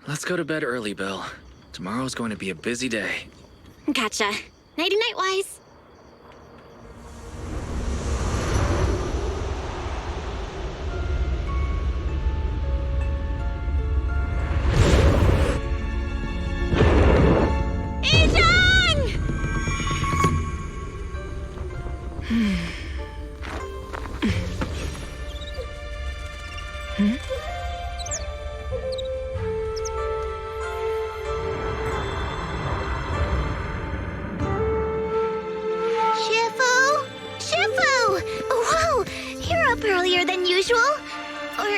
Let's go to bed early, Bill. Tomorrow's going to be a busy day. Gotcha. Nighty-night, Wise. Earlier than usual? Or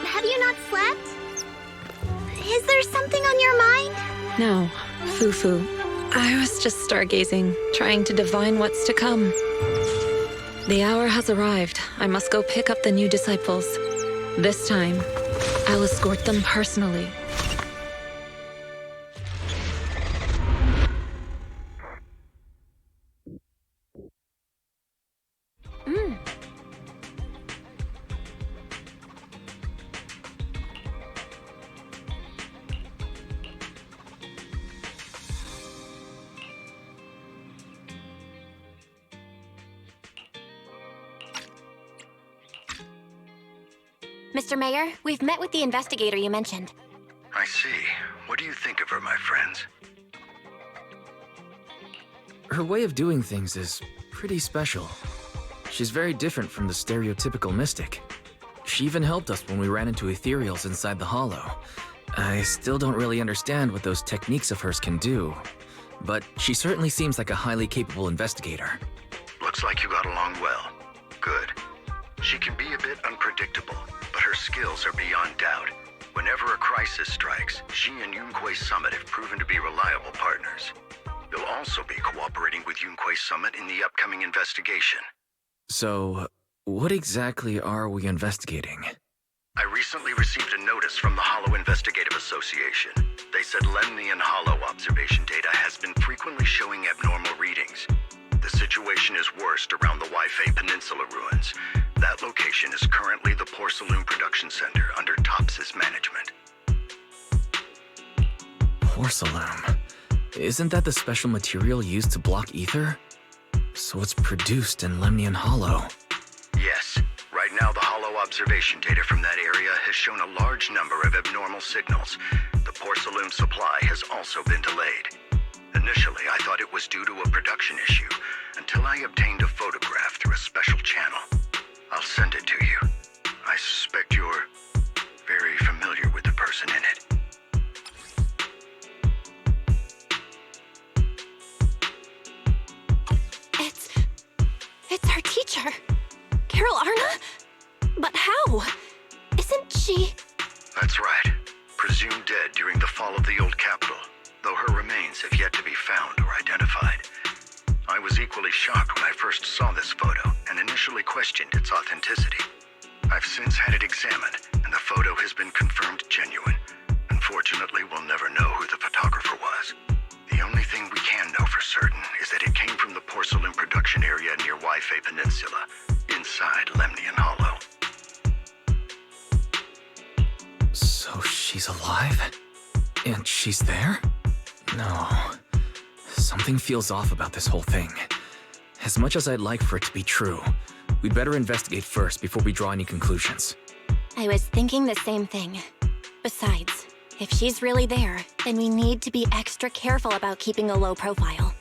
have you not slept? Is there something on your mind? No, Fufu. I was just stargazing, trying to divine what's to come. The hour has arrived. I must go pick up the new disciples. This time, I'll escort them personally. Mr. Mayor, we've met with the investigator you mentioned. I see. What do you think of her, my friends? Her way of doing things is pretty special. She's very different from the stereotypical mystic. She even helped us when we ran into ethereals inside the Hollow. I still don't really understand what those techniques of hers can do, but she certainly seems like a highly capable investigator. Looks like you got along well. Good. She can be a bit unpredictable, but her skills are beyond doubt. Whenever a crisis strikes, she and Yunquei Summit have proven to be reliable partners. You'll also be cooperating with Yunquei Summit in the upcoming investigation. So, what exactly are we investigating? I recently received a notice from the Hollow Investigative Association. They said Lemnian Hollow observation data has been frequently showing abnormal readings. The situation is worst around the Waifei Peninsula ruins. That location is currently the Porcelain Production Center under Tops's management. Porcelain? Isn't that the special material used to block ether? So it's produced in Lemnian Hollow. Yes. Right now, the Hollow observation data from that area has shown a large number of abnormal signals. The porcelain supply has also been delayed. Initially, I thought it was due to a production issue, until I obtained a photograph through a special channel. I'll send it to you. I suspect you're very familiar with the person in it. It's our teacher. Carol Arna? But how? Isn't she... That's right. Presumed dead during the fall of the old capital, though her remains have yet to be found or identified. I was equally shocked when I first saw this photo and initially questioned its authenticity. I've since had it examined, and the photo has been confirmed genuine. Unfortunately, we'll never know who the photographer was. The only thing we can know for certain is that it came from the porcelain production area near Waifei Peninsula, inside Lemnian Hollow. So she's alive? And she's there? No. Something feels off about this whole thing. As much as I'd like for it to be true, we'd better investigate first before we draw any conclusions. I was thinking the same thing. Besides, if she's really there, then we need to be extra careful about keeping a low profile.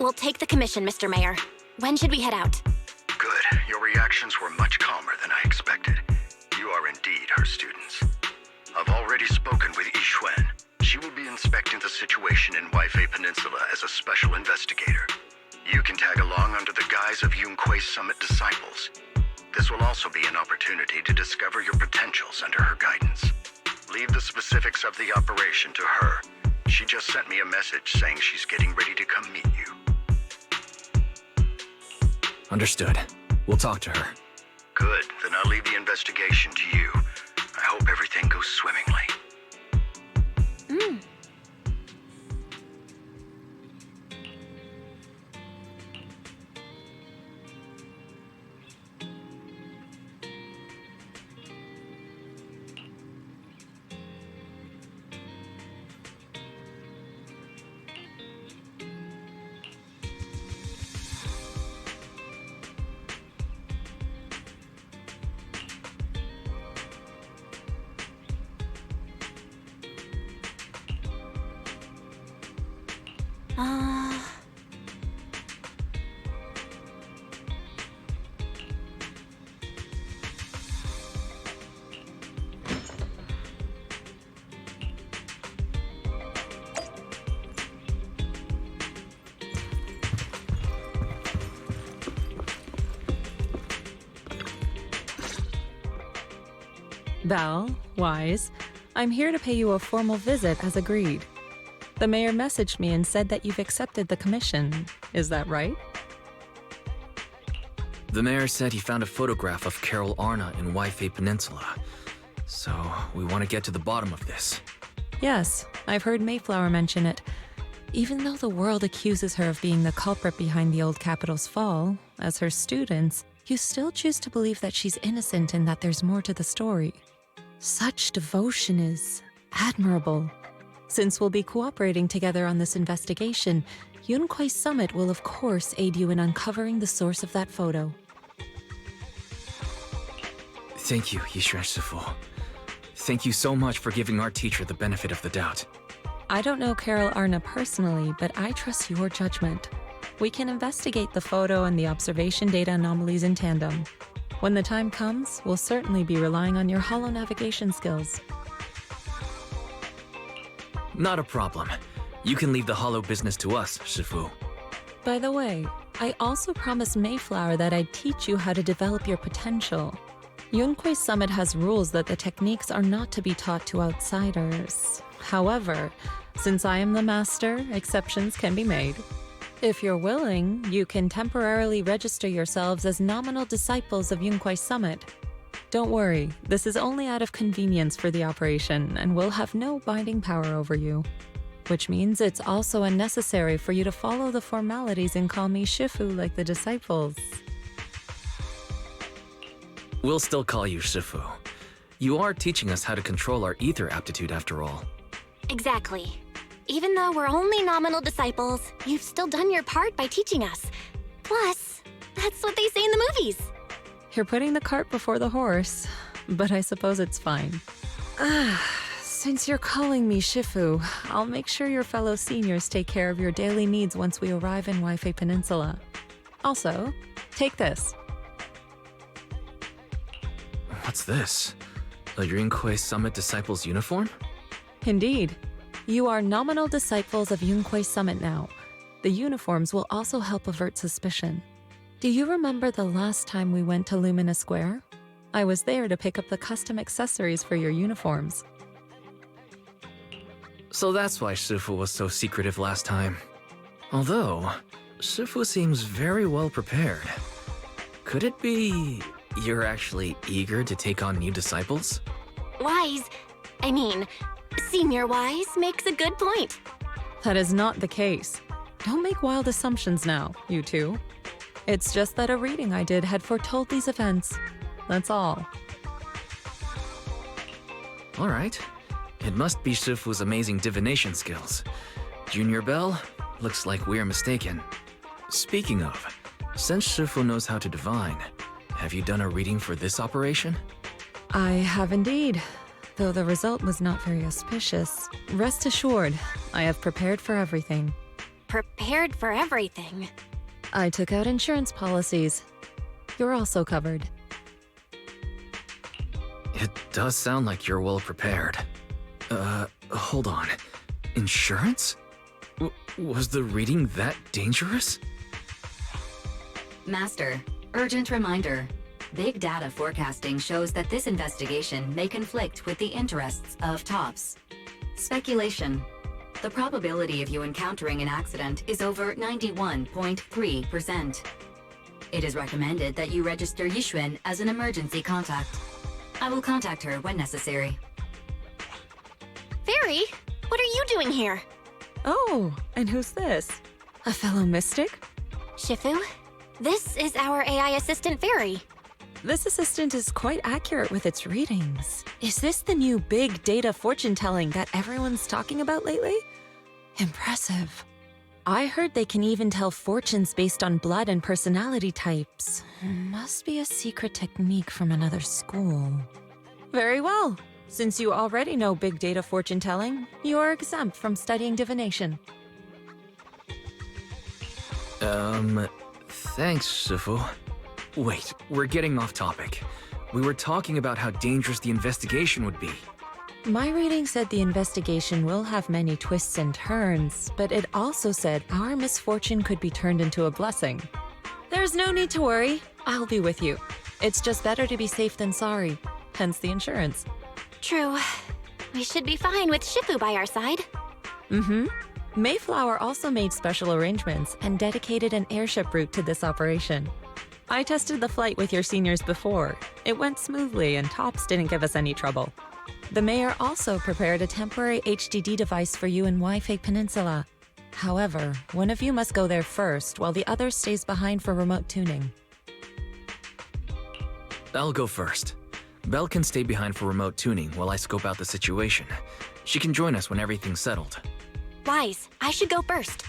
We'll take the commission, Mr. Mayor. When should we head out? Good. Your reactions were much calmer than I expected. You are indeed her students. I've already spoken with Yixuan. She will be inspecting the situation in Waifei Peninsula as a special investigator. You can tag along under the guise of Yunquei Summit disciples. This will also be an opportunity to discover your potentials under her guidance. Leave the specifics of the operation to her. She just sent me a message saying she's getting ready to come meet you. Understood. We'll talk to her. Good. I'll leave the investigation to you. I hope everything goes swimmingly. Val, Wise, I'm here to pay you a formal visit as agreed. The mayor messaged me and said that you've accepted the commission. Is that right? The mayor said he found a photograph of Carol Arna in Waifei Peninsula. So, we want to get to the bottom of this. Yes, I've heard Mayflower mention it. Even though the world accuses her of being the culprit behind the old capital's fall, as her students, you still choose to believe that she's innocent and that there's more to the story. Such devotion is admirable. Since we'll be cooperating together on this investigation, Yunquei Summit will of course aid you in uncovering the source of that photo. Thank you, Yixuan Shifu. Thank you so much for giving our teacher the benefit of the doubt. I don't know Carol Arna personally, but I trust your judgment. We can investigate the photo and the observation data anomalies in tandem. When the time comes, we'll certainly be relying on your holo navigation skills. Not a problem. You can leave the hollow business to us, Shifu. By the way, I also promised Mayflower that I'd teach you how to develop your potential. Yunquei Summit has rules that the techniques are not to be taught to outsiders. However, since I am the master, exceptions can be made. If you're willing, you can temporarily register yourselves as nominal disciples of Yunquei Summit. Don't worry, this is only out of convenience for the operation and will have no binding power over you. Which means it's also unnecessary for you to follow the formalities and call me Shifu like the disciples. We'll still call you Shifu. You are teaching us how to control our ether aptitude after all. Exactly. Even though we're only nominal disciples, you've still done your part by teaching us. Plus, that's what they say in the movies. You're putting the cart before the horse, but I suppose it's fine. Since you're calling me Shifu, I'll make sure your fellow seniors take care of your daily needs once we arrive in Waifei Peninsula. Also, take this. What's this? A Yunquei Summit Disciples uniform? Indeed. You are nominal disciples of Yunquei Summit now. The uniforms will also help avert suspicion. Do you remember the last time we went to Lumina Square? I was there to pick up the custom accessories for your uniforms. So that's why Shifu was so secretive last time. Although, Shifu seems very well prepared. Could it be you're actually eager to take on new disciples? Senior Wise makes a good point. That is not the case. Don't make wild assumptions now, you two. It's just that a reading I did had foretold these events. That's all. All right. It must be Shifu's amazing divination skills. Junior Bell, looks like we're mistaken. Speaking of, since Shifu knows how to divine, have you done a reading for this operation? I have indeed, though the result was not very auspicious. Rest assured, I have prepared for everything. Prepared for everything. I took out insurance policies. You're also covered. It does sound like you're well prepared. Hold on. Insurance? Was the reading that dangerous? Master, urgent reminder. Big data forecasting shows that this investigation may conflict with the interests of TOPS. Speculation. The probability of you encountering an accident is over 91.3%. It is recommended that you register Yixuan as an emergency contact. I will contact her when necessary. Fairy, what are you doing here? Oh, and who's this? A fellow mystic? Shifu, this is our AI assistant Fairy. This assistant is quite accurate with its readings. Is this the new big data fortune telling that everyone's talking about lately? Impressive. I heard they can even tell fortunes based on blood and personality types. Must be a secret technique from another school. Very well. Since you already know big data fortune telling, you are exempt from studying divination. Thanks, Shifu. Wait, we're getting off topic. We were talking about how dangerous the investigation would be. My reading said the investigation will have many twists and turns, but it also said our misfortune could be turned into a blessing. There's no need to worry. I'll be with you. It's just better to be safe than sorry, hence the insurance. True. We should be fine with Shifu by our side. Mm-hmm. Mayflower also made special arrangements and dedicated an airship route to this operation. I tested the flight with your seniors before. It went smoothly and Tops didn't give us any trouble. The mayor also prepared a temporary HDD device for you in Waifei Peninsula. However, one of you must go there first while the other stays behind for remote tuning. I'll go first. Belle can stay behind for remote tuning while I scope out the situation. She can join us when everything's settled. Wise, I should go first.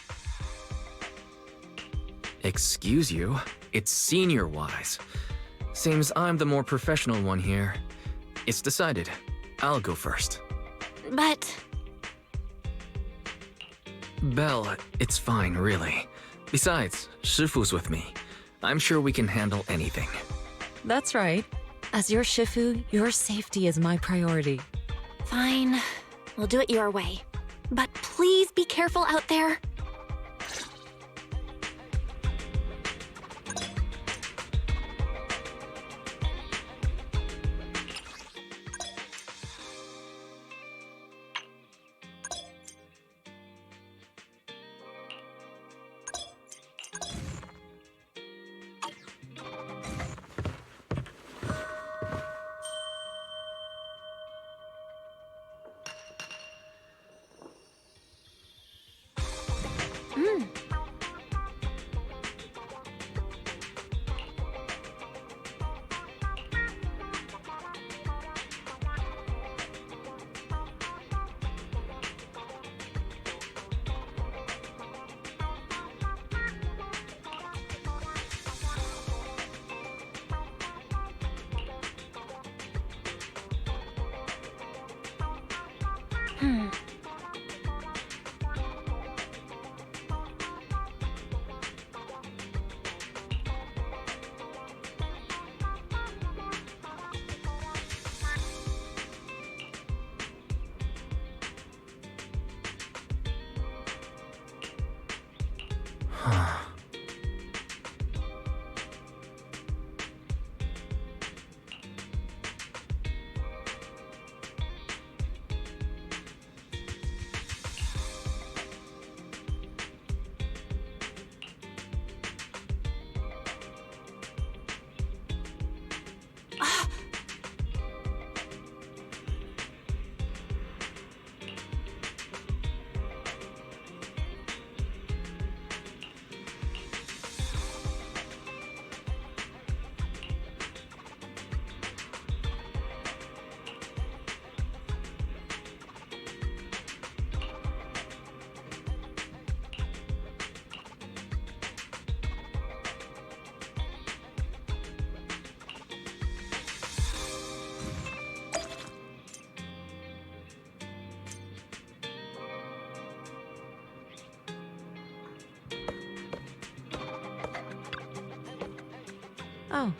Excuse you? It's Senior Wise. Seems I'm the more professional one here. It's decided. I'll go first. But... Belle, it's fine, really. Besides, Shifu's with me. I'm sure we can handle anything. That's right. As your Shifu, your safety is my priority. Fine. We'll do it your way. But please be careful out there. Oh.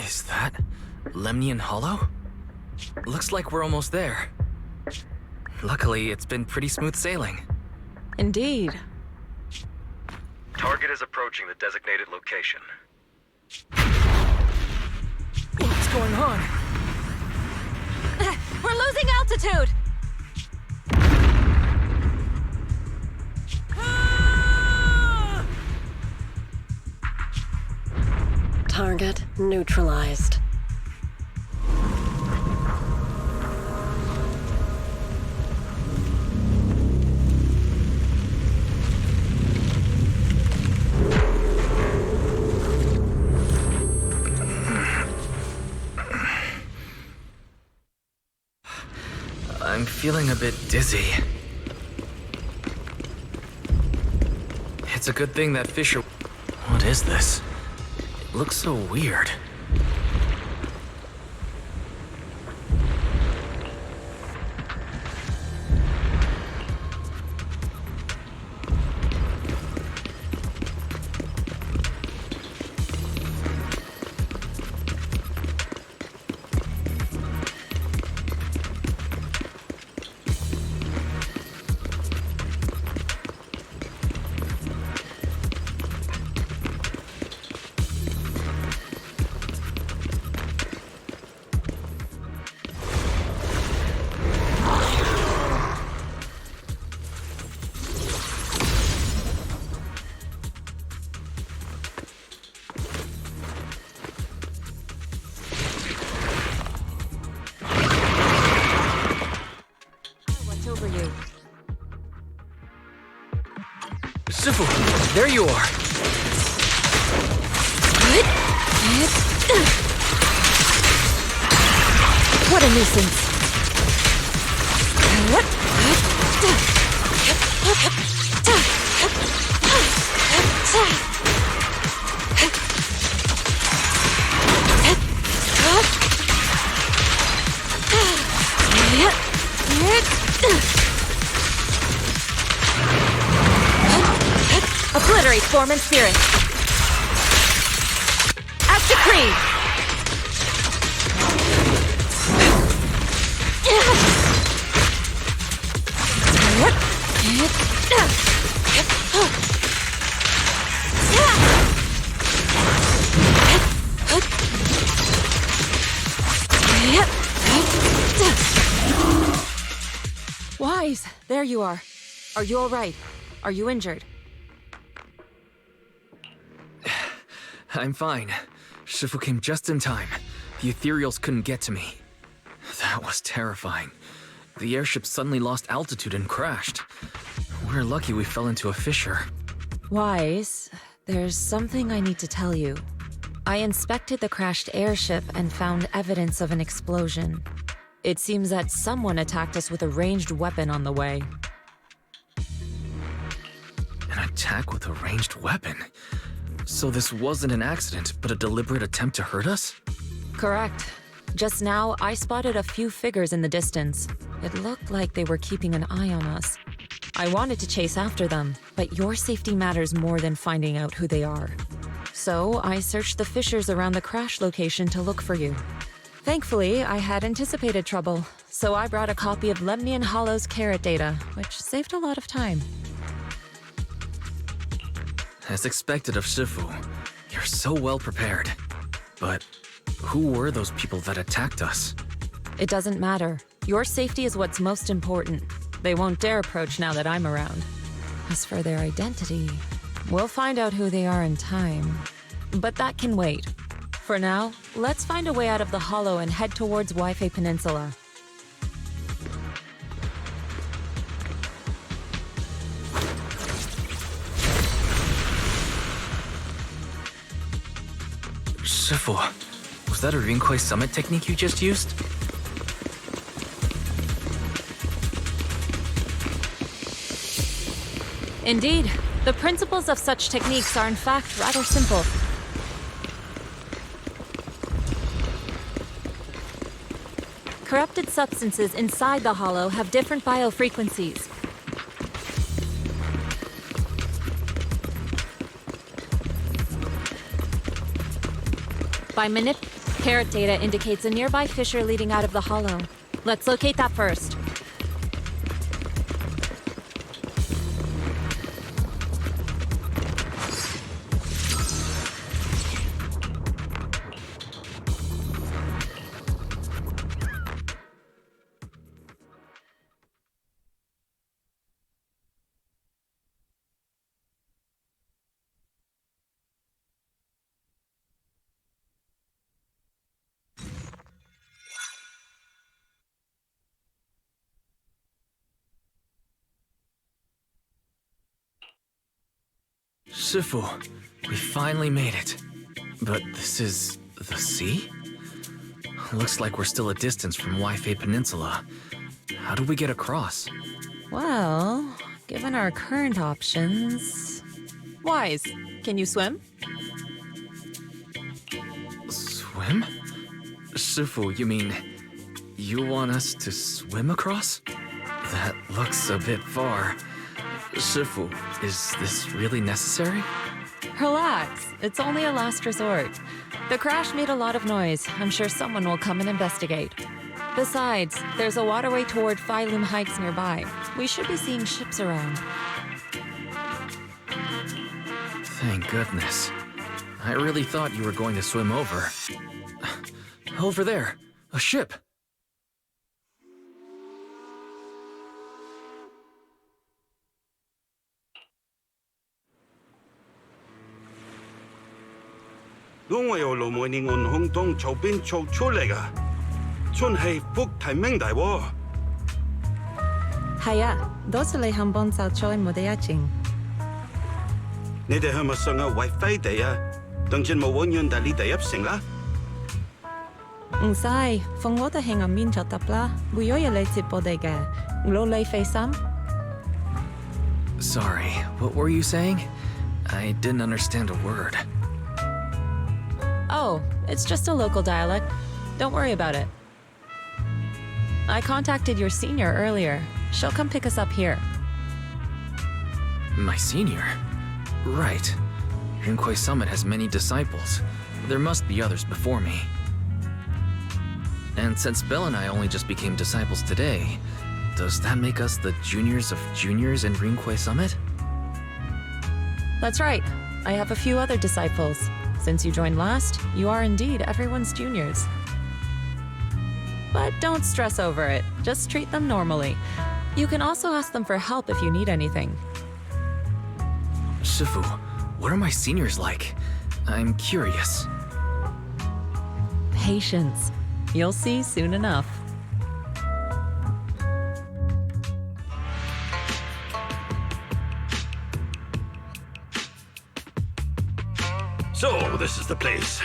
Is that Lemnian Hollow? Looks like we're almost there. Luckily, it's been pretty smooth sailing. Indeed. Target is approaching the designated location. What's going on? We're losing altitude! Target neutralized. I'm feeling a bit dizzy. It's a good thing that fissure... What is this? It looks so weird. Shifu, there you are. What a nuisance. Obliterate form and spirit. As decreed. Wise, there you are. Are you all right? Are you injured? I'm fine. Shifu came just in time. The ethereals couldn't get to me. That was terrifying. The airship suddenly lost altitude and crashed. We're lucky we fell into a fissure. Wise, there's something I need to tell you. I inspected the crashed airship and found evidence of an explosion. It seems that someone attacked us with a ranged weapon on the way. An attack with a ranged weapon? So this wasn't an accident, but a deliberate attempt to hurt us? Correct. Just now, I spotted a few figures in the distance. It looked like they were keeping an eye on us. I wanted to chase after them, but your safety matters more than finding out who they are. So I searched the fissures around the crash location to look for you. Thankfully, I had anticipated trouble, so I brought a copy of Lemnian Hollow's carrot data, which saved a lot of time. As expected of Shifu, you're so well prepared. But who were those people that attacked us? It doesn't matter. Your safety is what's most important. They won't dare approach now that I'm around. As for their identity, we'll find out who they are in time. But that can wait. For now, let's find a way out of the hollow and head towards Waifei Peninsula. Shifu, was that a Rinkwei summit technique you just used? Indeed. The principles of such techniques are in fact rather simple. Corrupted substances inside the hollow have different biofrequencies. By Parrot data indicates a nearby fissure leading out of the hollow. Let's locate that first. Shifu, we finally made it. But this is the sea? Looks like we're still a distance from Waifei Peninsula. How do we get across? Well, given our current options... Wise, can you swim? Swim? Shifu, you mean you want us to swim across? That looks a bit far. Shifu, is this really necessary? Relax, it's only a last resort. The crash made a lot of noise. I'm sure someone will come and investigate. Besides, there's a waterway toward Phylum Heights nearby. We should be seeing ships around. Thank goodness. I really thought you were going to swim over. Over there, a ship. Allá, donde 한번 살초에 무대야징. 你哋係咪上嘅Waifei地啊？當陣冇揾人帶你哋入城啦？唔使，逢我哋喺暗面就得啦。會有嘢嚟接我哋嘅，攞你費心。Sorry, what were you saying? I didn't understand a word. Oh, it's just a local dialect. Don't worry about it. I contacted your senior earlier. She'll come pick us up here. My senior? Right. Rinkwei Summit has many disciples. There must be others before me. And since Belle and I only just became disciples today, does that make us the juniors of juniors in Rinkwei Summit? That's right. I have a few other disciples. Since you joined last, you are indeed everyone's juniors. But don't stress over it. Just treat them normally. You can also ask them for help if you need anything. Shifu, what are my seniors like? I'm curious. Patience. You'll see soon enough. So, this is the place.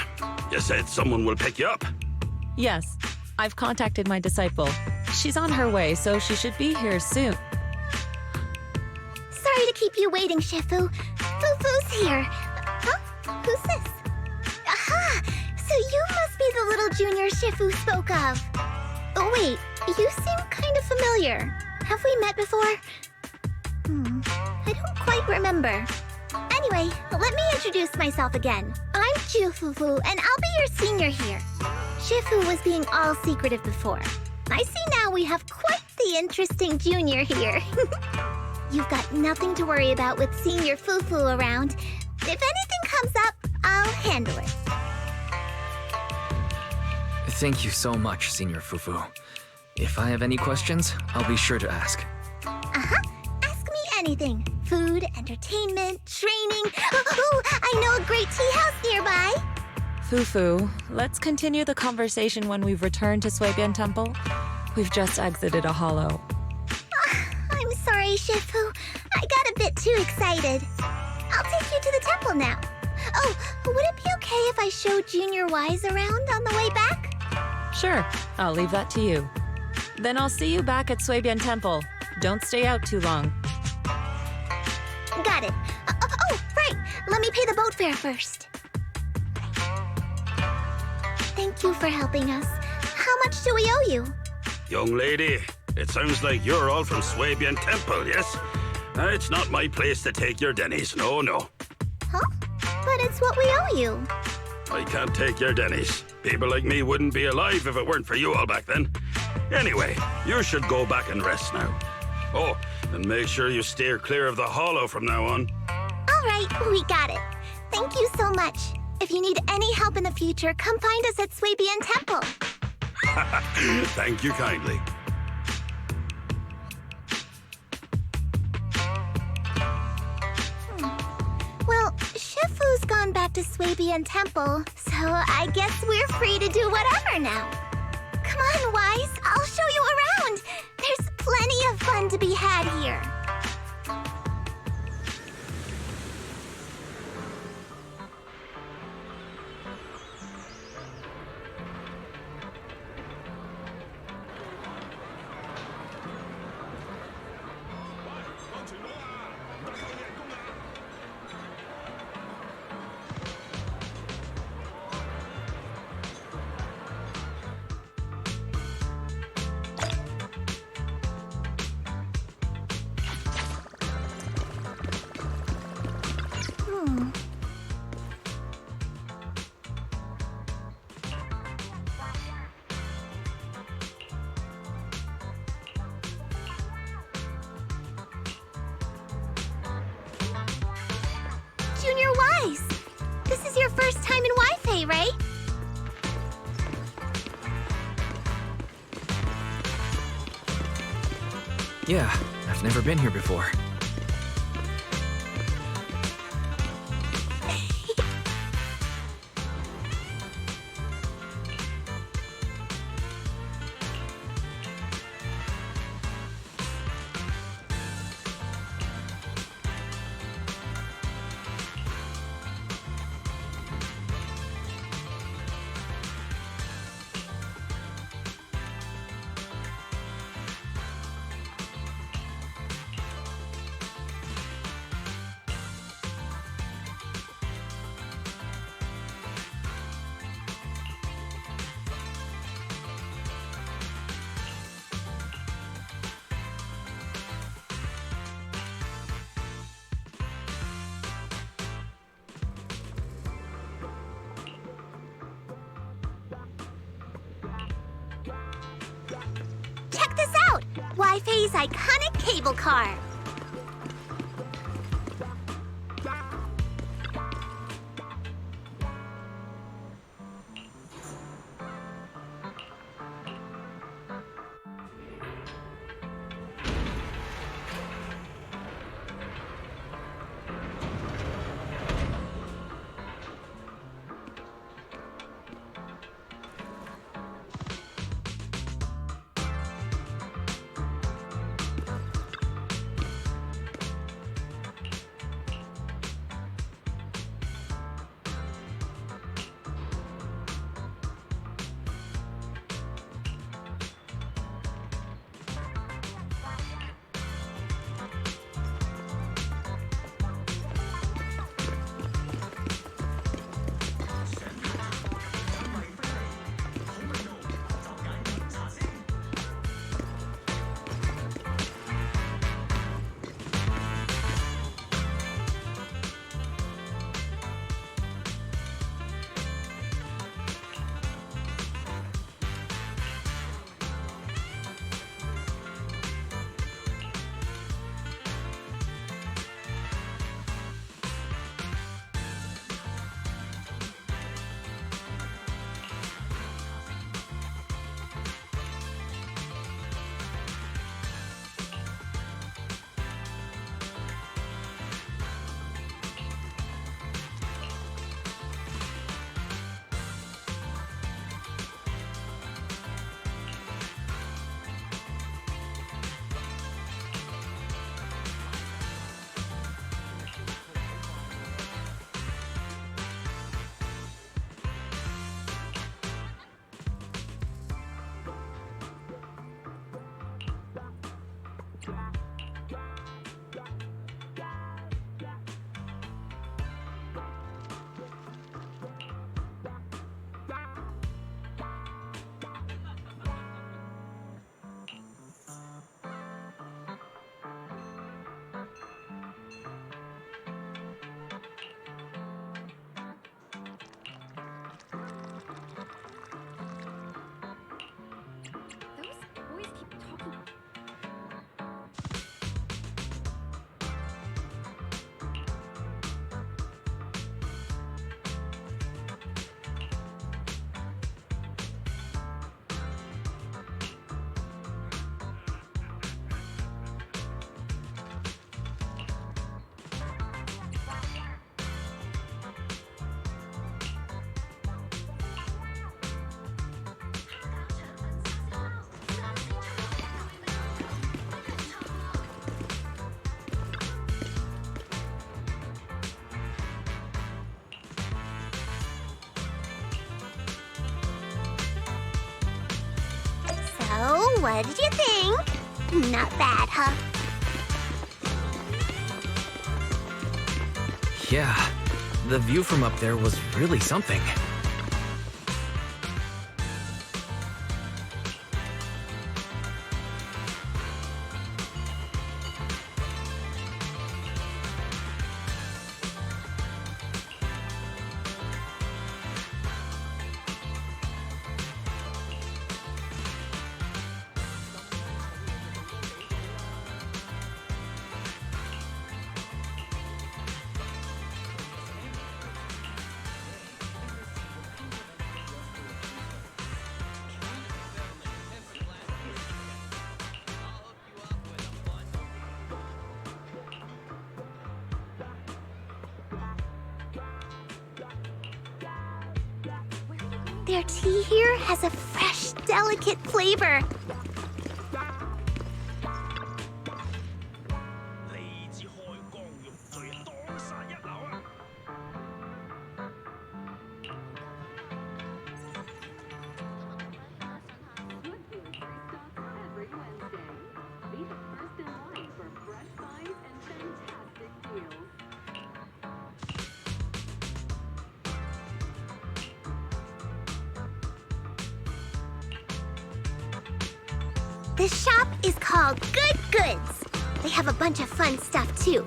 You said someone will pick you up. Yes, I've contacted my disciple. She's on her way, so she should be here soon. Sorry to keep you waiting, Shifu. Fufu's here. Huh? Who's this? Aha! So you must be the little junior Shifu spoke of. Oh wait, you seem kind of familiar. Have we met before? I don't quite remember. Anyway, let me introduce myself again. I'm Fufu, and I'll be your senior here. Shifu was being all secretive before. I see now we have quite the interesting junior here. You've got nothing to worry about with Senior Fufu around. If anything comes up, I'll handle it. Thank you so much, Senior Fufu. If I have any questions, I'll be sure to ask. Ask me anything. Food, entertainment, training. Oh, I know a great tea house nearby. Fufu, let's continue the conversation when we've returned to Suibian Temple. We've just exited a hollow. I'm sorry, Shifu. I got a bit too excited. I'll take you to the temple now. Oh, would it be okay if I showed Junior Wise around on the way back? Sure, I'll leave that to you. Then I'll see you back at Suibian Temple. Don't stay out too long. Got it. Oh, right. Let me pay the boat fare first. Thank you for helping us. How much do we owe you? Young lady, it sounds like you're all from Suibian Temple, yes? It's not my place to take your dennies, no. Huh? But it's what we owe you. I can't take your dennies. People like me wouldn't be alive if it weren't for you all back then. Anyway, you should go back and rest now. Oh, and make sure you steer clear of the hollow from now on. All right, we got it. Thank you so much. If you need any help in the future, come find us at Swabian Temple. Thank you kindly. Well, Shifu's gone back to Swabian Temple, so I guess we're free to do whatever now. Come on, Wise, I'll show you around. There's plenty of fun to be had here. Junior Wise, this is your first time in Waifei, right? Yeah, I've never been here before. Check this out! Waifei's iconic cable car. What did you think? Not bad, huh? Yeah, the view from up there was really something. Their tea here has a fresh, delicate flavor. This shop is called Good Goods. They have a bunch of fun stuff, too.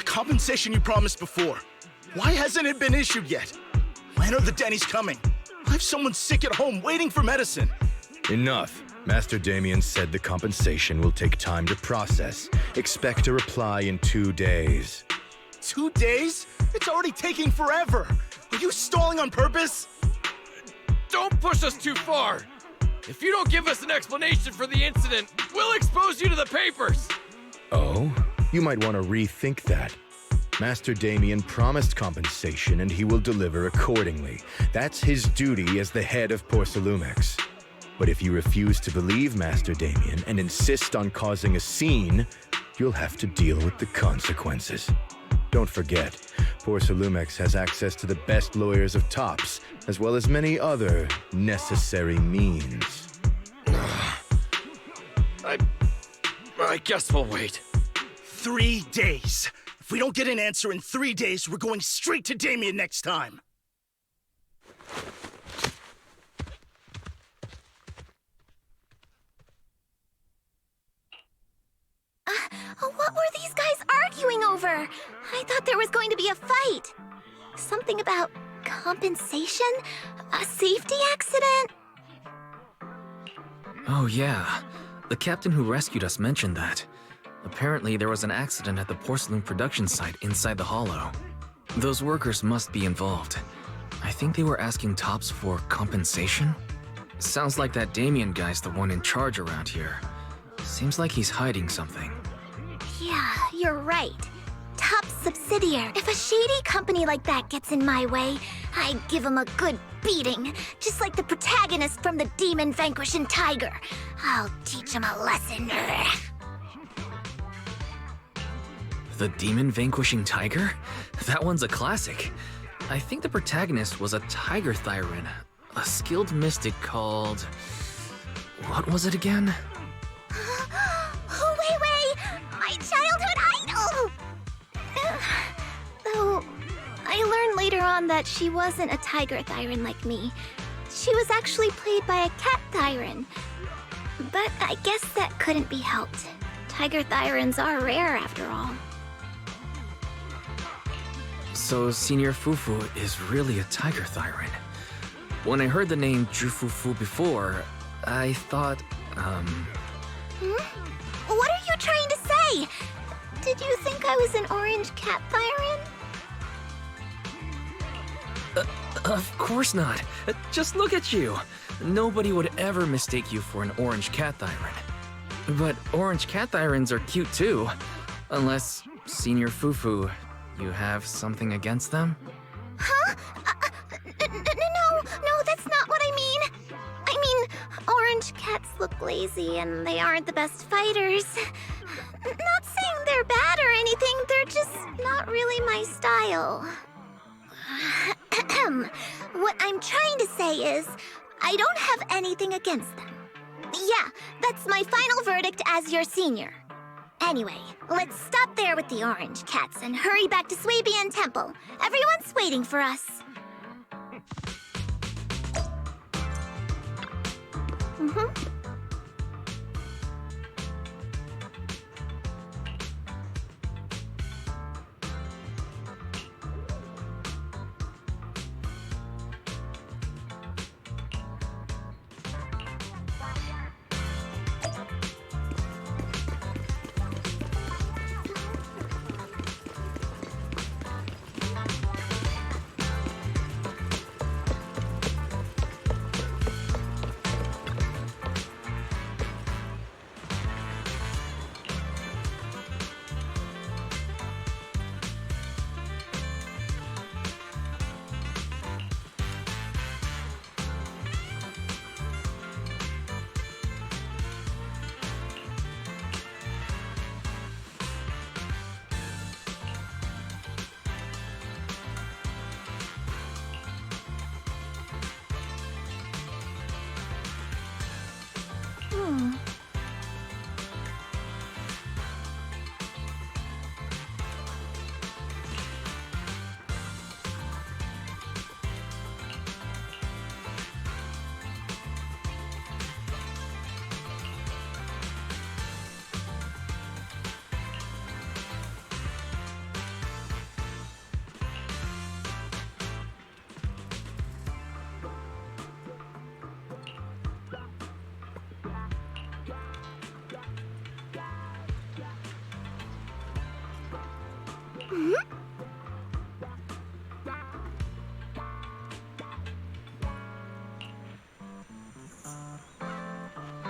Compensation you promised before. Why hasn't it been issued yet? When are the Denny's coming? I have someone sick at home waiting for medicine. Enough. Master Damian said the compensation will take time to process. Expect a reply in 2 days. 2 days? It's already taking forever. Are you stalling on purpose? Don't push us too far. If you don't give us an explanation for the incident, we'll expose you to the papers. Oh? You might want to rethink that. Master Damian promised compensation and he will deliver accordingly. That's his duty as the head of Porcelumex. But if you refuse to believe Master Damian and insist on causing a scene, you'll have to deal with the consequences. Don't forget, Porcelumex has access to the best lawyers of Tops, as well as many other necessary means. I guess we'll wait. 3 days. If we don't get an answer in 3 days, we're going straight to Damian next time. What were these guys arguing over? I thought there was going to be a fight. Something about compensation? A safety accident? Oh yeah, the captain who rescued us mentioned that. Apparently there was an accident at the porcelain production site inside the hollow. Those workers must be involved. I think they were asking Tops for compensation? Sounds like that Damian guy's the one in charge around here. Seems like he's hiding something. Yeah, you're right. Top subsidiary. If a shady company like that gets in my way, I give him a good beating. Just like the protagonist from the Demon Vanquishing Tiger. I'll teach him a lesson. The Demon Vanquishing Tiger? That one's a classic. I think the protagonist was a Tiger Thyran, a skilled mystic called... What was it again? Wait! My childhood idol! Though, I learned later on that she wasn't a Tiger Thyran like me. She was actually played by a Cat Thyran. But I guess that couldn't be helped. Tiger Thyrans are rare after all. So Senior Fufu is really a Tiger Thyran. When I heard the name Jufufu before, I thought, What are you trying to say? Did you think I was an orange cat Thyran? Of course not. Just look at you. Nobody would ever mistake you for an orange cat Thyran. But orange cat Thyrans are cute too. Unless, Senior Fufu, you have something against them? Huh? No, that's not what I mean. I mean, orange cats look lazy and they aren't the best fighters. Not saying they're bad or anything, they're just not really my style. What I'm trying to say is, I don't have anything against them. Yeah, that's my final verdict as your senior. Anyway, let's stop there with the orange cats and hurry back to Swabian Temple. Everyone's waiting for us.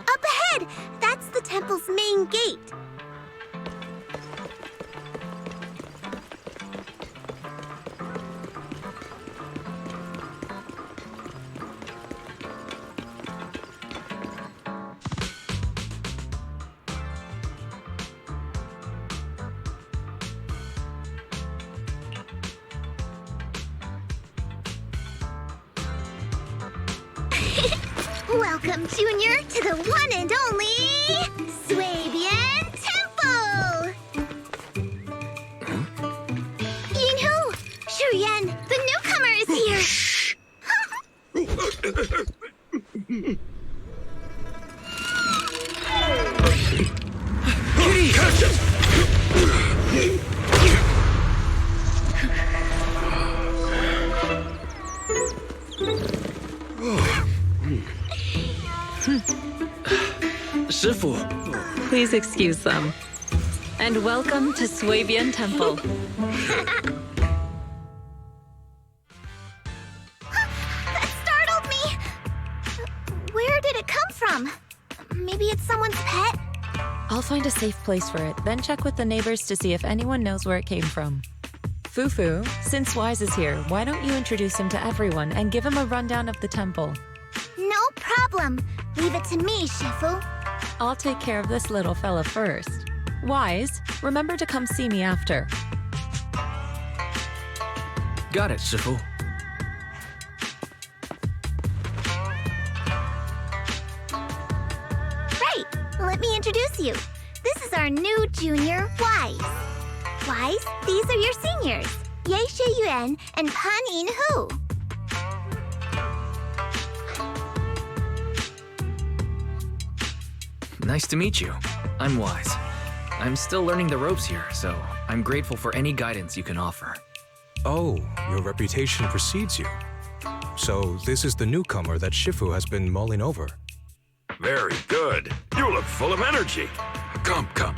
Up ahead! That's the temple's main gate. Welcome, Junior, to the one and only Swabian Temple! Yinhu! Shuyan, the newcomer is here! Shh! Catch him! Shifu! Please excuse them. And welcome to Swabian Temple. That startled me! Where did it come from? Maybe it's someone's pet? I'll find a safe place for it, then check with the neighbors to see if anyone knows where it came from. Fufu, since Wise is here, why don't you introduce him to everyone and give him a rundown of the temple? No problem. Leave it to me, Shifu. I'll take care of this little fella first. Wise, remember to come see me after. Got it, Shifu. Right. Let me introduce you. This is our new junior, Wise. Wise, these are your seniors, Ye Yuan and Pan In Hu. Nice to meet you. I'm Wise. I'm still learning the ropes here, so I'm grateful for any guidance you can offer. Oh, your reputation precedes you. So this is the newcomer that Shifu has been mulling over. Very good. You look full of energy. Come, come.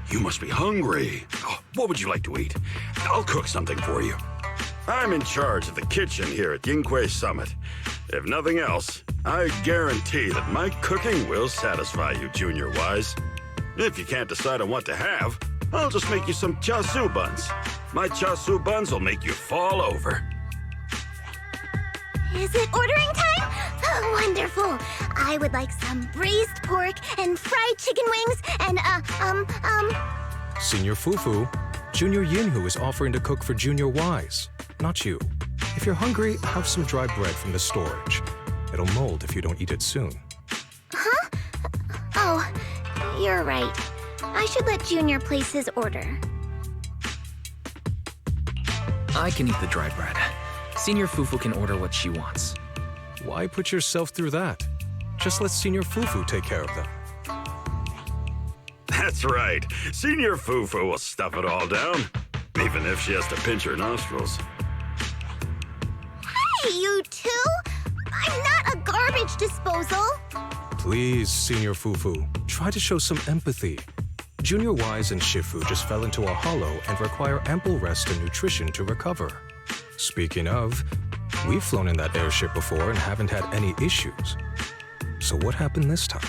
You must be hungry. Oh, what would you like to eat? I'll cook something for you. I'm in charge of the kitchen here at Yinghui Summit. If nothing else, I guarantee that my cooking will satisfy you, Junior Wise. If you can't decide on what to have, I'll just make you some chasu buns. My chasu buns will make you fall over. Is it ordering time? Oh, wonderful. I would like some braised pork and fried chicken wings and, Senior Fufu, Junior Yinhu is offering to cook for Junior Wise, not you. If you're hungry, have some dry bread from the storage. It'll mold if you don't eat it soon. Huh? Oh, you're right. I should let Junior place his order. I can eat the dry bread. Senior Fufu can order what she wants. Why put yourself through that? Just let Senior Fufu take care of them. That's right. Senior Fufu will stuff it all down, even if she has to pinch her nostrils. Hey, you two! I'm not a garbage disposal! Please, Senior Fufu, try to show some empathy. Junior Wise and Shifu just fell into a hollow and require ample rest and nutrition to recover. Speaking of, we've flown in that airship before and haven't had any issues. So what happened this time?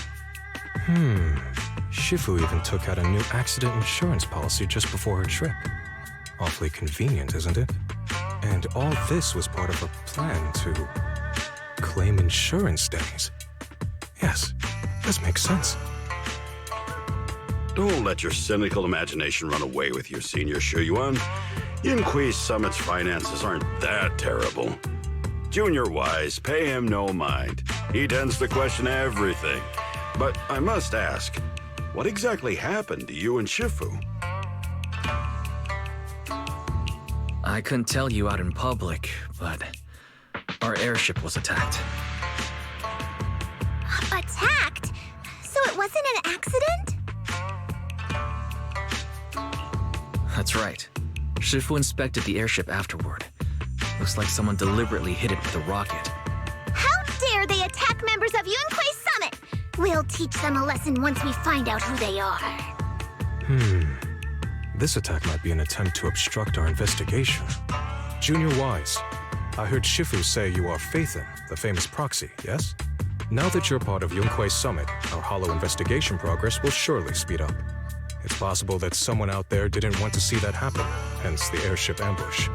Shifu even took out a new accident insurance policy just before her trip. Awfully convenient, isn't it? And all this was part of a plan to claim insurance days. Yes, this makes sense. Don't let your cynical imagination run away with you, Senior Shuyuan. Yinghui Summit's finances aren't that terrible. Junior Wise, pay him no mind. He tends to question everything. But I must ask, what exactly happened to you and Shifu? I couldn't tell you out in public, but our airship was attacked. Attacked? So it wasn't an accident? That's right. Shifu inspected the airship afterward. Looks like someone deliberately hit it with a rocket. How dare they attack members of Yunquei Summit! We'll teach them a lesson once we find out who they are. This attack might be an attempt to obstruct our investigation. Junior Wise, I heard Shifu say you are Faithin, the famous proxy, yes? Now that you're part of Yunquei Summit, our hollow investigation progress will surely speed up. It's possible that someone out there didn't want to see that happen, hence the airship ambush.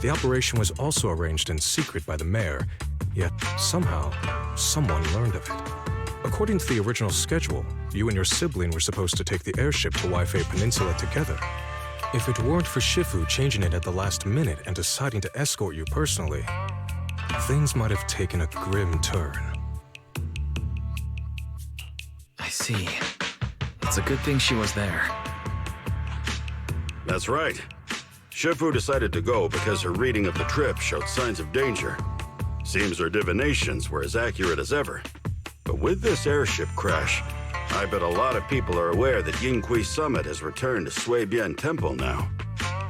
The operation was also arranged in secret by the mayor, yet somehow, someone learned of it. According to the original schedule, you and your sibling were supposed to take the airship to Waifei Peninsula together. If it weren't for Shifu changing it at the last minute and deciding to escort you personally, things might have taken a grim turn. I see. It's a good thing she was there. That's right. Shifu decided to go because her reading of the trip showed signs of danger. Seems her divinations were as accurate as ever. But with this airship crash, I bet a lot of people are aware that Yinghui Summit has returned to Suibian Temple now.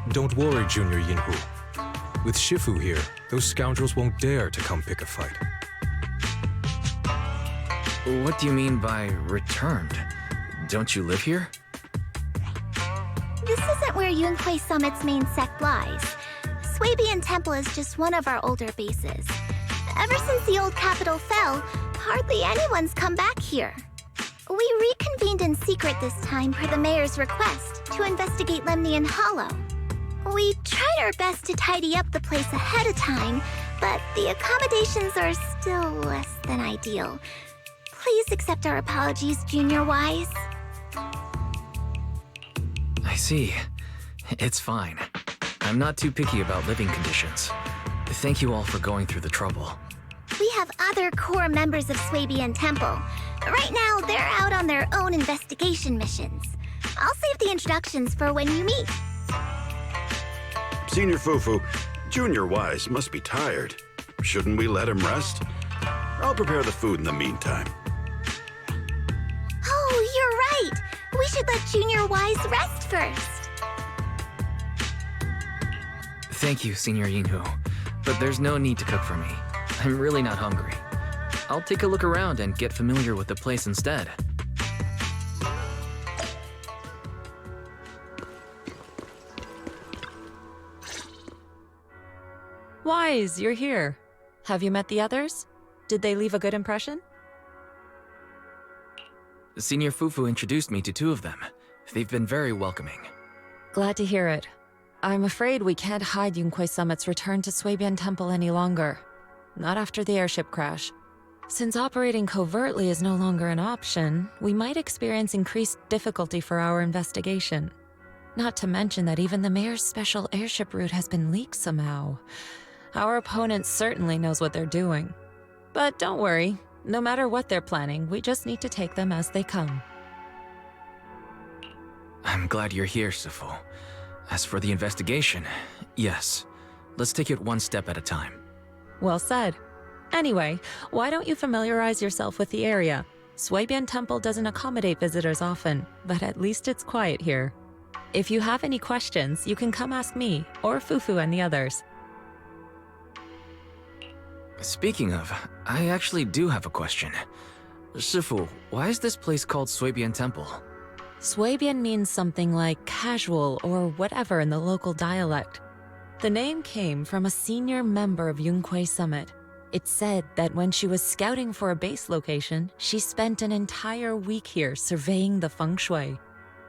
Don't worry, Junior Yinhu. With Shifu here, those scoundrels won't dare to come pick a fight. What do you mean by returned? Don't you live here? This isn't where Yunquei Summit's main sect lies. Suibian Temple is just one of our older bases. Ever since the old capital fell, hardly anyone's come back here. We reconvened in secret this time per the mayor's request to investigate Lemnian Hollow. We tried our best to tidy up the place ahead of time, but the accommodations are still less than ideal. Please accept our apologies, Junior Wise. I see. It's fine. I'm not too picky about living conditions. Thank you all for going through the trouble. We have other core members of Suibian Temple. Right now, they're out on their own investigation missions. I'll save the introductions for when you meet. Senior Fufu, Junior Wise must be tired. Shouldn't we let him rest? I'll prepare the food in the meantime. Oh, you're right. We should let Junior Wise rest first. Thank you, Senior Yinghu, but there's no need to cook for me. I'm really not hungry. I'll take a look around and get familiar with the place instead. Wise, you're here. Have you met the others? Did they leave a good impression? Senior Fufu introduced me to two of them. They've been very welcoming. Glad to hear it. I'm afraid we can't hide Yunquei Summit's return to Suibian Temple any longer. Not after the airship crash. Since operating covertly is no longer an option, we might experience increased difficulty for our investigation. Not to mention that even the mayor's special airship route has been leaked somehow. Our opponent certainly knows what they're doing. But don't worry, no matter what they're planning, we just need to take them as they come. I'm glad you're here, Sifu. As for the investigation, yes. Let's take it one step at a time. Well said. Anyway, why don't you familiarize yourself with the area? Suibian Temple doesn't accommodate visitors often, but at least it's quiet here. If you have any questions, you can come ask me, or Fufu and the others. Speaking of, I actually do have a question. Sifu, why is this place called Suibian Temple? Suibian means something like casual or whatever in the local dialect. The name came from a senior member of Yunquei Summit. It's said that when she was scouting for a base location, she spent an entire week here surveying the feng shui.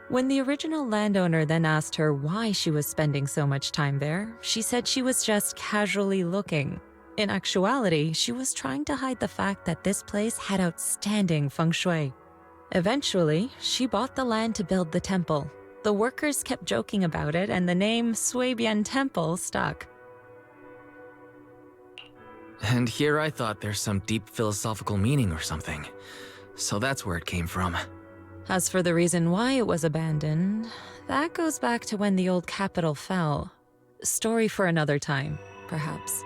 When the original landowner then asked her why she was spending so much time there, she said she was just casually looking. In actuality, she was trying to hide the fact that this place had outstanding feng shui. Eventually, she bought the land to build the temple. The workers kept joking about it, and the name Suibian Temple stuck. And here I thought there's some deep philosophical meaning or something. So that's where it came from. As for the reason why it was abandoned, that goes back to when the old capital fell. Story for another time, perhaps.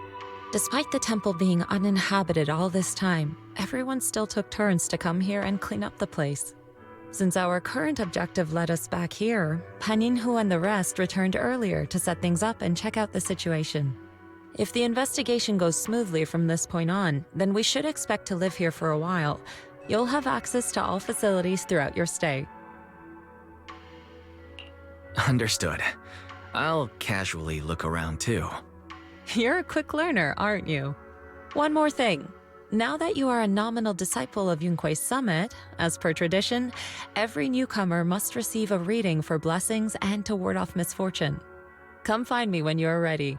Despite the temple being uninhabited all this time, everyone still took turns to come here and clean up the place. Since our current objective led us back here, Pan Yinhu and the rest returned earlier to set things up and check out the situation. If the investigation goes smoothly from this point on, then we should expect to live here for a while. You'll have access to all facilities throughout your stay. Understood. I'll casually look around too. You're a quick learner, aren't you? One more thing. Now that you are a nominal disciple of Yunquei Summit, as per tradition, every newcomer must receive a reading for blessings and to ward off misfortune. Come find me when you're ready.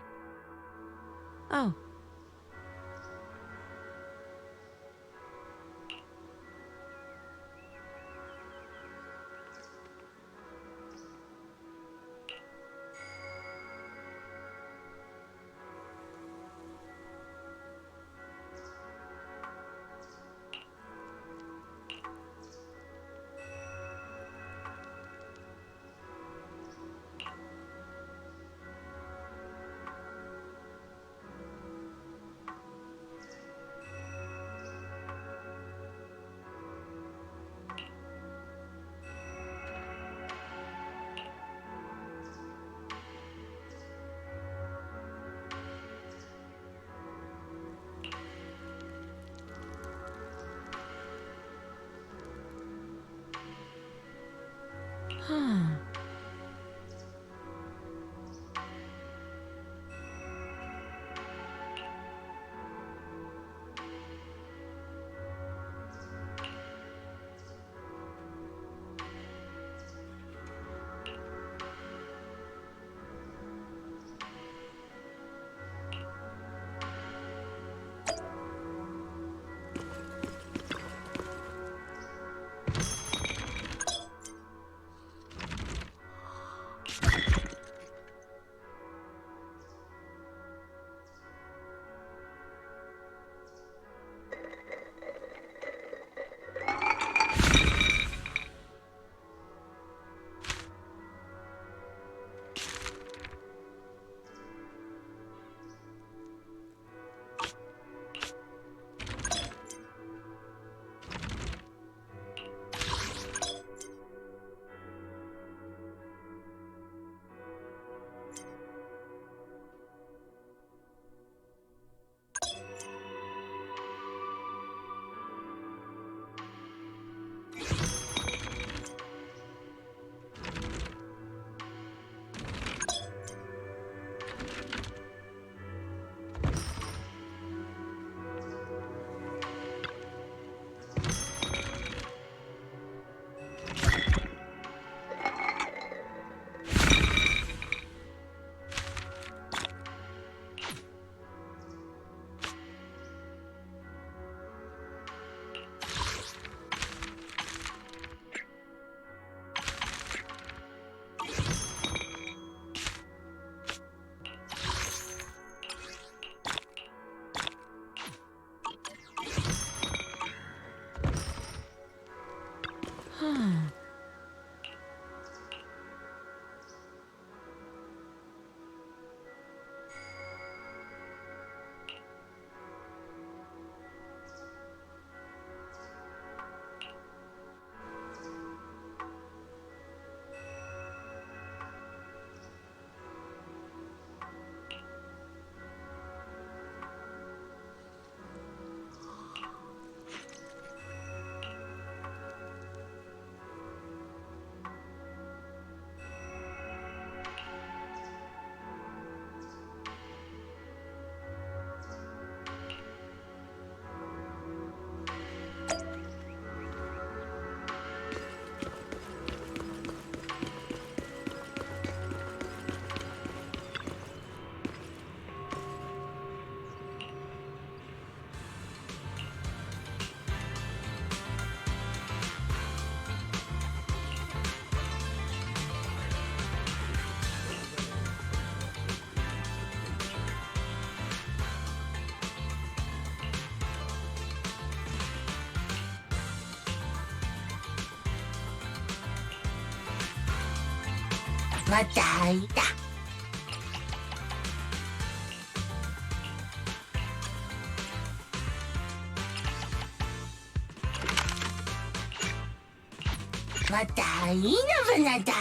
Oh. またいた。またいいのぶなだ。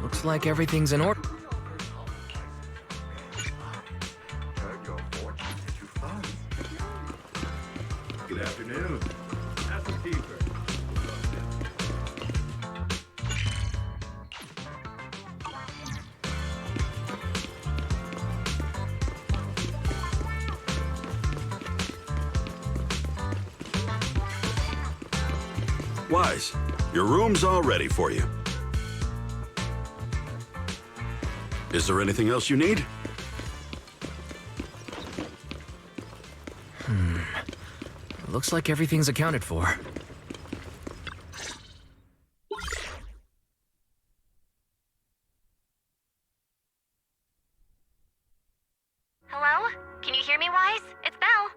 Looks like everything's in order. Good afternoon. That's a keeper. Wise, your room's all ready for you. Is there anything else you need? Looks like everything's accounted for. Hello? Can you hear me, Wise? It's Belle.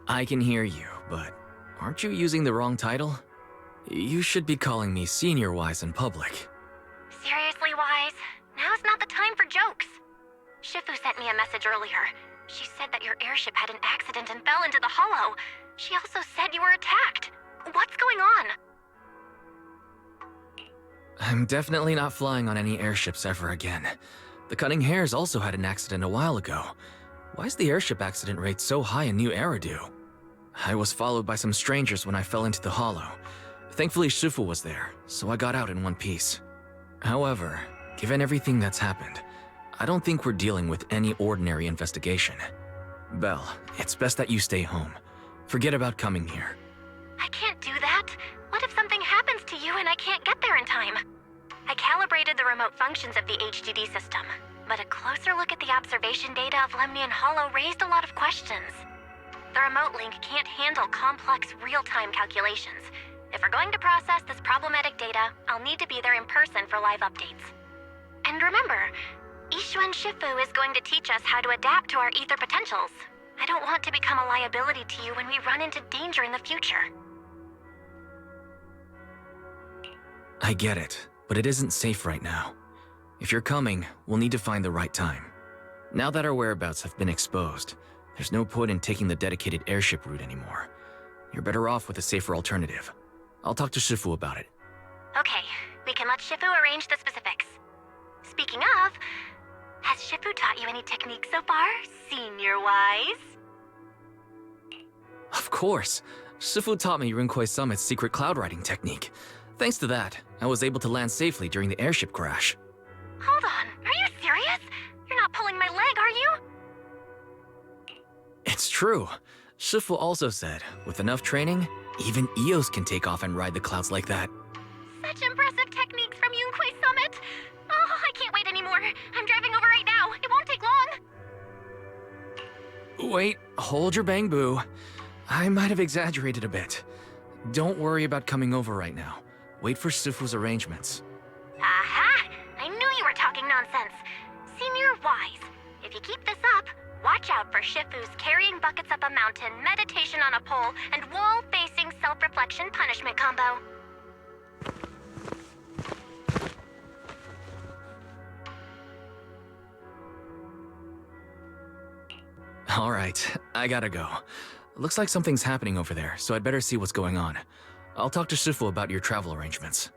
I can hear you, but aren't you using the wrong title? You should be calling me Senior Wise in public. Seriously, Wise? Now's not the time for jokes. Shifu sent me a message earlier. She said that your airship had an accident and fell into the hollow. She also said you were attacked. What's going on? I'm definitely not flying on any airships ever again. The Cunning Hares also had an accident a while ago. Why is the airship accident rate so high in New Eridu? I was followed by some strangers when I fell into the hollow. Thankfully, Shifu was there, so I got out in one piece. However, given everything that's happened, I don't think we're dealing with any ordinary investigation. Belle, it's best that you stay home. Forget about coming here. I can't do that. What if something happens to you and I can't get there in time? I calibrated the remote functions of the HDD system, but a closer look at the observation data of Lemnian Hollow raised a lot of questions. The remote link can't handle complex real-time calculations. If we're going to process this problematic data, I'll need to be there in person for live updates. And remember, Yixuan Shifu is going to teach us how to adapt to our ether potentials. I don't want to become a liability to you when we run into danger in the future. I get it, but it isn't safe right now. If you're coming, we'll need to find the right time. Now that our whereabouts have been exposed, there's no point in taking the dedicated airship route anymore. You're better off with a safer alternative. I'll talk to Shifu about it. Okay, we can let Shifu arrange the specifics. Speaking of, has Shifu taught you any techniques so far, Senior Wise? Of course. Shifu taught me Rinkwei Summit's secret cloud riding technique. Thanks to that, I was able to land safely during the airship crash. Hold on, are you serious? You're not pulling my leg, are you? It's true. Shifu also said, with enough training, even Eos can take off and ride the clouds like that. Such impressive techniques from Yunquei Summit! Oh, I can't wait anymore. I'm driving over right now. It won't take long. Wait, hold your bangbu. I might have exaggerated a bit. Don't worry about coming over right now. Wait for Shifu's arrangements. Aha! I knew you were talking nonsense. Senior Wise, if you keep this up, watch out for Shifu's carrying buckets up a mountain, meditation on a pole, and wall-facing self-reflection punishment combo. All right, I gotta go. Looks like something's happening over there, so I'd better see what's going on. I'll talk to Shifu about your travel arrangements.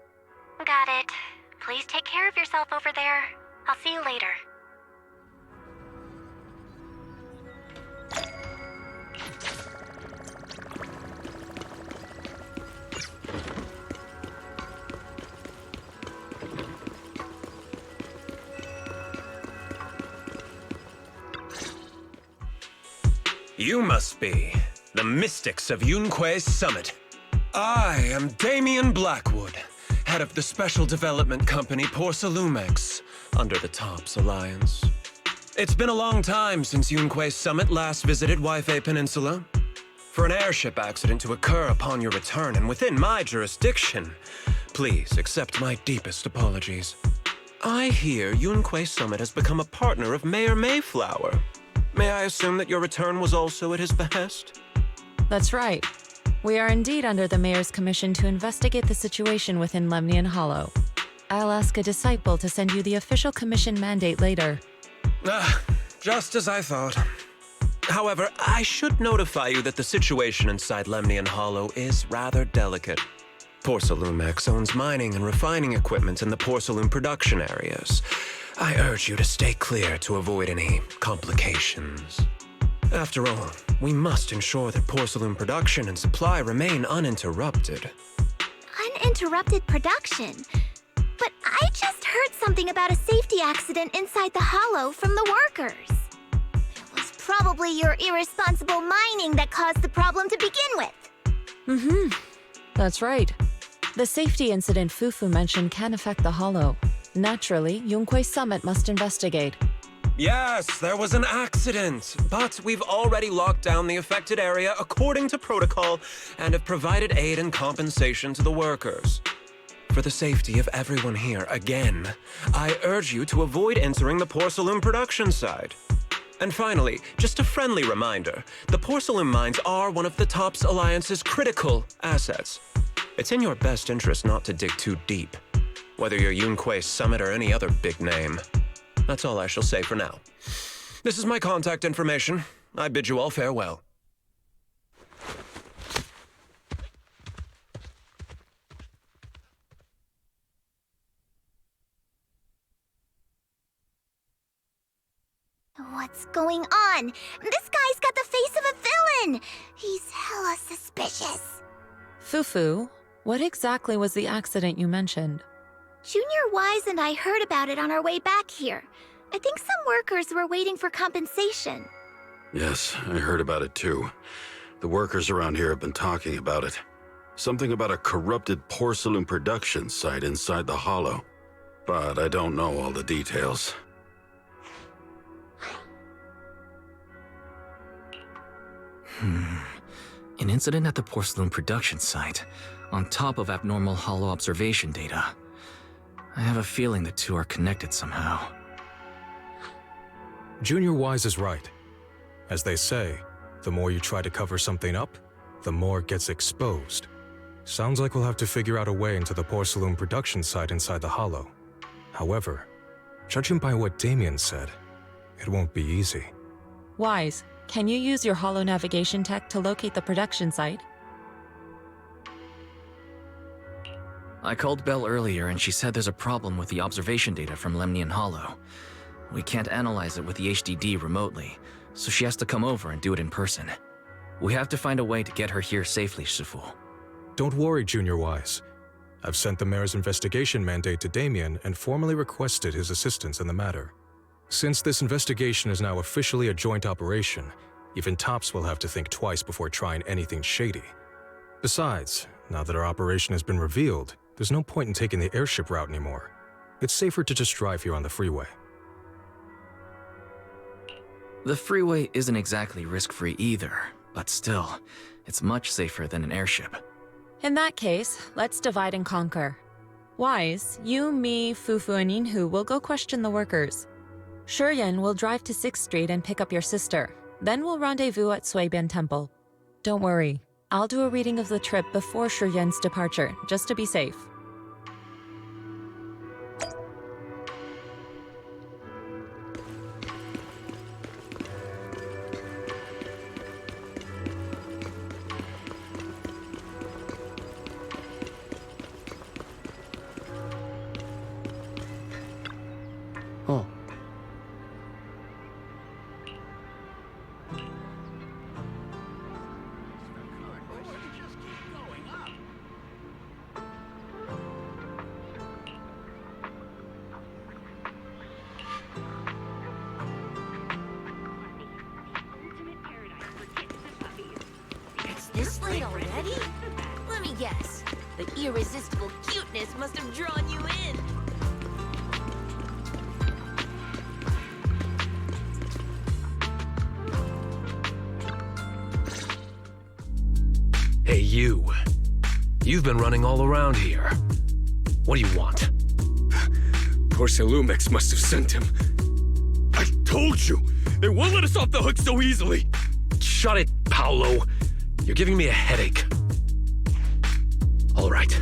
Got it. Please take care of yourself over there. I'll see you later. You must be the mystics of Yunquei's Summit. I am Damian Blackwood, head of the special development company Porcelumex, under the TOPS Alliance. It's been a long time since Yunquei's Summit last visited Waifei Peninsula. For an airship accident to occur upon your return and within my jurisdiction, please accept my deepest apologies. I hear Yunquei Summit has become a partner of Mayor Mayflower. May I assume that your return was also at his behest? That's right. We are indeed under the Mayor's commission to investigate the situation within Lemnian Hollow. I'll ask a disciple to send you the official commission mandate later. Just as I thought. However, I should notify you that the situation inside Lemnian Hollow is rather delicate. Porcelumex owns mining and refining equipment in the porcelain production areas. I urge you to stay clear to avoid any complications. After all, we must ensure that porcelain production and supply remain uninterrupted. Uninterrupted production? But I just heard something about a safety accident inside the hollow from the workers. It was probably your irresponsible mining that caused the problem to begin with. That's right. The safety incident Fufu mentioned can affect the hollow. Naturally, Yunquei Summit must investigate. Yes, there was an accident, but we've already locked down the affected area according to protocol and have provided aid and compensation to the workers. For the safety of everyone here, again, I urge you to avoid entering the porcelain production side. And finally, just a friendly reminder, the porcelain mines are one of the TOPS Alliance's critical assets. It's in your best interest not to dig too deep, whether you're Yunquei Summit or any other big name. That's all I shall say for now. This is my contact information. I bid you all farewell. What's going on? This guy's got the face of a villain! He's hella suspicious. Fufu, what exactly was the accident you mentioned? Junior Wise and I heard about it on our way back here. I think some workers were waiting for compensation. Yes, I heard about it too. The workers around here have been talking about it. Something about a corrupted porcelain production site inside the hollow. But I don't know all the details. An incident at the porcelain production site, on top of abnormal hollow observation data. I have a feeling the two are connected somehow. Junior Wise is right. As they say, the more you try to cover something up, the more it gets exposed. Sounds like we'll have to figure out a way into the porcelain production site inside the hollow. However, judging by what Damian said, it won't be easy. Wise, can you use your hollow navigation tech to locate the production site? I called Belle earlier and she said there's a problem with the observation data from Lemnian Hollow. We can't analyze it with the HDD remotely, so she has to come over and do it in person. We have to find a way to get her here safely, Shifu. Don't worry, Junior Wise. I've sent the Mayor's investigation mandate to Damian and formally requested his assistance in the matter. Since this investigation is now officially a joint operation, Even Tops will have to think twice before trying anything shady. Besides, now that our operation has been revealed, there's no point in taking the airship route anymore. It's safer to just drive here on the freeway. The freeway isn't exactly risk-free either, but still, it's much safer than an airship. In that case, let's divide and conquer. Wise, you, me, Fufu, and Yinhu will go question the workers. Shuryen will drive to 6th Street and pick up your sister. Then we'll rendezvous at Suibian Temple. Don't worry, I'll do a reading of the trip before Shuryen's departure, just to be safe. Oh. It's this late already? Let me guess. The irresistible cuteness must have drawn you in. Hey, you. You've been running all around here. What do you want? Porcelumix must have sent him. I told you! They won't let us off the hook so easily! Shut it, Paolo. You're giving me a headache. All right.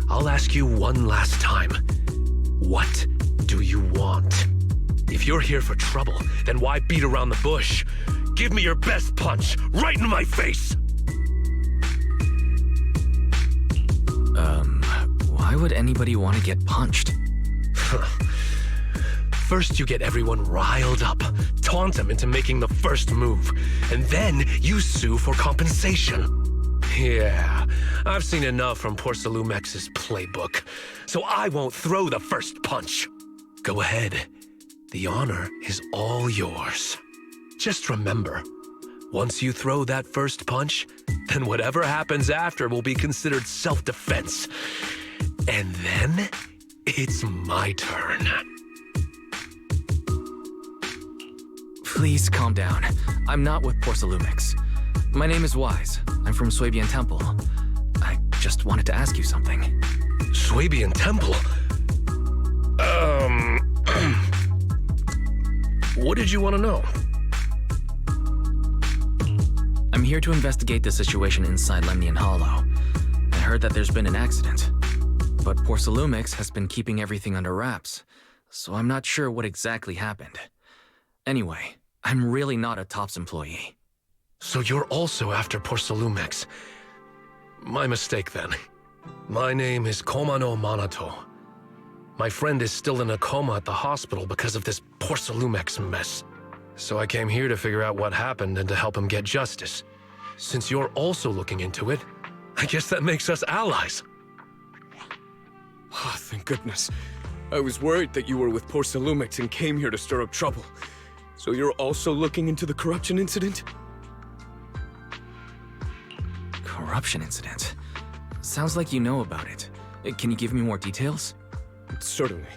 I'll ask you one last time. What do you want? If you're here for trouble, then why beat around the bush? Give me your best punch, right in my face! Why would anybody want to get punched? First you get everyone riled up, taunt them into making the first move, and then you sue for compensation. Yeah, I've seen enough from Porcelumex's playbook, so I won't throw the first punch. Go ahead. The honor is all yours. Just remember, once you throw that first punch, then whatever happens after will be considered self-defense. And then, it's my turn. Please calm down. I'm not with Porcelumix. My name is Wise. I'm from Suibian Temple. I just wanted to ask you something. Suibian Temple? What did you want to know? I'm here to investigate the situation inside Lemnian Hollow. I heard that there's been an accident. But Porcelumix has been keeping everything under wraps, so I'm not sure what exactly happened. Anyway, I'm really not a Tops employee. So you're also after Porcelumix. My mistake then. My name is Komano Manato. My friend is still in a coma at the hospital because of this Porcelumix mess. So I came here to figure out what happened and to help him get justice. Since you're also looking into it, I guess that makes us allies. Oh, thank goodness. I was worried that you were with Porcelumix and came here to stir up trouble. So you're also looking into the corruption incident? Corruption incident? Sounds like you know about it. Can you give me more details? Certainly.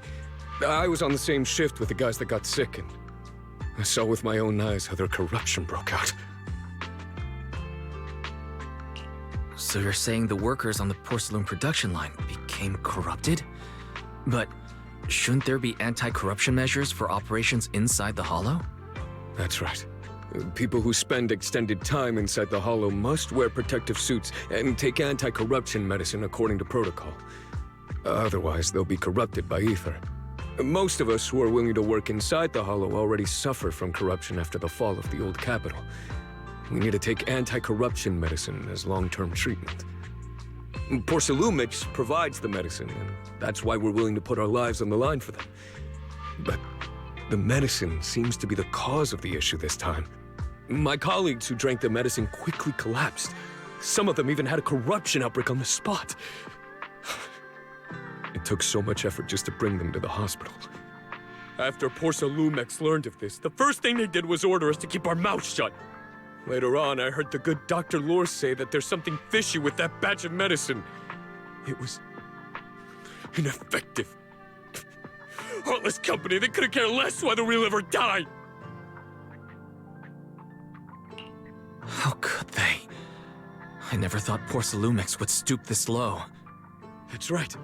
I was on the same shift with the guys that got sick, and I saw with my own eyes how their corruption broke out. So you're saying the workers on the porcelain production line became corrupted? But shouldn't there be anti-corruption measures for operations inside the Hollow? That's right. People who spend extended time inside the Hollow must wear protective suits and take anti-corruption medicine according to protocol. Otherwise, they'll be corrupted by ether. Most of us who are willing to work inside the Hollow already suffer from corruption after the fall of the old capital. We need to take anti-corruption medicine as long-term treatment. Porcelumix provides the medicine, and that's why we're willing to put our lives on the line for them. But the medicine seems to be the cause of the issue this time. My colleagues who drank the medicine quickly collapsed. Some of them even had a corruption outbreak on the spot. It took so much effort just to bring them to the hospital. After Porcelumix learned of this, the first thing they did was order us to keep our mouths shut. Later on, I heard the good Dr. Lore say that there's something fishy with that batch of medicine. It was ineffective. Heartless company, they couldn't care less whether we live or die. How could they? I never thought Porcelumix would stoop this low. That's right.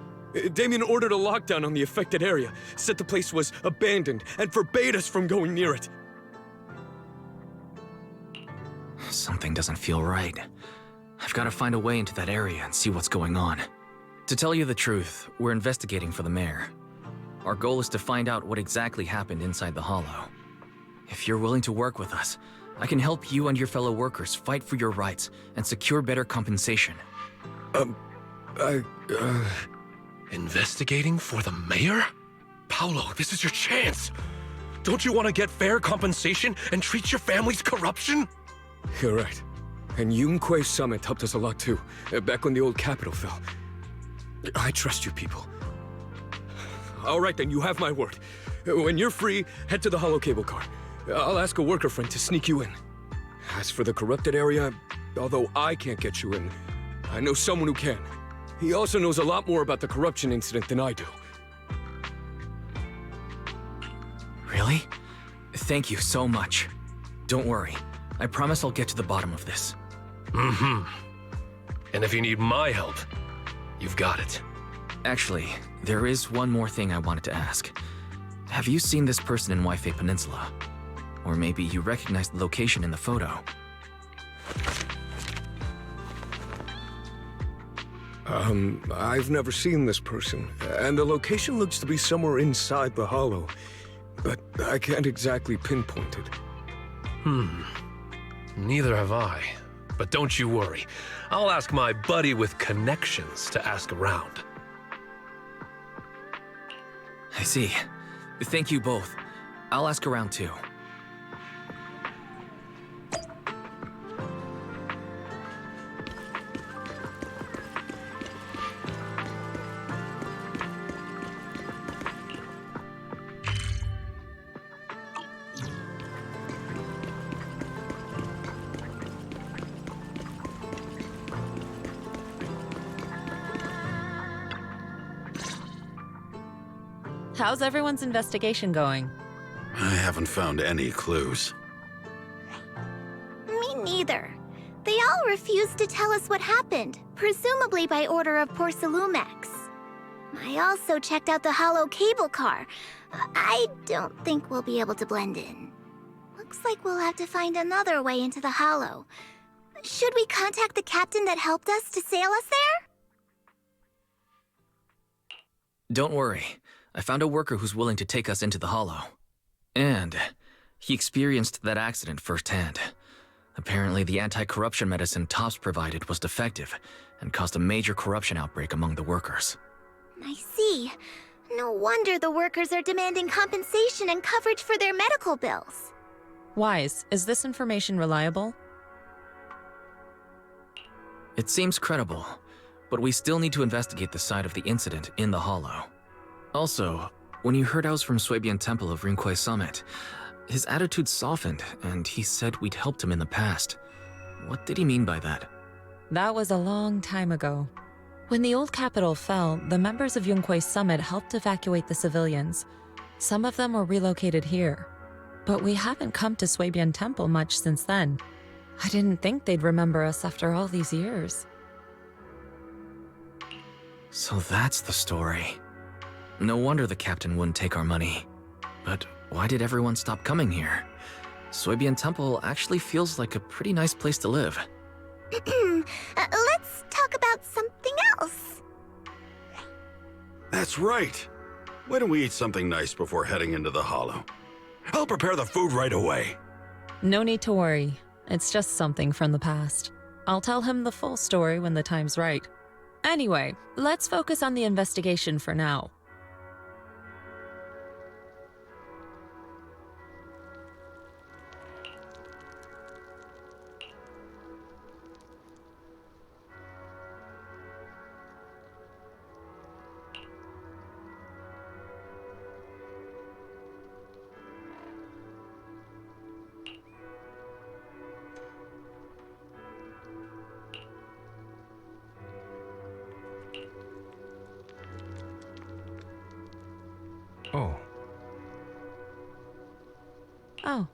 Damian ordered a lockdown on the affected area, said the place was abandoned, and forbade us from going near it. Something doesn't feel right. I've got to find a way into that area and see what's going on. To tell you the truth, we're investigating for the mayor. Our goal is to find out what exactly happened inside the Hollow. If you're willing to work with us, I can help you and your fellow workers fight for your rights and secure better compensation. Investigating for the mayor? Paolo, this is your chance. Don't you want to get fair compensation and treat your family's corruption? You're right. And Yunquei Summit helped us a lot too, back when the old capital fell. I trust you people. All right then, you have my word. When you're free, head to the Hollow cable car. I'll ask a worker friend to sneak you in. As for the corrupted area, although I can't get you in, I know someone who can. He also knows a lot more about the corruption incident than I do. Really? Thank you so much. Don't worry. I promise I'll get to the bottom of this. Mm-hmm. And if you need my help, you've got it. Actually, there is one more thing I wanted to ask. Have you seen this person in Waifei Peninsula? Or maybe you recognize the location in the photo. I've never seen this person, and the location looks to be somewhere inside the Hollow, but I can't exactly pinpoint it. Neither have I. But don't you worry. I'll ask my buddy with connections to ask around. I see. Thank you both. I'll ask around too. How's everyone's investigation going? I haven't found any clues. Me neither. They all refused to tell us what happened, presumably by order of Porcelumix. I also checked out the Hollow cable car. I don't think we'll be able to blend in. Looks like we'll have to find another way into the Hollow. Should we contact the captain that helped us to sail us there? Don't worry. I found a worker who's willing to take us into the Hollow. And he experienced that accident firsthand. Apparently, the anti-corruption medicine Tops provided was defective and caused a major corruption outbreak among the workers. I see. No wonder the workers are demanding compensation and coverage for their medical bills. Wise, is this information reliable? It seems credible, but we still need to investigate the side of the incident in the Hollow. Also, when you heard I was from Swabian Temple of Rinquei Summit, his attitude softened, and he said we'd helped him in the past. What did he mean by that? That was a long time ago. When the old capital fell, the members of Yunquei Summit helped evacuate the civilians. Some of them were relocated here. But we haven't come to Swabian Temple much since then. I didn't think they'd remember us after all these years. So that's the story. No wonder the captain wouldn't take our money. But why did everyone stop coming here? Swabian Temple actually feels like a pretty nice place to live. Let's talk about something else. That's right. Why don't we eat something nice before heading into the Hollow? I'll prepare the food right away. No need to worry. It's just something from the past. I'll tell him the full story when the time's right. Anyway, let's focus on the investigation for now. Oh. Oh.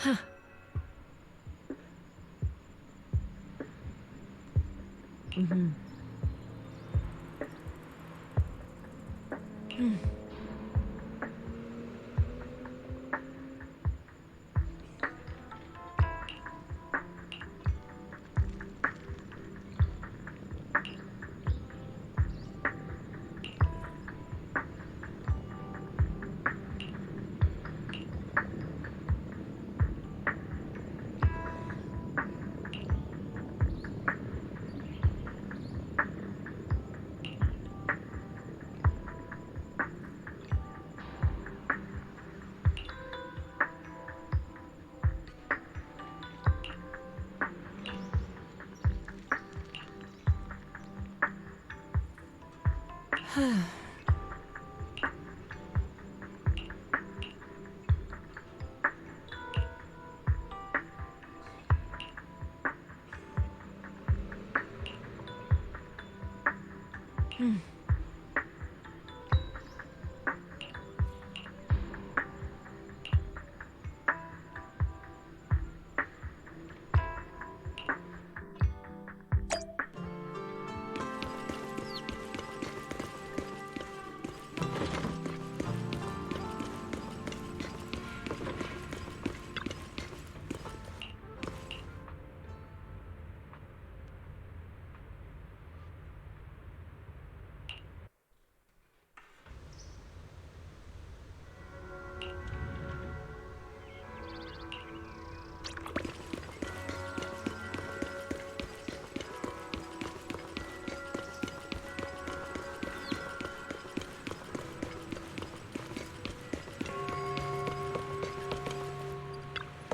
Huh. Mm-hmm. Hmm. Hmm.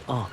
Oh.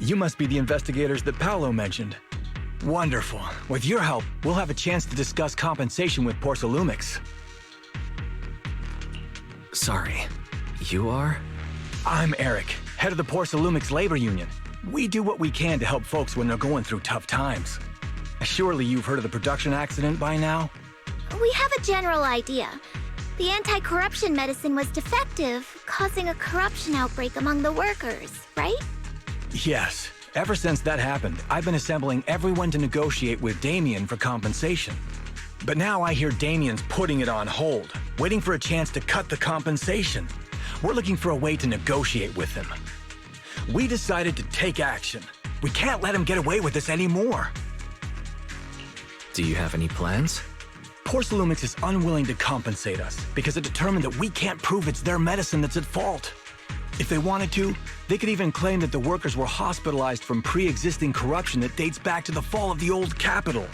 You must be the investigators that Paolo mentioned. Wonderful. With your help, we'll have a chance to discuss compensation with Porcelumix. Sorry, you are? I'm Eric, head of the Porcelumix Labor Union. We do what we can to help folks when they're going through tough times. Surely you've heard of the production accident by now? We have a general idea. The anti-corruption medicine was defective, causing a corruption outbreak among the workers, right? Yes. Ever since that happened, I've been assembling everyone to negotiate with Damian for compensation. But now I hear Damian's putting it on hold, waiting for a chance to cut the compensation. We're looking for a way to negotiate with him. We decided to take action. We can't let him get away with this anymore. Do you have any plans? Porcelumix is unwilling to compensate us because it determined that we can't prove it's their medicine that's at fault. If they wanted to, they could even claim that the workers were hospitalized from pre-existing corruption that dates back to the fall of the old capital.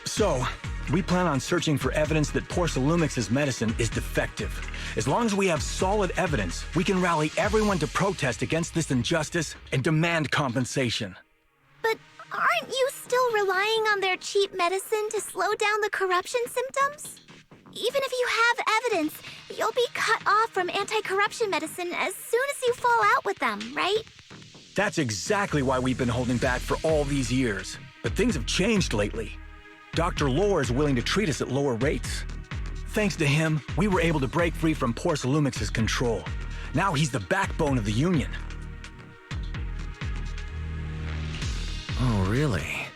So, we plan on searching for evidence that Porcelumix's medicine is defective. As long as we have solid evidence, we can rally everyone to protest against this injustice and demand compensation. But aren't you still relying on their cheap medicine to slow down the corruption symptoms? Even if you have evidence, you'll be cut off from anti-corruption medicine as soon as you fall out with them, right? That's exactly why we've been holding back for all these years. But things have changed lately. Dr. Lore is willing to treat us at lower rates. Thanks to him, we were able to break free from Porcelumix's control. Now he's the backbone of the Union. Oh, really?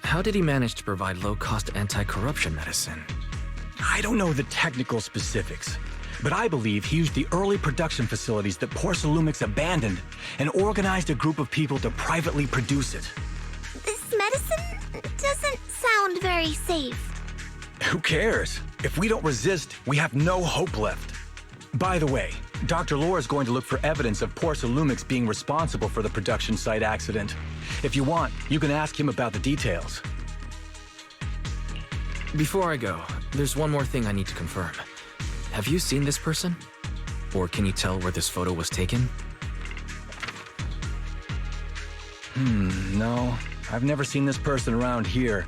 How did he manage to provide low-cost anti-corruption medicine? I don't know the technical specifics, but I believe he used the early production facilities that Porcelumix abandoned and organized a group of people to privately produce it. This medicine doesn't sound very safe. Who cares? If we don't resist, we have no hope left. By the way, Dr. Lore is going to look for evidence of Porcelumix being responsible for the production site accident. If you want, you can ask him about the details. Before I go, there's one more thing I need to confirm. Have you seen this person? Or can you tell where this photo was taken? No. I've never seen this person around here,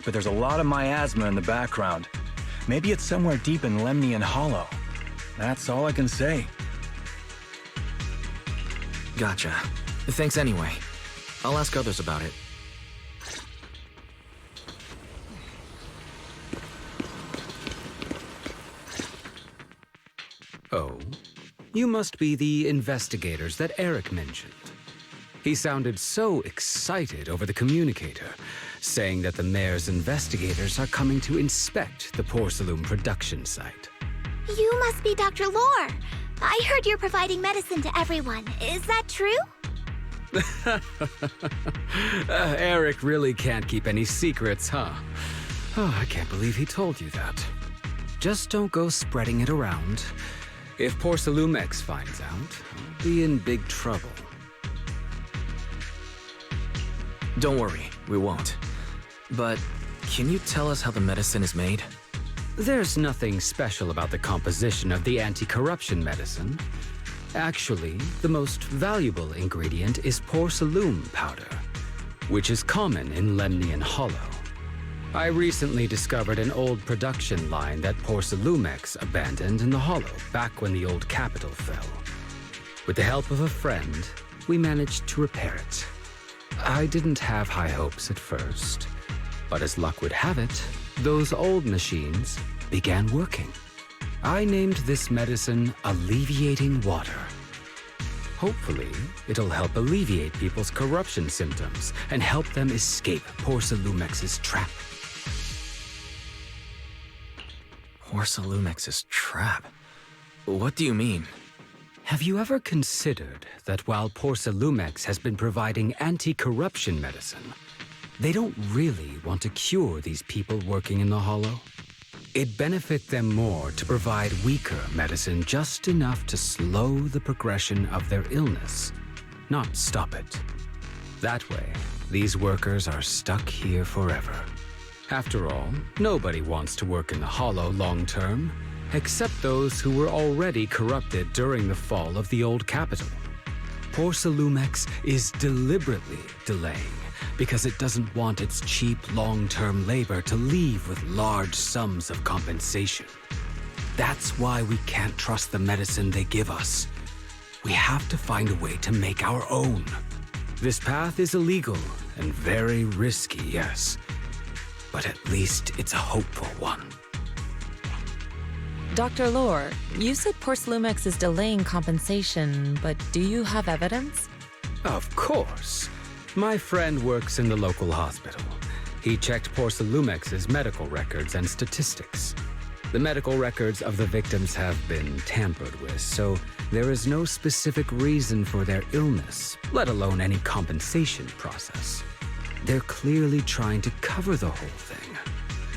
but there's a lot of miasma in the background. Maybe it's somewhere deep in Lemnian Hollow. That's all I can say. Gotcha. Thanks anyway. I'll ask others about it. Oh, you must be the investigators that Eric mentioned. He sounded so excited over the communicator, saying that the mayor's investigators are coming to inspect the Porcelain production site. You must be Dr. Lore. I heard you're providing medicine to everyone. Is that true? Eric really can't keep any secrets, huh? Oh, I can't believe he told you that. Just don't go spreading it around. If Porcelumix finds out, I'll be in big trouble. Don't worry, we won't. But can you tell us how the medicine is made? There's nothing special about the composition of the anti-corruption medicine. Actually, the most valuable ingredient is porcelain powder, which is common in Lemnian Hollow. I recently discovered an old production line that Porcelumix abandoned in the Hollow back when the old capital fell. With the help of a friend, we managed to repair it. I didn't have high hopes at first, but as luck would have it, those old machines began working. I named this medicine Alleviating Water. Hopefully, it'll help alleviate people's corruption symptoms and help them escape Porcelumix's trap. Porcelumix's trap? What do you mean? Have you ever considered that while Porcelumix has been providing anti-corruption medicine, they don't really want to cure these people working in the Hollow? It'd benefit them more to provide weaker medicine just enough to slow the progression of their illness, not stop it. That way, these workers are stuck here forever. After all, nobody wants to work in the Hollow long term, except those who were already corrupted during the fall of the old capital. Porcelumix is deliberately delaying because it doesn't want its cheap long-term labor to leave with large sums of compensation. That's why we can't trust the medicine they give us. We have to find a way to make our own. This path is illegal and very risky, yes, but at least it's a hopeful one. Dr. Lore, you said Porcelumex is delaying compensation, but do you have evidence? Of course. My friend works in the local hospital. He checked Porcelumex's medical records and statistics. The medical records of the victims have been tampered with, so there is no specific reason for their illness, let alone any compensation process. They're clearly trying to cover the whole thing.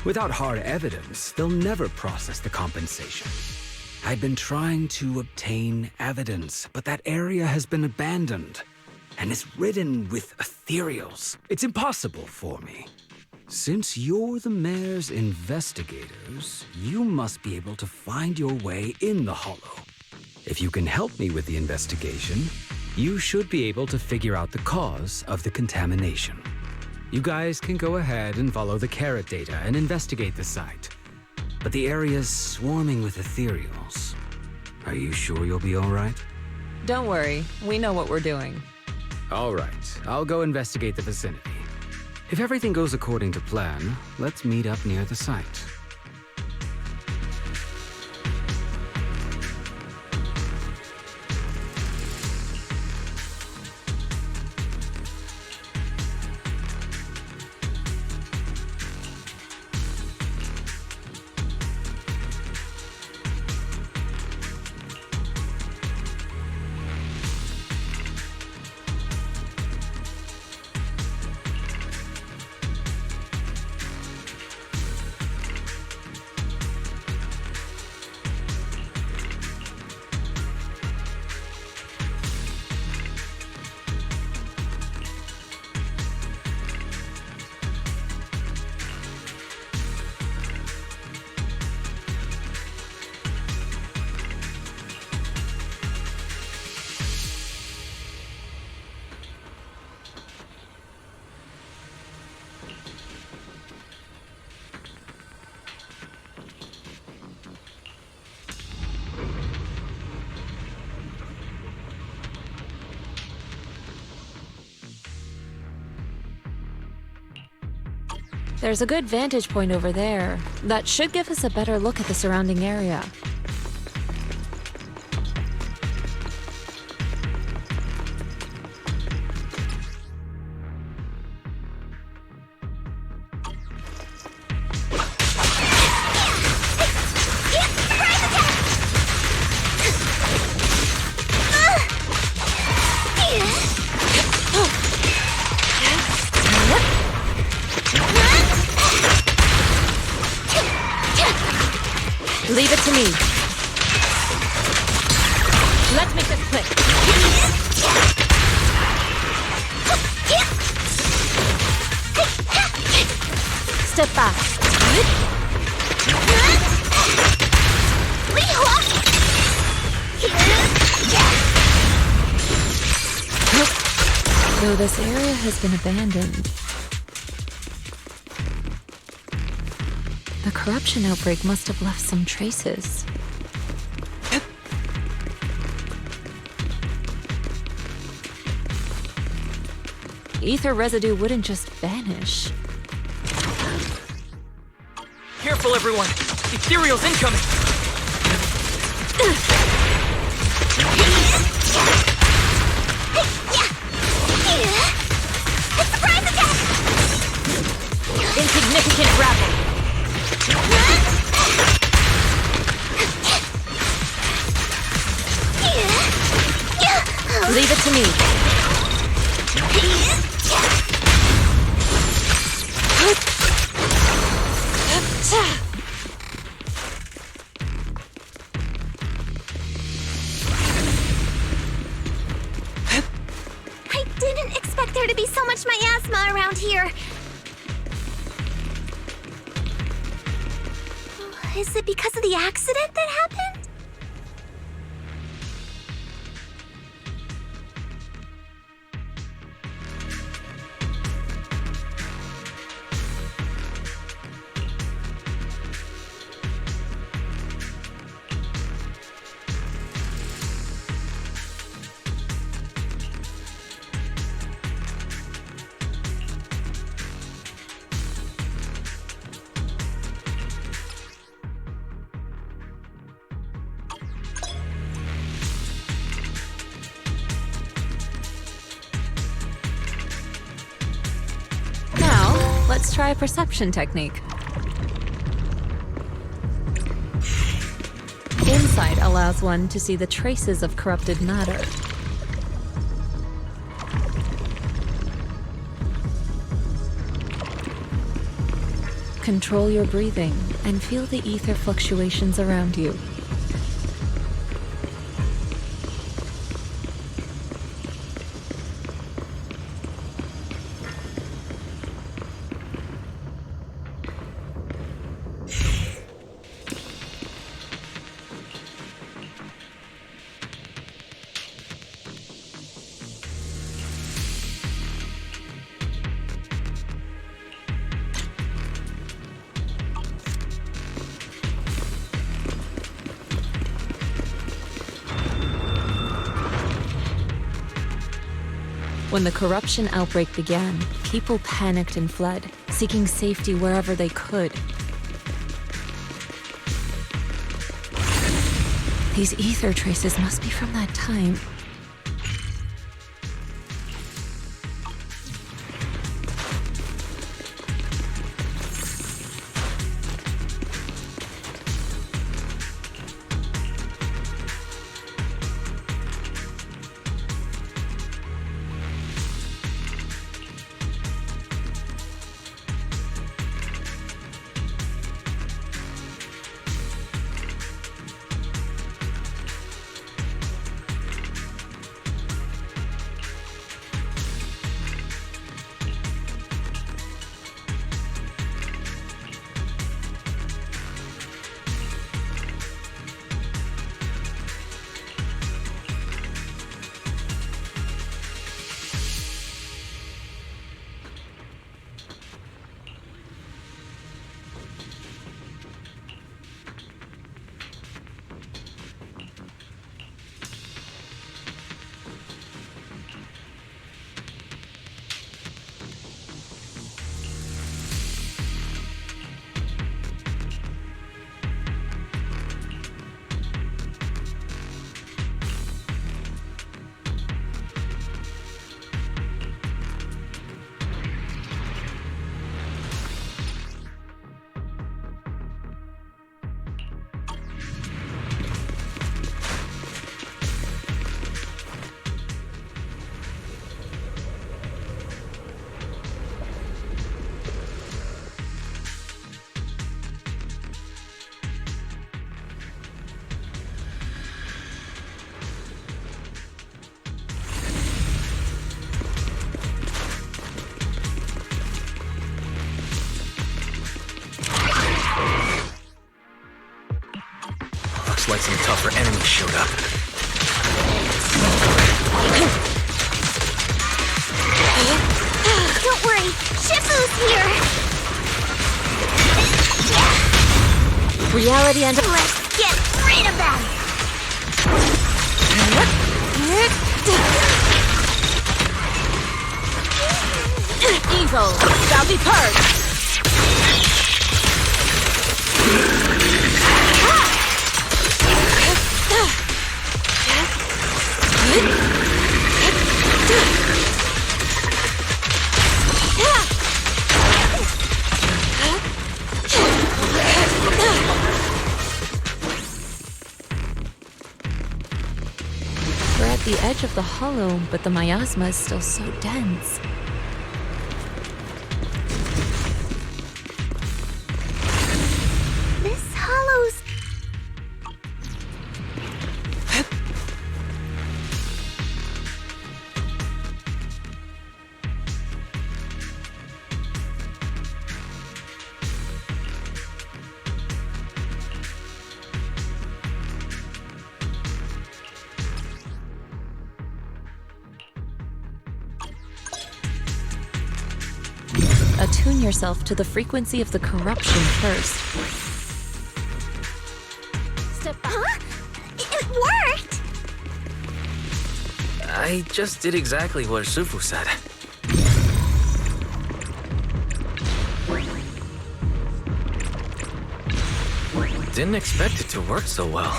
Without hard evidence, they'll never process the compensation. I've been trying to obtain evidence, but that area has been abandoned and is ridden with ethereals. It's impossible for me. Since you're the mayor's investigators, you must be able to find your way in the Hollow. If you can help me with the investigation, you should be able to figure out the cause of the contamination. You guys can go ahead and follow the carrot data and investigate the site. But the area's swarming with ethereals. Are you sure you'll be all right? Don't worry, we know what we're doing. All right, I'll go investigate the vicinity. If everything goes according to plan, let's meet up near the site. There's a good vantage point over there. That should give us a better look at the surrounding area. Leave it to me. Let's make this quick. Step back. Though this area has been abandoned, the corruption outbreak must have left some traces. Ether residue wouldn't just vanish. Careful, everyone! Ethereal's incoming! Insignificant rabble! Leave it to me. I didn't expect there to be so much miasma around here. Is it because of the accident that happened? Let's try a perception technique. Insight allows one to see the traces of corrupted matter. Control your breathing and feel the ether fluctuations around you. When the corruption outbreak began, people panicked and fled, seeking safety wherever they could. These ether traces must be from that time. Like some tougher enemies showed up. Don't worry, Shifu's here! Reality and... Let's get rid of them! Evil shall be purged! We're at the edge of the hollow, but the miasma is still so dense. This hollow's... Attune yourself to the frequency of the corruption first. Huh? It worked! I just did exactly what Sufu said. Didn't expect it to work so well.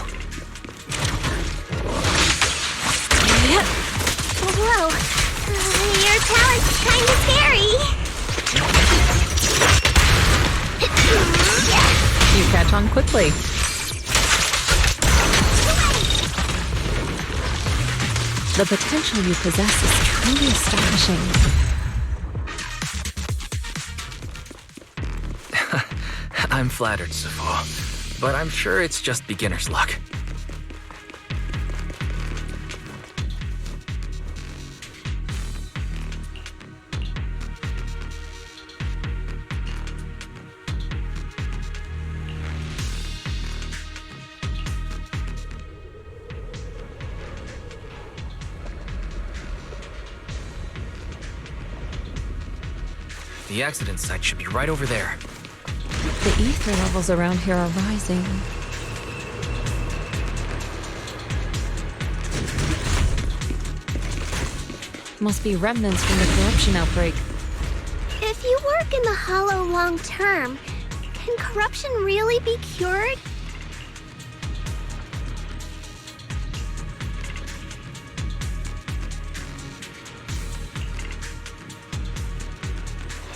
Whoa, your talent's kinda scary. on quickly. The potential you possess is truly astonishing. I'm flattered, Sifo, but I'm sure it's just beginner's luck. The accident site should be right over there. The ether levels around here are rising. Must be remnants from the corruption outbreak. If you work in the Hollow long term, can corruption really be cured?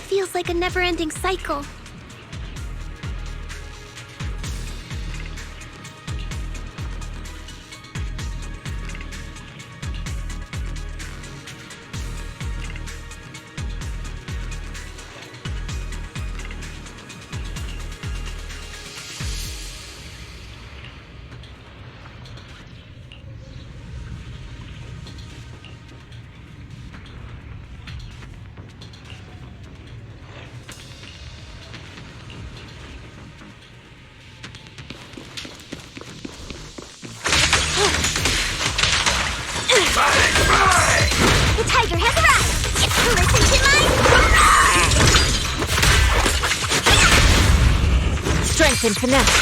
Feels like a never-ending cycle. The tiger has arrived! Listen to my... Strength and finesse.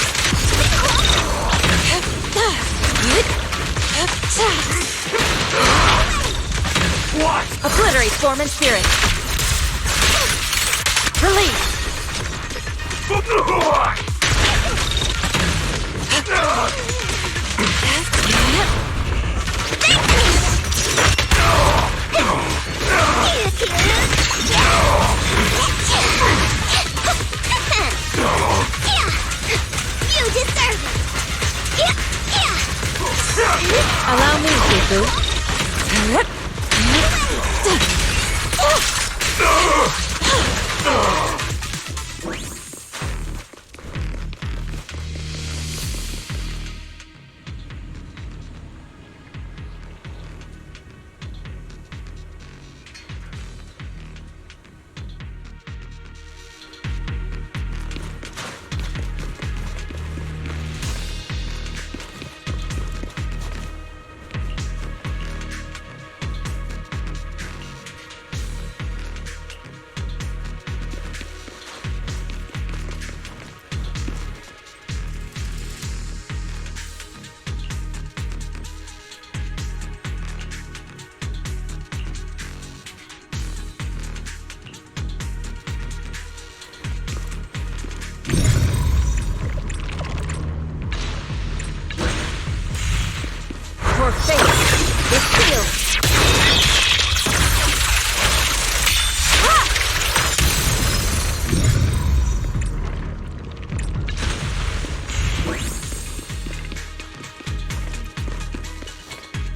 What? Obliterate form and spirit. Release. You deserve it! Allow me, Shifu. Your fate is sealed.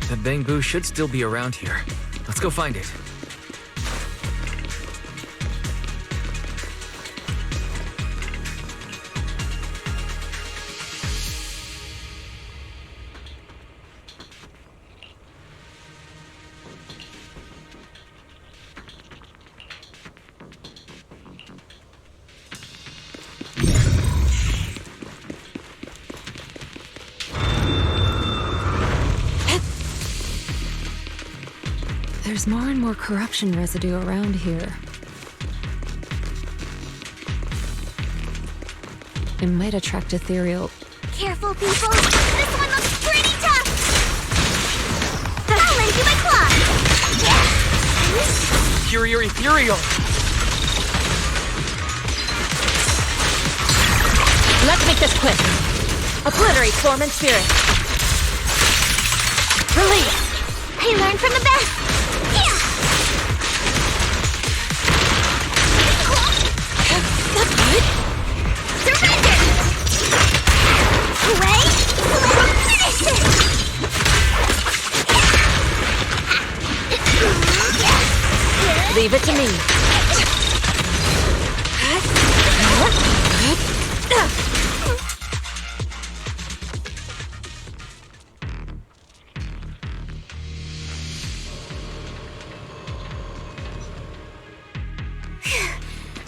The Bangbu should still be around here. Let's go find it. There's more and more corruption residue around here. It might attract ethereal. Careful, people! This one looks pretty tough! I'll lend you my claw! Superior ethereal! Let's make this quick. Obliterate form and spirit. Release! I learned from the best! Surrender! Leave it to me.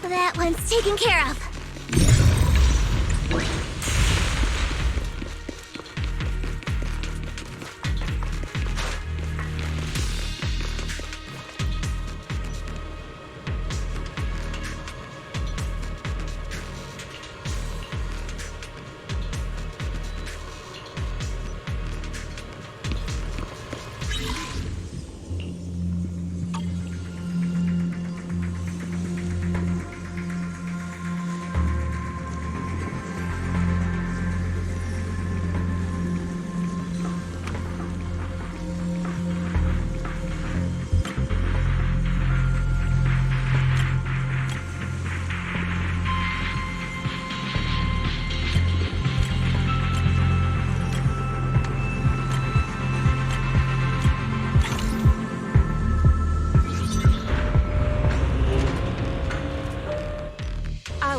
That one's taken care of.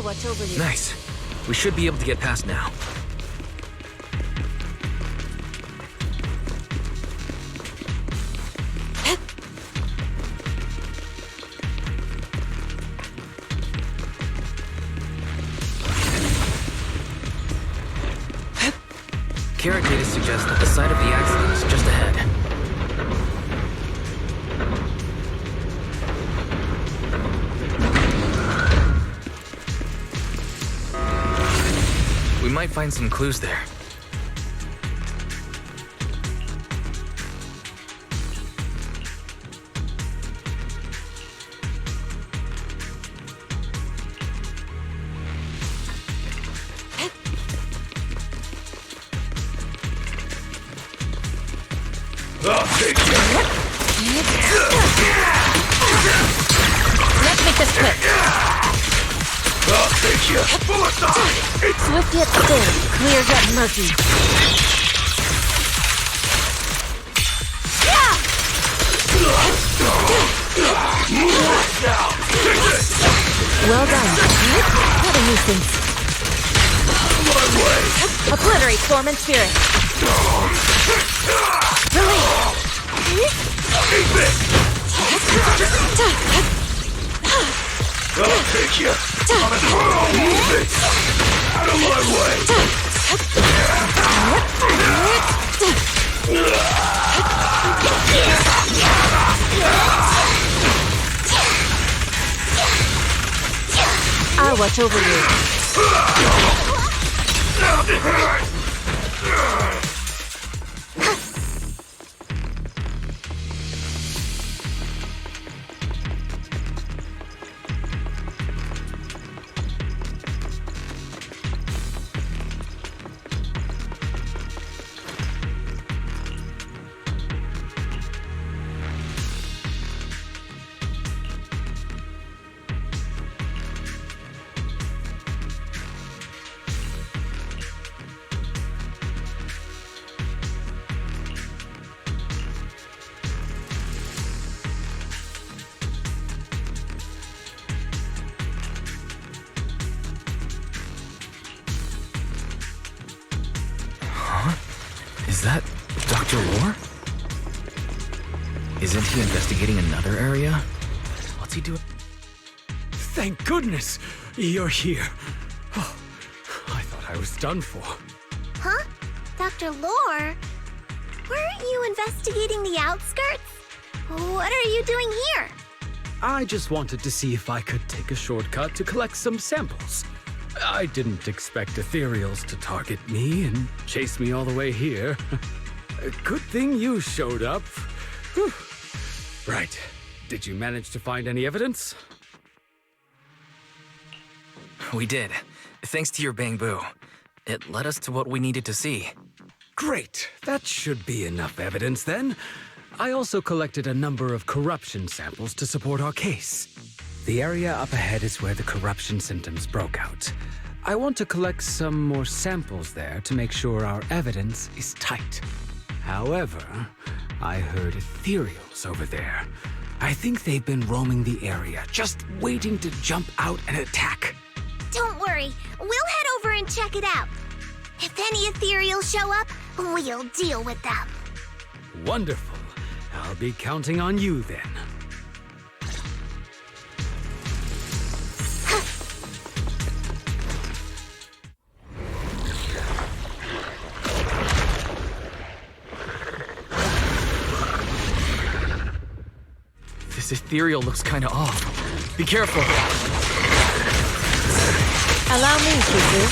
Watch over you. Nice. We should be able to get past now. Carrot data suggests that the site of the accident is just ahead. We might find some clues there. Let's make this quick. I'll take you. Swift yet still, clear yet murky. Well done. What a nuisance. Obliterate form and spirit. I'll take you. Move it. Out of my way. I'll watch over you. Is that Dr. Lore? Isn't he investigating another area? What's he doing? Thank goodness you're here. Oh, I thought I was done for. Huh? Dr. Lore? Weren't you investigating the outskirts? What are you doing here? I just wanted to see if I could take a shortcut to collect some samples. I didn't expect ethereals to target me and chase me all the way here. Good thing you showed up. Whew. Right. Did you manage to find any evidence? We did. Thanks to your bamboo. It led us to what we needed to see. Great. That should be enough evidence then. I also collected a number of corruption samples to support our case. The area up ahead is where the corruption symptoms broke out. I want to collect some more samples there to make sure our evidence is tight. However, I heard ethereals over there. I think they've been roaming the area, just waiting to jump out and attack. Don't worry, we'll head over and check it out. If any ethereals show up, we'll deal with them. Wonderful. I'll be counting on you then. This ethereal looks kinda off. Be careful. Allow me, Fufu.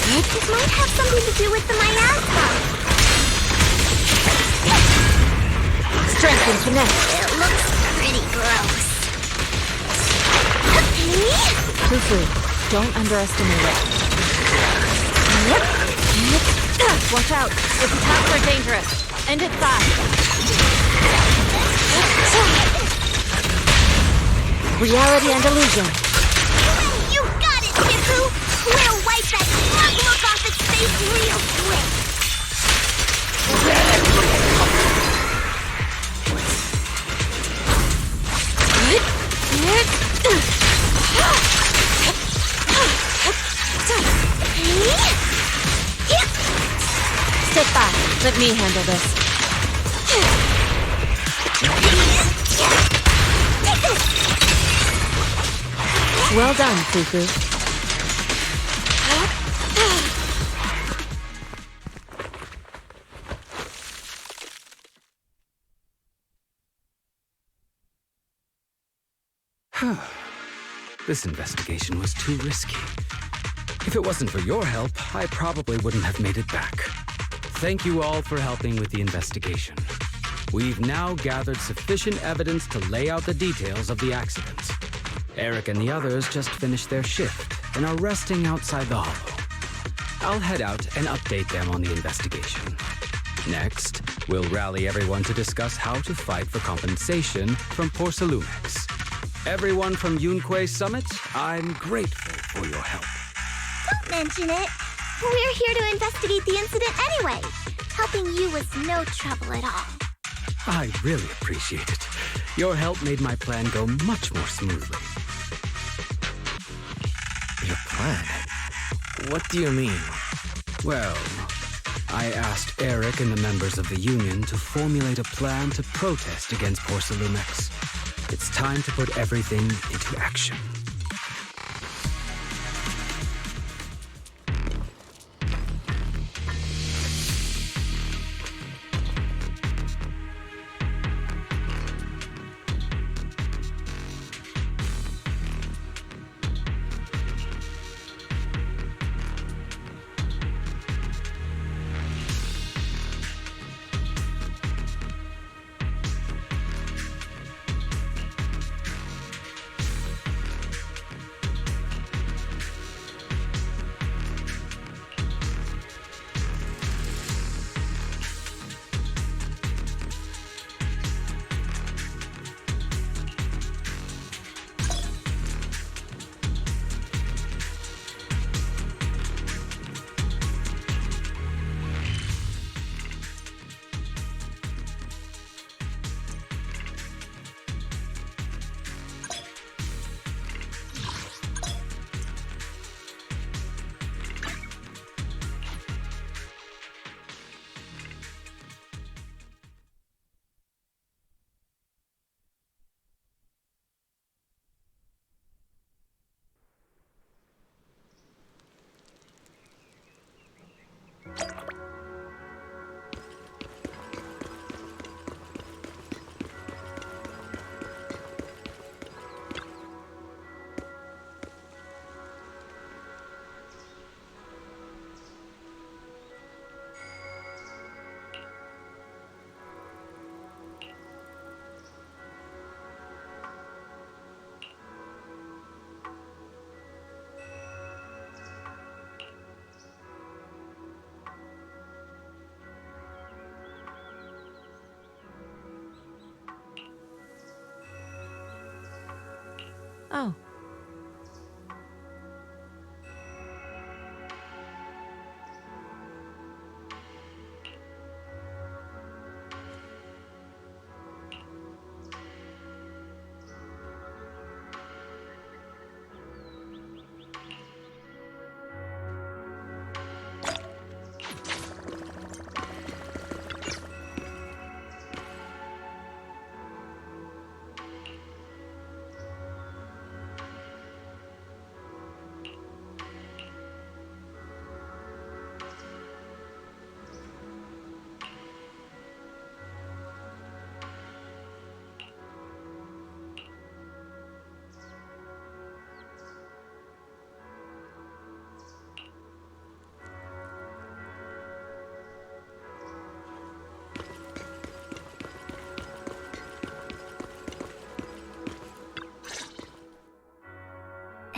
It might have something to do with the miasma. Strength and connect. It looks pretty gross. Fufu, don't underestimate it. Watch out. Its attacks are dangerous. End it fast. Reality and illusion. You got it, Shifu! We'll wipe that smug look off its face real quick! Step back. Let me handle this. Well done, Fufu. This investigation was too risky. If it wasn't for your help, I probably wouldn't have made it back. Thank you all for helping with the investigation. We've now gathered sufficient evidence to lay out the details of the accident. Eric and the others just finished their shift and are resting outside the hollow. I'll head out and update them on the investigation. Next, we'll rally everyone to discuss how to fight for compensation from Porcelumex. Everyone from Yunquei Summit, I'm grateful for your help. Don't mention it. We're here to investigate the incident anyway. Helping you was no trouble at all. I really appreciate it. Your help made my plan go much more smoothly. Your plan? What do you mean? Well, I asked Eric and the members of the Union to formulate a plan to protest against Porcelumex. It's time to put everything into action.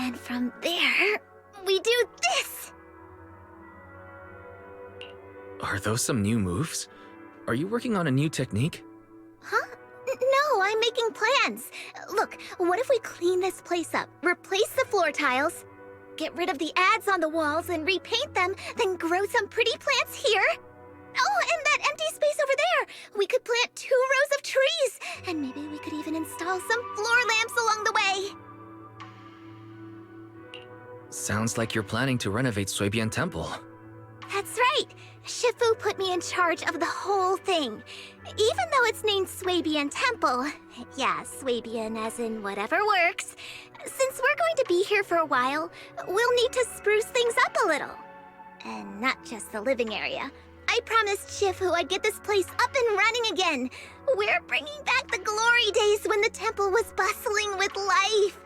And from there, we do this! Are those some new moves? Are you working on a new technique? Huh? No, I'm making plans. Look, what if we clean this place up, replace the floor tiles, get rid of the ads on the walls and repaint them, then grow some pretty plants here? Oh, and that empty space over there! We could plant 2 rows of trees! And maybe we could even install some floor lamps along the way! Sounds like you're planning to renovate Suibian Temple. That's right! Shifu put me in charge of the whole thing. Even though it's named Suibian Temple. Yeah, Suibian as in whatever works. Since we're going to be here for a while, we'll need to spruce things up a little. And not just the living area. I promised Shifu I'd get this place up and running again. We're bringing back the glory days when the temple was bustling with life.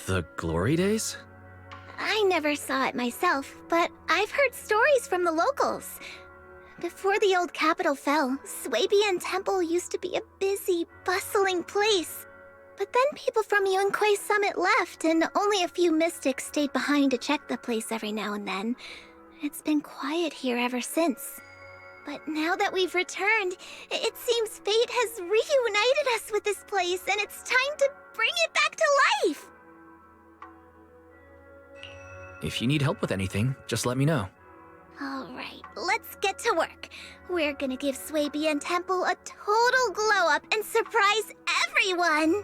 The glory days? I never saw it myself, but I've heard stories from the locals. Before the old capital fell, Suibian Temple used to be a busy, bustling place. But then people from Yunquei Summit left, and only a few mystics stayed behind to check the place every now and then. It's been quiet here ever since. But now that we've returned, it seems fate has reunited us with this place, and it's time to bring it back to life! If you need help with anything, just let me know. Alright, let's get to work. We're gonna give Suibian Temple a total glow-up and surprise everyone!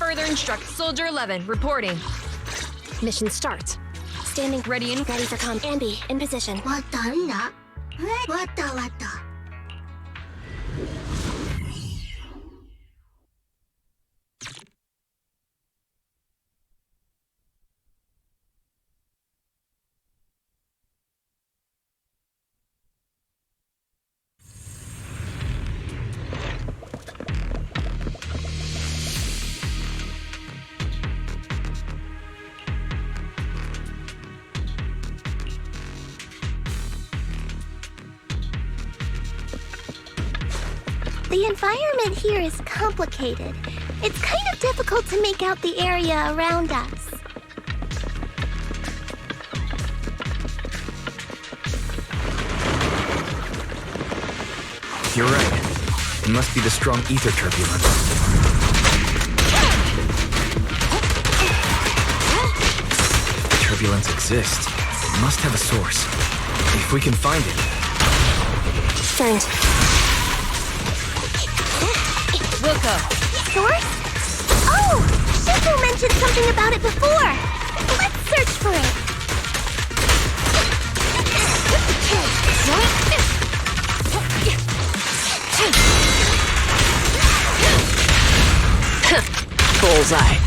further instruct. Soldier 11, reporting. Mission starts. Standing ready for comp. Ambi, in position. 왔다. The environment here is complicated. It's kind of difficult to make out the area around us. You're right. It must be the strong ether turbulence. If turbulence exists, it must have a source. If we can find it. Turned. Wilco. Source? Oh! Shifu mentioned something about it before! Let's search for it! Bullseye.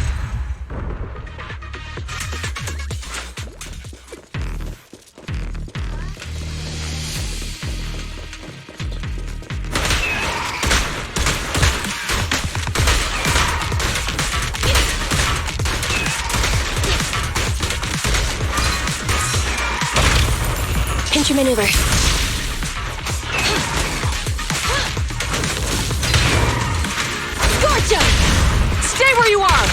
Pinch your maneuver. Gotcha! Stay where you are!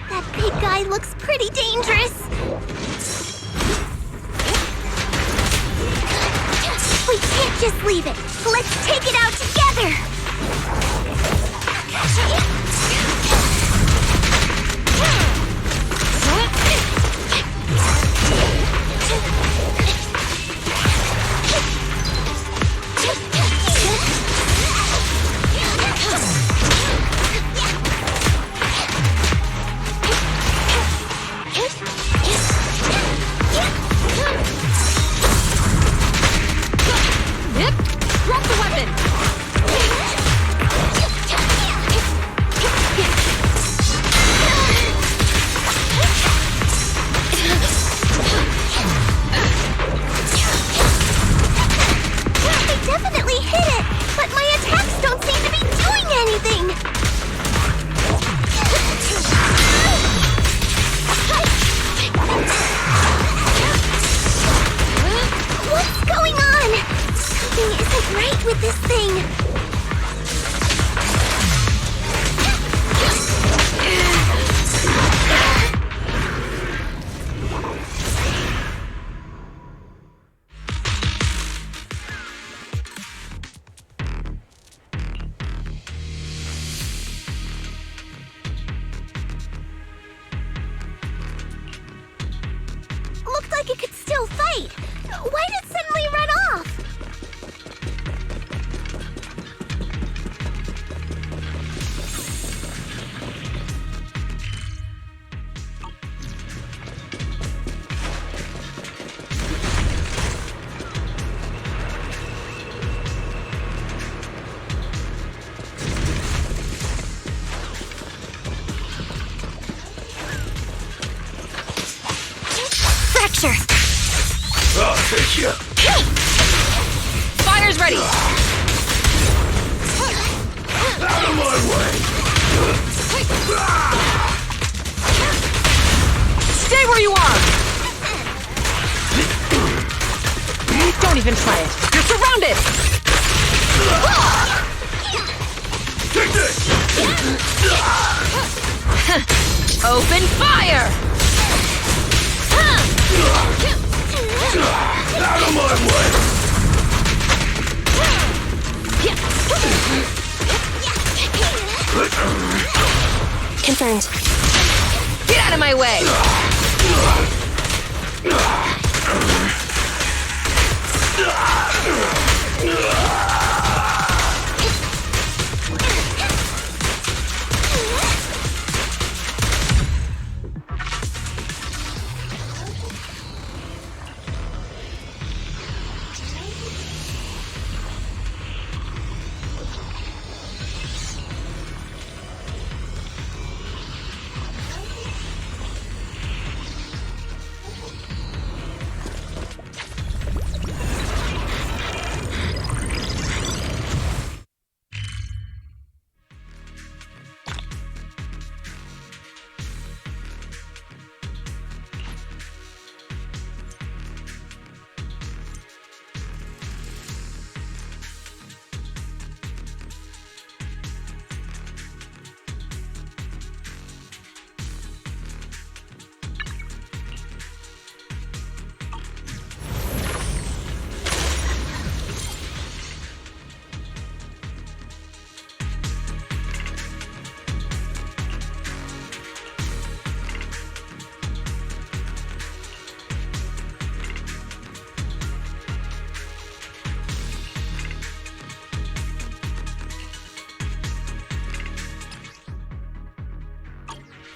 That big guy looks pretty dangerous. We can't just leave it. Let's take it out together. Drop the weapon! I definitely hit it, but my attacks don't seem to be doing anything. What's going on? Something isn't right with this thing. Looked like it could still fight. Why did it suddenly run off? Fracture! I'll take you. Fire's ready! Out of my way! Stay where you are! Don't even try it. You're surrounded! Take this! Open fire! Out of my way! Confirmed. Get out of my way!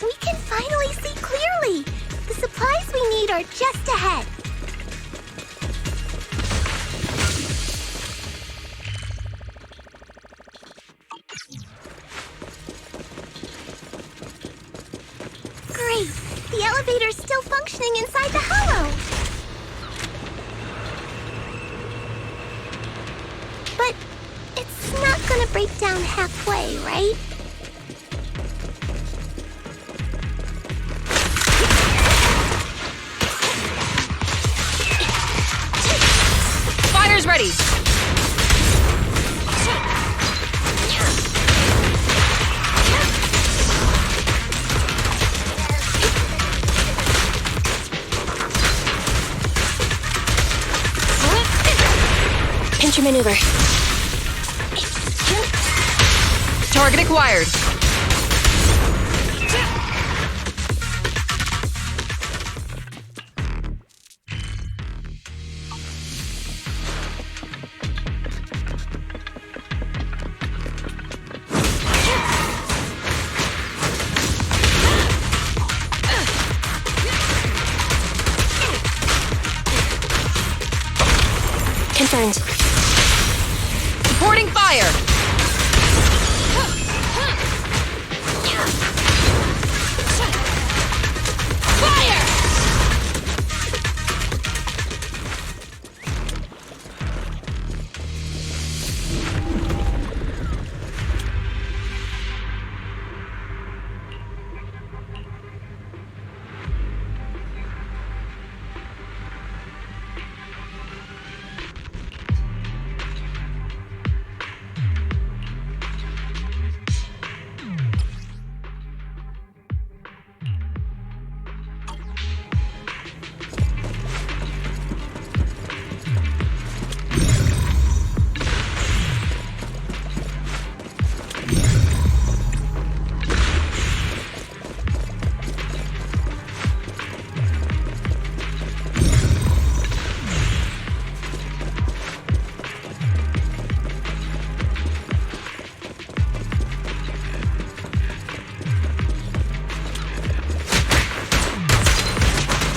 We can finally see clearly! The supplies we need are just ahead. Great! The elevator's still functioning inside the hollow! But it's not gonna break down halfway, right? Fire's ready! Pincher maneuver. Target acquired. Confirmed. Supporting fire! Fire!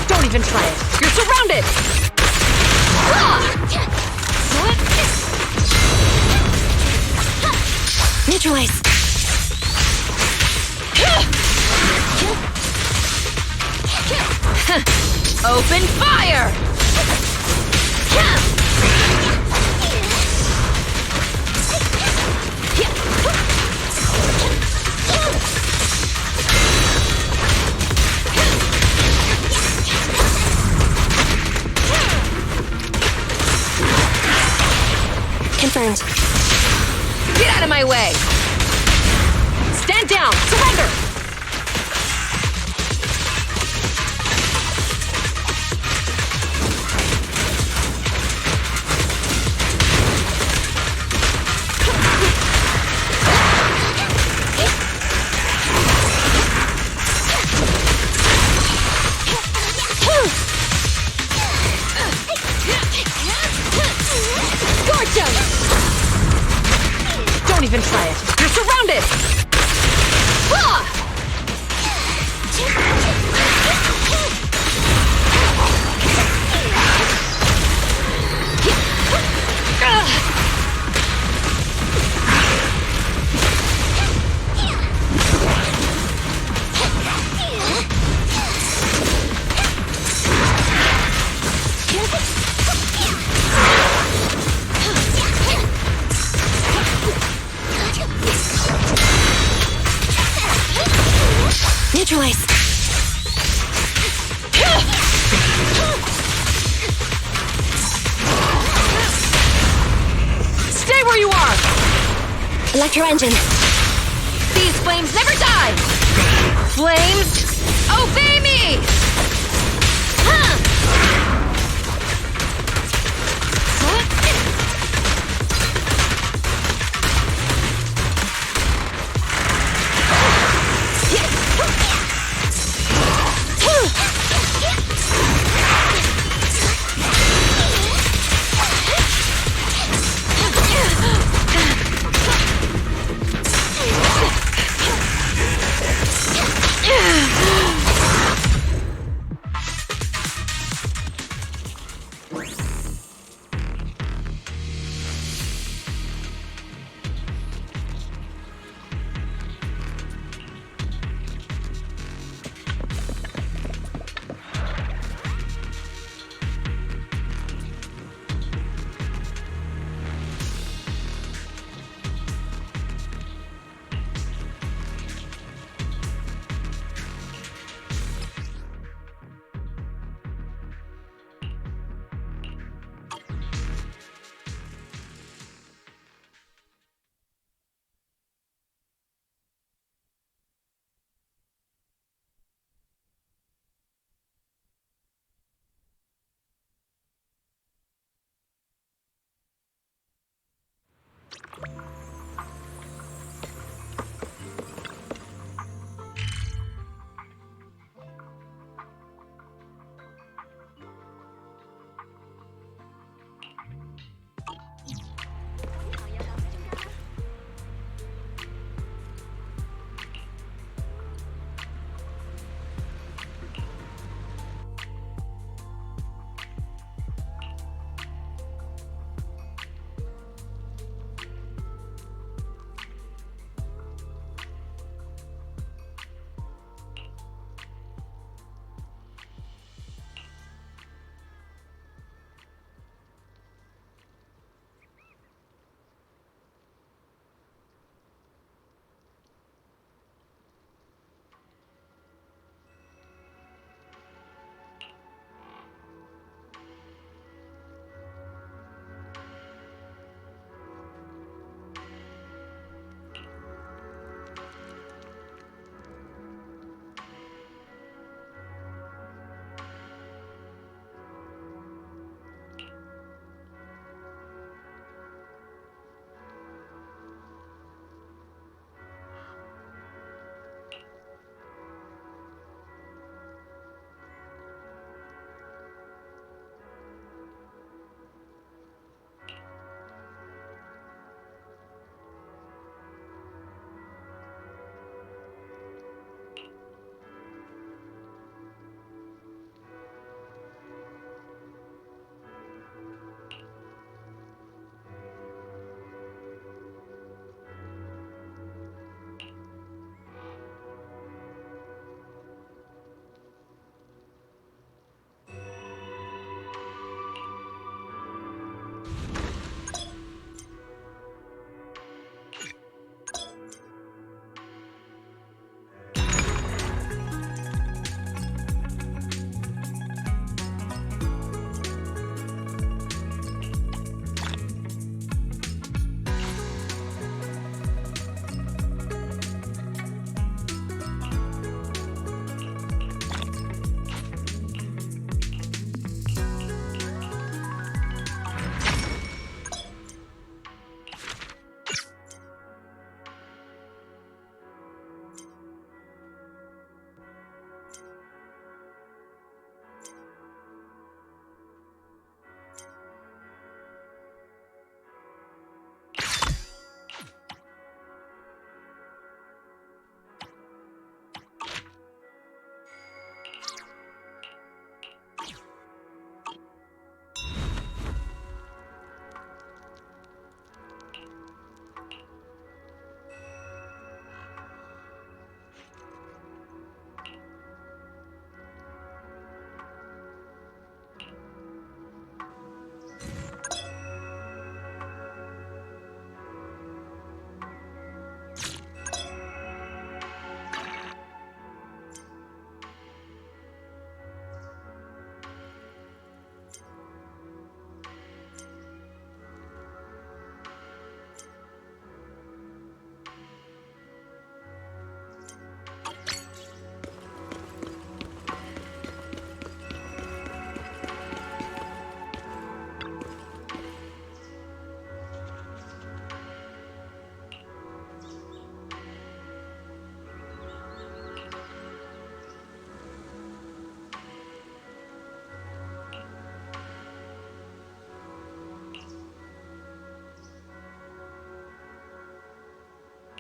Don't even try it! You're surrounded! Neutralize. Open fire! Confirmed. Get out of my way! Stand down! Surrender! even try it. You're surrounded! Ah! Neutralize. Stay where you are! Electro engine. These flames never die! Flames, obey me! Huh.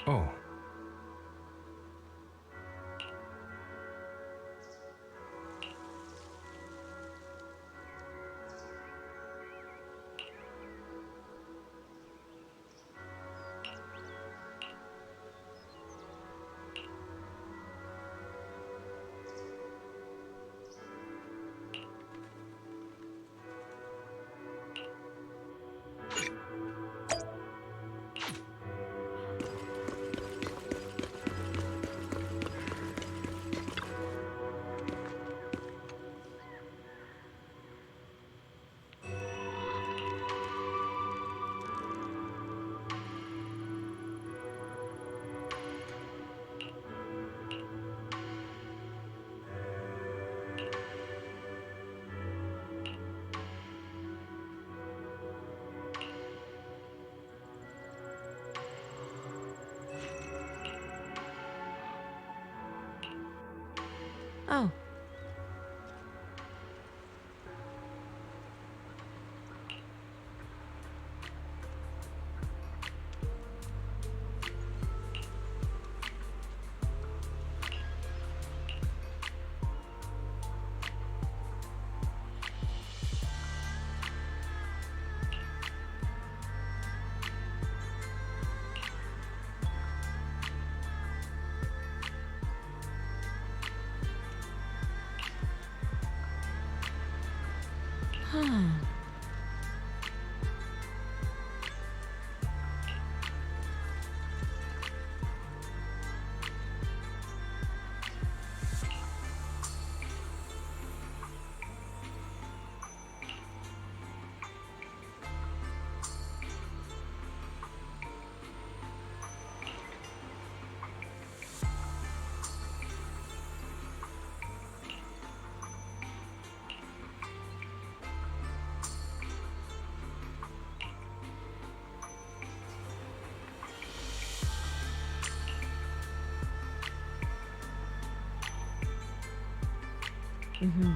Oh. Oh. Huh. Mm-hmm.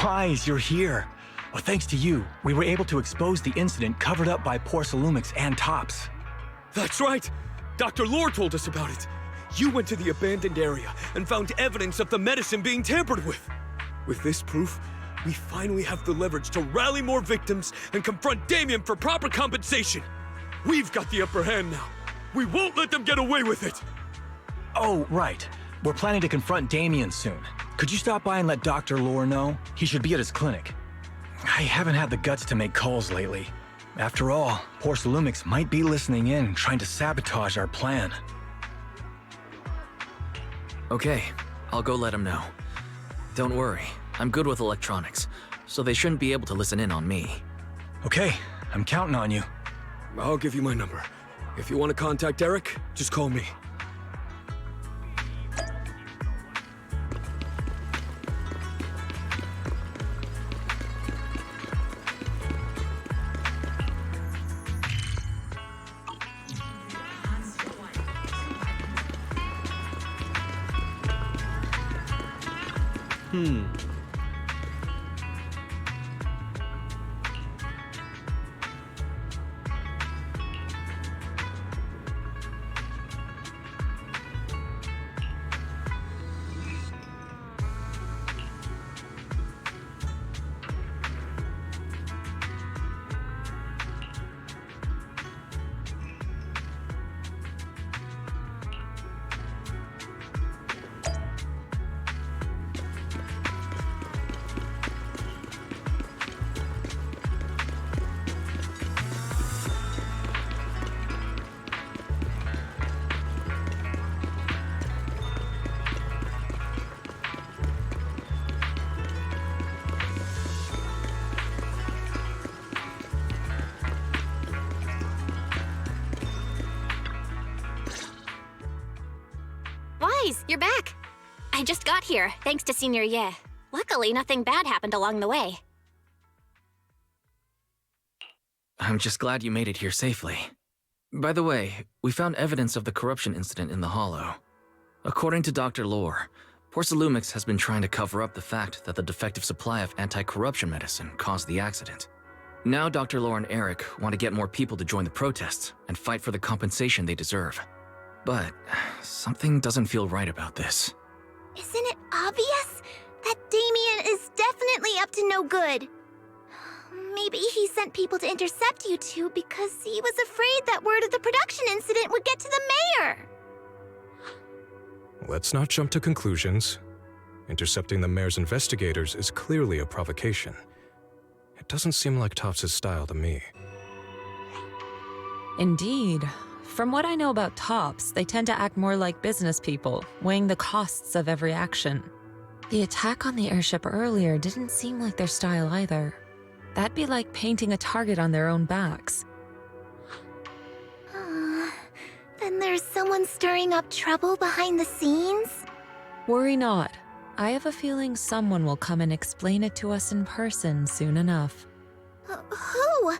Wise, you're here. Well, thanks to you, we were able to expose the incident covered up by Porcelumix and Tops. That's right! Dr. Lore told us about it. You went to the abandoned area and found evidence of the medicine being tampered with. With this proof, we finally have the leverage to rally more victims and confront Damian for proper compensation. We've got the upper hand now. We won't let them get away with it. Oh, right. We're planning to confront Damian soon. Could you stop by and let Dr. Lore know? He should be at his clinic. I haven't had the guts to make calls lately. After all, Porcelumix might be listening in, trying to sabotage our plan. Okay, I'll go let him know. Don't worry, I'm good with electronics, so they shouldn't be able to listen in on me. Okay, I'm counting on you. I'll give you my number. If you want to contact Eric, just call me. Wise, you're back. I just got here, thanks to Senior Ye. Luckily, nothing bad happened along the way. I'm just glad you made it here safely. By the way, we found evidence of the corruption incident in the Hollow. According to Dr. Lore, Porcelumix has been trying to cover up the fact that the defective supply of anti-corruption medicine caused the accident. Now Dr. Lore and Eric want to get more people to join the protests and fight for the compensation they deserve. But something doesn't feel right about this. Isn't it obvious that Damian is definitely up to no good? Maybe he sent people to intercept you two because he was afraid that word of the production incident would get to the mayor. Let's not jump to conclusions. Intercepting the mayor's investigators is clearly a provocation. It doesn't seem like Topps' style to me. Indeed. From what I know about Topps, they tend to act more like business people, weighing the costs of every action. The attack on the airship earlier didn't seem like their style either. That'd be like painting a target on their own backs. Then there's someone stirring up trouble behind the scenes? Worry not. I have a feeling someone will come and explain it to us in person soon enough. Who?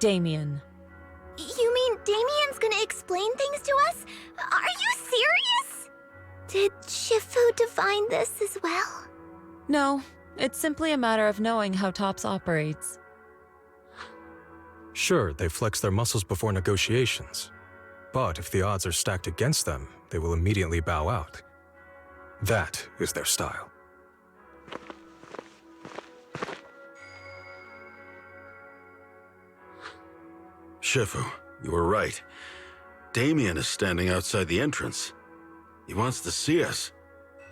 Damian. You mean Damian's gonna explain things to us? Are you serious? Did Shifu divine this as well? No, it's simply a matter of knowing how Topps operates. Sure, they flex their muscles before negotiations. But if the odds are stacked against them, they will immediately bow out. That is their style. Shifu, you were right. Damian is standing outside the entrance. He wants to see us.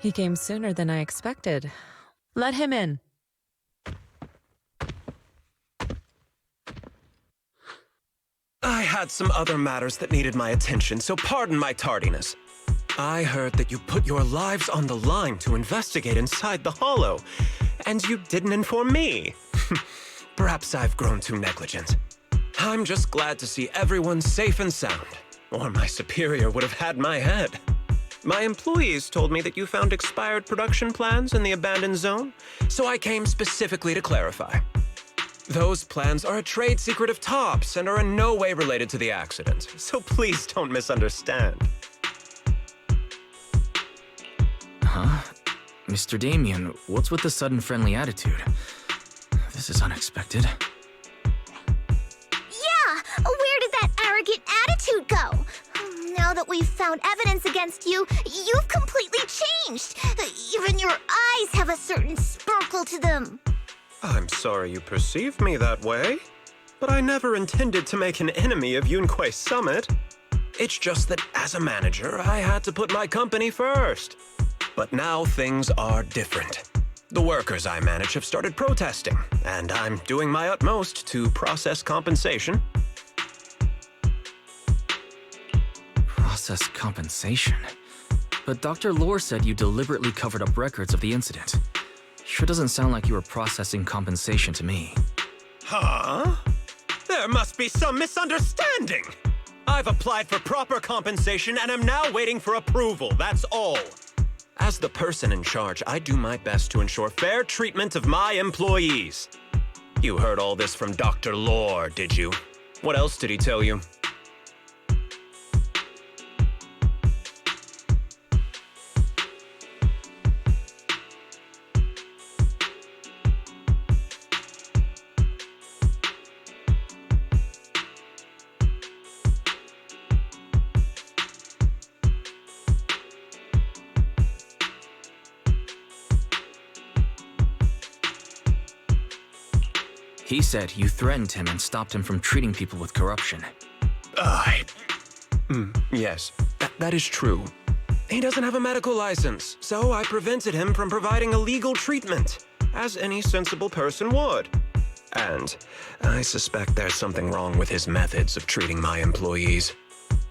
He came sooner than I expected. Let him in. I had some other matters that needed my attention, so pardon my tardiness. I heard that you put your lives on the line to investigate inside the Hollow, and you didn't inform me. Perhaps I've grown too negligent. I'm just glad to see everyone safe and sound, or my superior would have had my head. My employees told me that you found expired production plans in the abandoned zone, so I came specifically to clarify. Those plans are a trade secret of Topps and are in no way related to the accident, so please don't misunderstand. Huh? Mr. Damian, what's with the sudden friendly attitude? This is unexpected. Yeah! Where did that arrogant attitude go? Now that we've found evidence against you, you've completely changed. Even your eyes have a certain sparkle to them. I'm sorry you perceive me that way, but I never intended to make an enemy of Yunquei Summit. It's just that as a manager, I had to put my company first. But now things are different. The workers I manage have started protesting, and I'm doing my utmost to process compensation. Process compensation? But Dr. Lore said you deliberately covered up records of the incident. Sure doesn't sound like you were processing compensation to me. Huh? There must be some misunderstanding. I've applied for proper compensation and am now waiting for approval, that's all. As the person in charge, I do my best to ensure fair treatment of my employees. You heard all this from Dr. Lore, did you? What else did he tell you? He said you threatened him and stopped him from treating people with corruption. Yes, that is true. He doesn't have a medical license, so I prevented him from providing a legal treatment, as any sensible person would. And I suspect there's something wrong with his methods of treating my employees.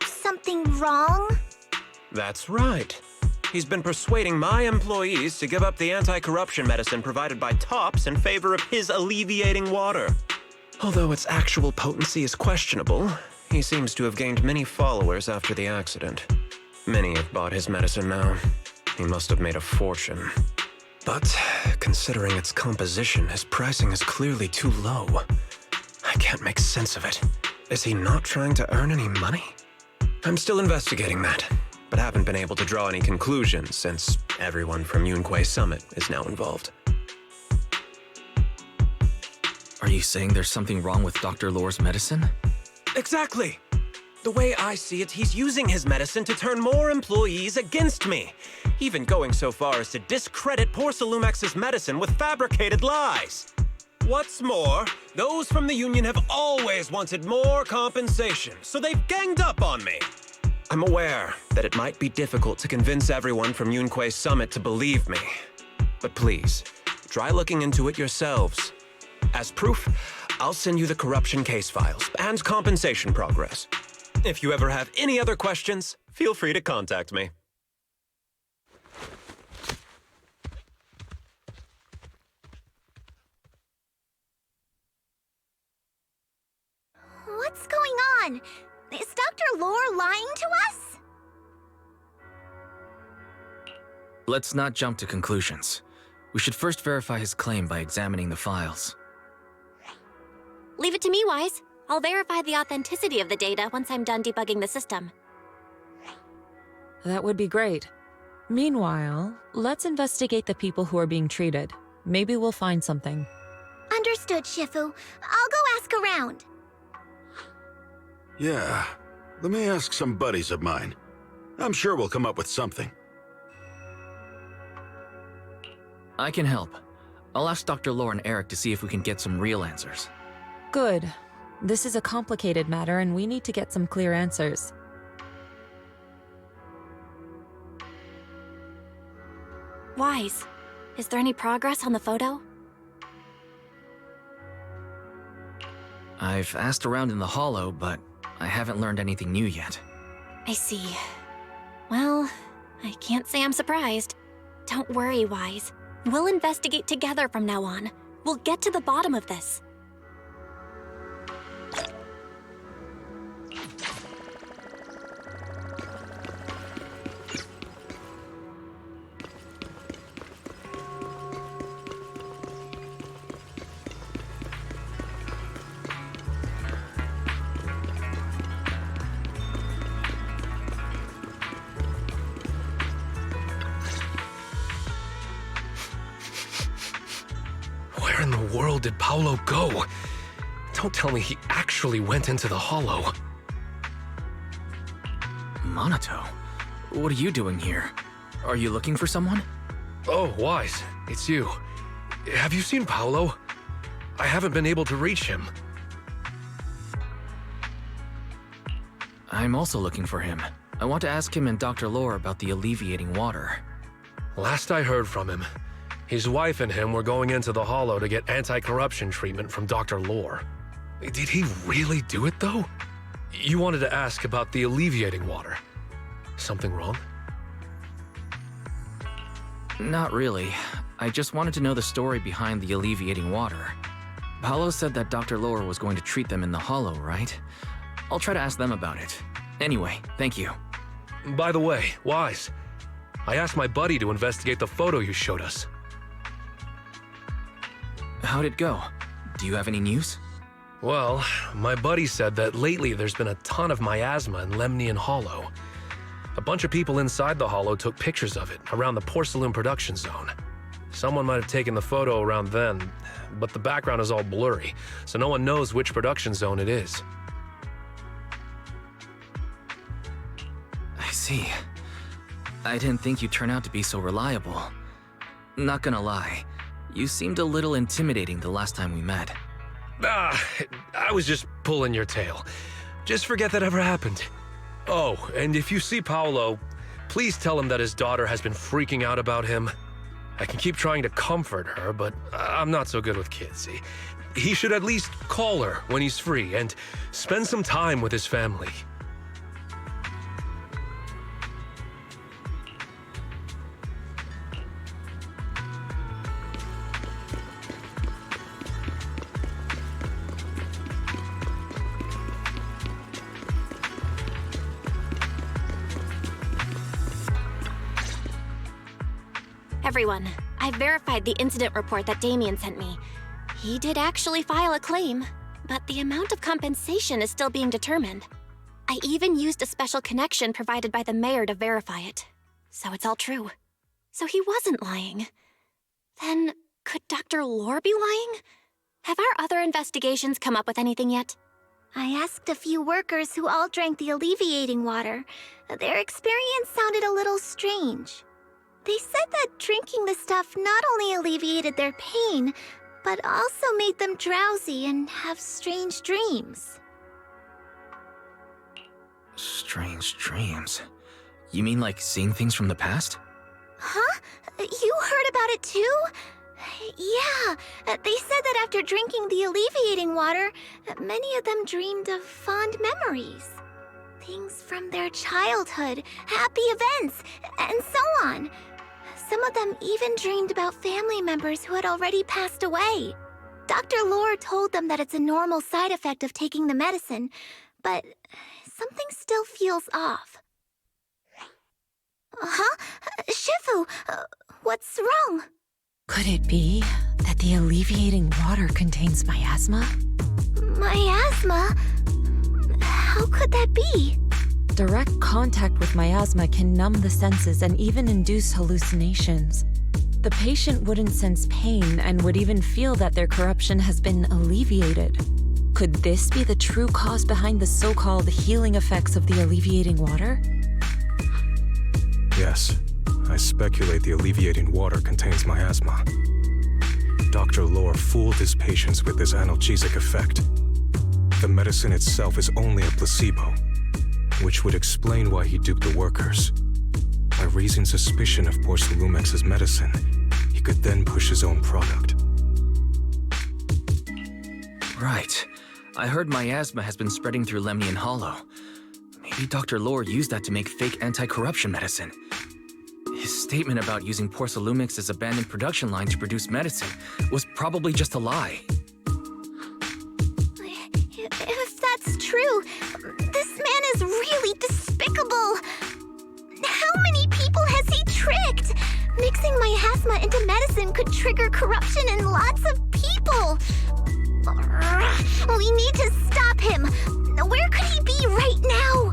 Something wrong? That's right. He's been persuading my employees to give up the anti-corruption medicine provided by Tops in favor of his alleviating water. Although its actual potency is questionable, he seems to have gained many followers after the accident. Many have bought his medicine now. He must have made a fortune. But considering its composition, his pricing is clearly too low. I can't make sense of it. Is he not trying to earn any money? I'm still investigating that, but haven't been able to draw any conclusions since everyone from Yunquei Summit is now involved. Are you saying there's something wrong with Dr. Lore's medicine? Exactly! The way I see it, he's using his medicine to turn more employees against me, even going so far as to discredit Porcelumex's medicine with fabricated lies. What's more, those from the union have always wanted more compensation, so they've ganged up on me. I'm aware that it might be difficult to convince everyone from Yunquei Summit to believe me, but please, try looking into it yourselves. As proof, I'll send you the corruption case files and compensation progress. If you ever have any other questions, feel free to contact me. What's going on? Is Dr. Lore lying to us? Let's not jump to conclusions. We should first verify his claim by examining the files. Leave it to me, Wise. I'll verify the authenticity of the data once I'm done debugging the system. That would be great. Meanwhile, let's investigate the people who are being treated. Maybe we'll find something. Understood, Shifu. I'll go ask around. Yeah, let me ask some buddies of mine. I'm sure we'll come up with something. I can help. I'll ask Dr. Lore and Eric to see if we can get some real answers. Good. This is a complicated matter and we need to get some clear answers. Wise, is there any progress on the photo? I've asked around in the Hollow, but I haven't learned anything new yet. I see. Well, I can't say I'm surprised. Don't worry, Wise. We'll investigate together from now on. We'll get to the bottom of this. Where in the world did Paolo go? Don't tell me he actually went into the Hollow. Monato, what are you doing here? Are you looking for someone? Oh, Wise, it's you. Have you seen Paolo? I haven't been able to reach him. I'm also looking for him. I want to ask him and Dr. Lore about the alleviating water. Last I heard from him, his wife and him were going into the Hollow to get anti-corruption treatment from Dr. Lore. Did he really do it, though? You wanted to ask about the alleviating water. Something wrong? Not really. I just wanted to know the story behind the alleviating water. Paolo said that Dr. Lore was going to treat them in the Hollow, right? I'll try to ask them about it. Anyway, thank you. By the way, Wise, I asked my buddy to investigate the photo you showed us. How'd it go? Do you have any news? Well, my buddy said that lately there's been a ton of miasma in Lemnian Hollow. A bunch of people inside the Hollow took pictures of it around the porcelain production zone. Someone might have taken the photo around then, but the background is all blurry, so no one knows which production zone it is. I see. I didn't think you'd turn out to be so reliable. Not gonna lie, you seemed a little intimidating the last time we met. I was just pulling your tail. Just forget that ever happened. Oh, and if you see Paolo, please tell him that his daughter has been freaking out about him. I can keep trying to comfort her, but I'm not so good with kids. He should at least call her when he's free and spend some time with his family. Everyone, I verified the incident report that Damian sent me. He did actually file a claim, but the amount of compensation is still being determined. I even used a special connection provided by the mayor to verify it. So it's all true. So he wasn't lying. Then, could Dr. Lore be lying? Have our other investigations come up with anything yet? I asked a few workers who all drank the alleviating water. Their experience sounded a little strange. They said that drinking the stuff not only alleviated their pain, but also made them drowsy and have strange dreams. Strange dreams? You mean like seeing things from the past? Huh? You heard about it too? Yeah, they said that after drinking the alleviating water, many of them dreamed of fond memories. Things from their childhood, happy events, and so on. Some of them even dreamed about family members who had already passed away. Dr. Lore told them that it's a normal side effect of taking the medicine, but something still feels off. Huh? Shifu, what's wrong? Could it be that the alleviating water contains miasma? Miasma? How could that be? Direct contact with miasma can numb the senses and even induce hallucinations. The patient wouldn't sense pain and would even feel that their corruption has been alleviated. Could this be the true cause behind the so-called healing effects of the alleviating water? Yes, I speculate the alleviating water contains miasma. Dr. Lore fooled his patients with this analgesic effect. The medicine itself is only a placebo, which would explain why he duped the workers. By raising suspicion of Porcelumex's medicine, he could then push his own product. Right. I heard miasma has been spreading through Lemnian Hollow. Maybe Dr. Lore used that to make fake anti-corruption medicine. His statement about using Porcelumex's abandoned production line to produce medicine was probably just a lie. If that's true, this man is really despicable. How many people has he tricked? Mixing miasma into medicine could trigger corruption in lots of people. We need to stop him. Where could he be right now?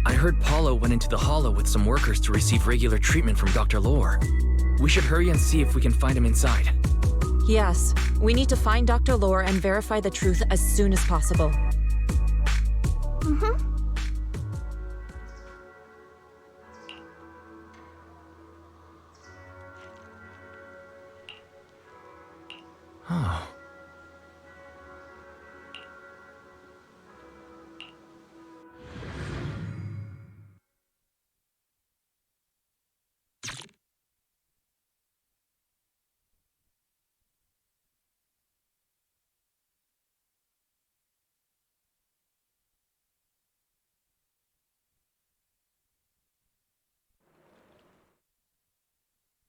I heard Paulo went into the Hollow with some workers to receive regular treatment from Dr. Lore. We should hurry and see if we can find him inside. Yes, we need to find Dr. Lore and verify the truth as soon as possible. Mm-hmm. Oh.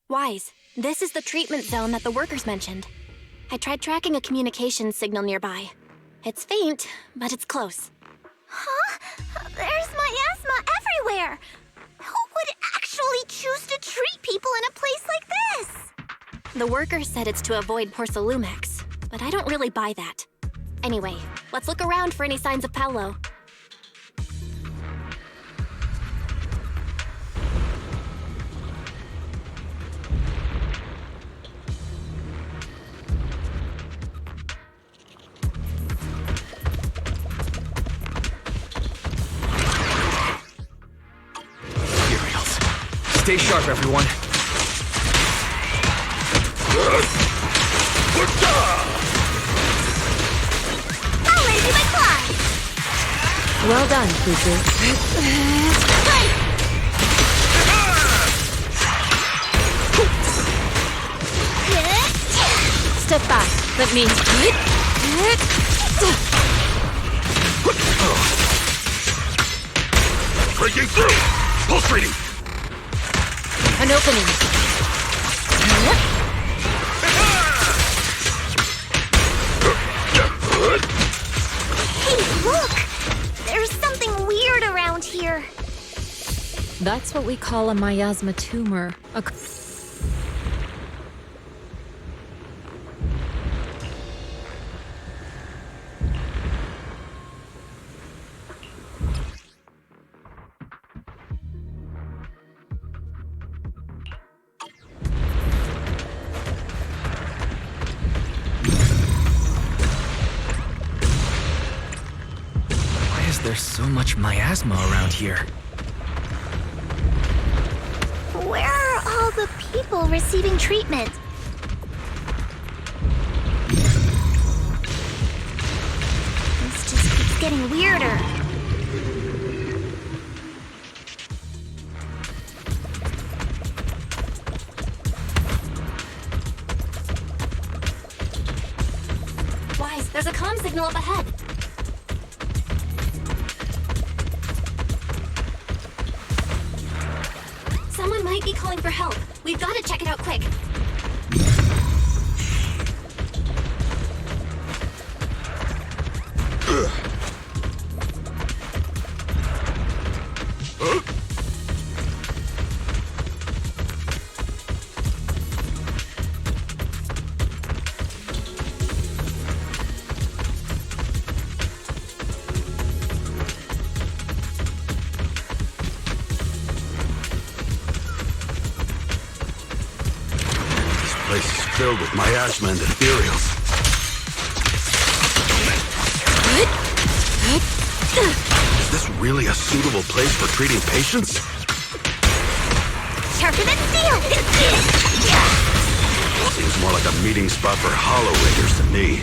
Wise, this is the treatment zone that the workers mentioned. I tried tracking a communications signal nearby. It's faint, but it's close. Huh? There's miasma everywhere! Who would actually choose to treat people in a place like this? The workers said it's to avoid Porcelumex, but I don't really buy that. Anyway, let's look around for any signs of Paolo. Stay sharp, everyone. I'll lend you my claws! Well done, Fufu. Step back. Let me... Breaking through! Pulse reading! An opening. Hey, look! There's something weird around here. That's what we call a miasma tumor. There's so much miasma around here. Where are all the people receiving treatment? This just keeps getting weirder. Wise, there's a comm signal up ahead. Someone might be calling for help. We've got to check it out quick. Filled with miasma and ethereals. Is this really a suitable place for treating patients? Sharper than steel! Seems more like a meeting spot for Hollow Raiders to me.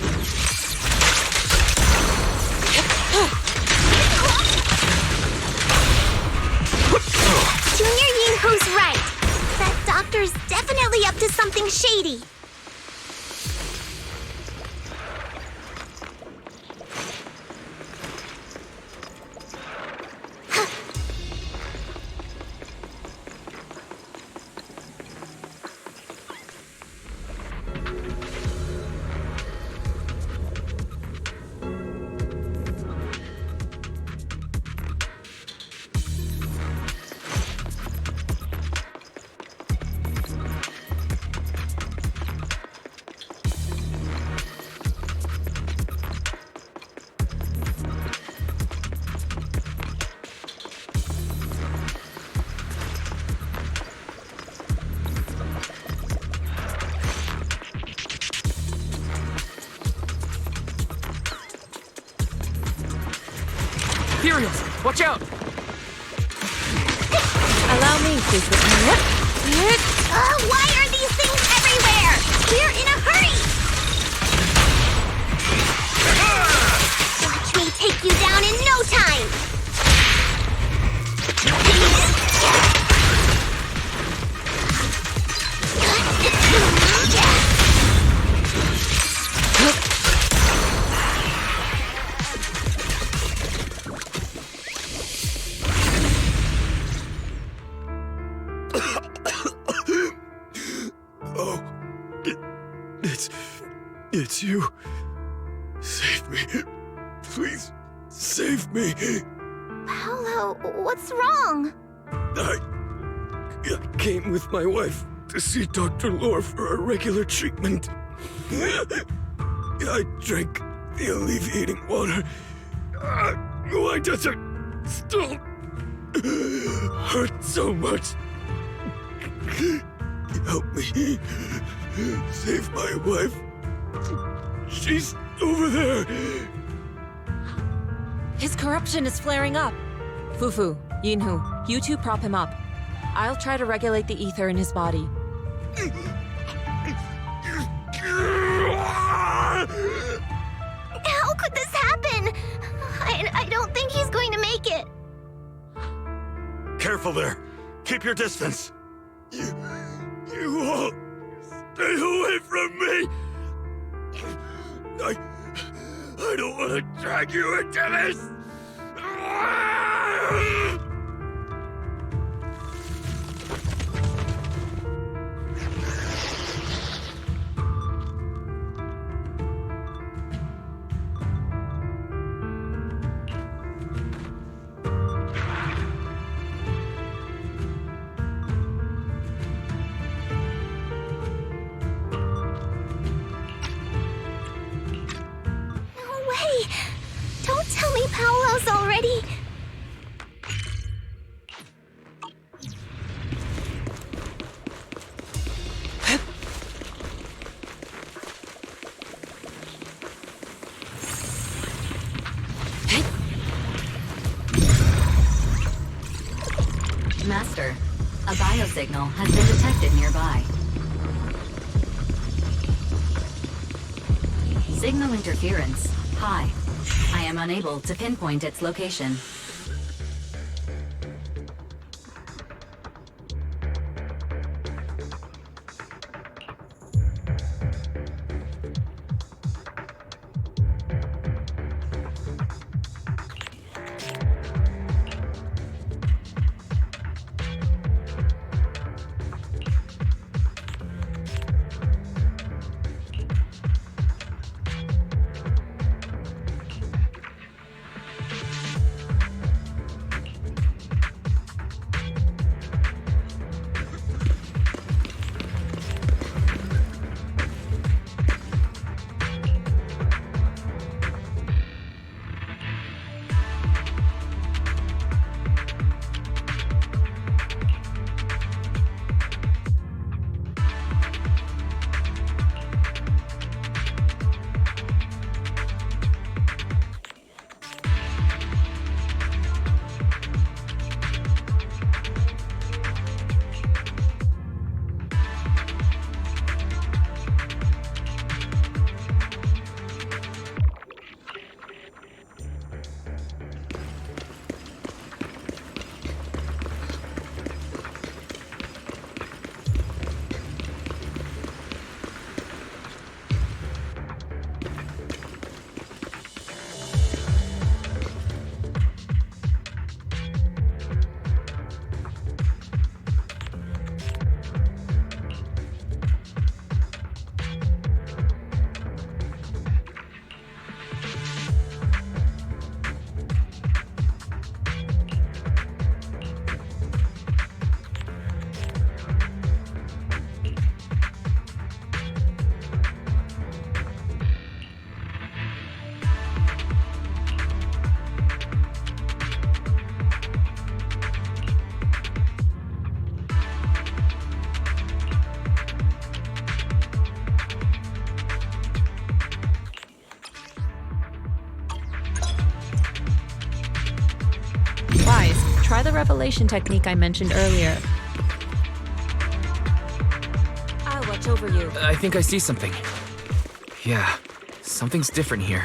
Junior Yinho's right. That doctor's definitely up to something shady. Imperials, watch out! Allow me, Fufu. Why are these things everywhere? We're in a hurry! Save me. Please, save me. Paolo, what's wrong? I came with my wife to see Dr. Lore for a regular treatment. I drank the alleviating water. Why does it still hurt so much? Help me. Save my wife. She's over there. His corruption is flaring up. Fufu, Yinhu, you two prop him up. I'll try to regulate the ether in his body. How could this happen? I don't think he's going to make it. Careful there. Keep your distance. You all stay away from me. I don't want to drag you into this. Don't tell me Paolo's already... Master, a biosignal has been detected nearby. Signal interference high. I am unable to pinpoint its location. Try the revelation technique I mentioned earlier. I'll watch over you. I think I see something. Yeah, something's different here.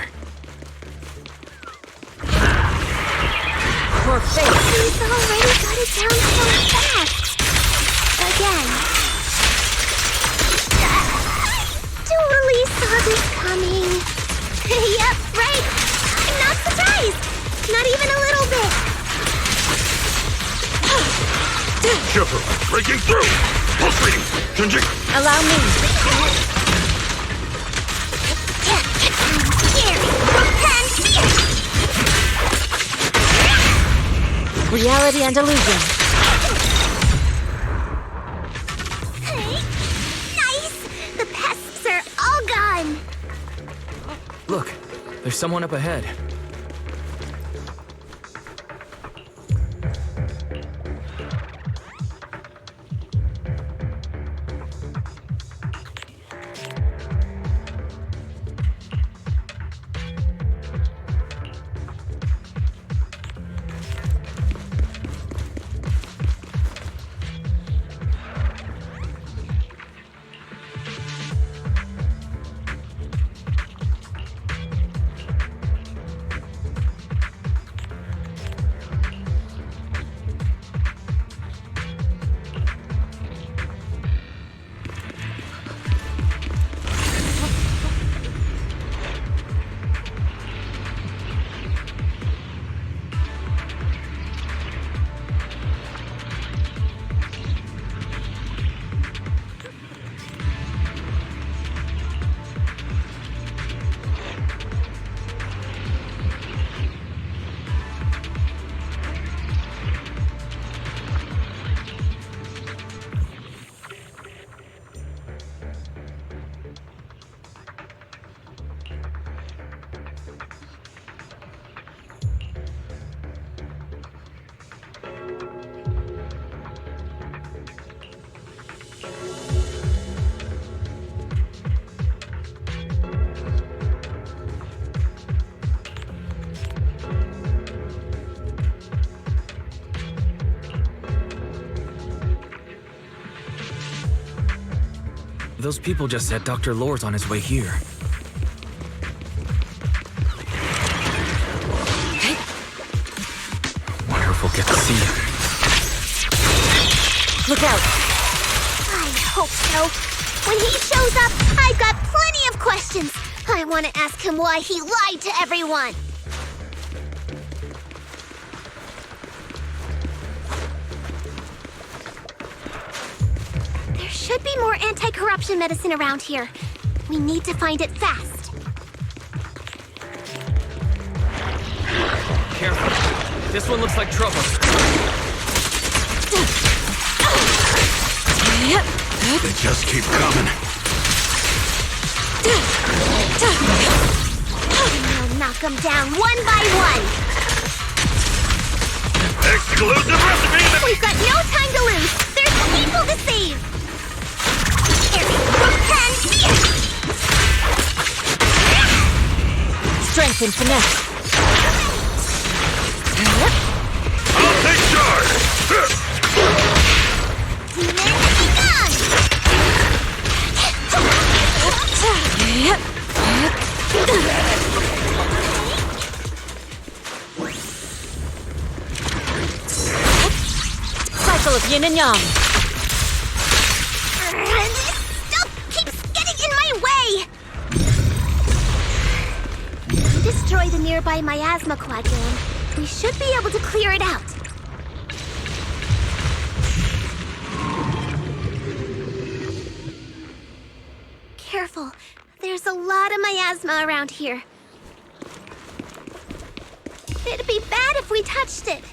Poor face. He's already got it down so fast. Again. Totally saw this coming. Yep, right. I'm not surprised. Not even a little bit. Shifu, breaking through! Pulse reading! Changing! Allow me. Here. reality and illusion. Nice! The pests are all gone! Look, there's someone up ahead. Those people just said Dr. Lore's on his way here. Wonder if we'll get to see him. Look out! I hope so. When he shows up, I've got plenty of questions. I want to ask him why he lied to everyone. There should be more anti-corruption medicine around here. We need to find it fast. Careful. This one looks like trouble. They just keep coming. I'll knock them down one by one. Exclusive recipe! We've got no time to lose. There's people to save. Strength and finesse. I'll take charge! Demon, be gone! Cycle of yin and yang. Stuff keeps getting in my way! Destroy the nearby miasma coagulum. We should be able to clear it out. Careful. There's a lot of miasma around here. It'd be bad if we touched it.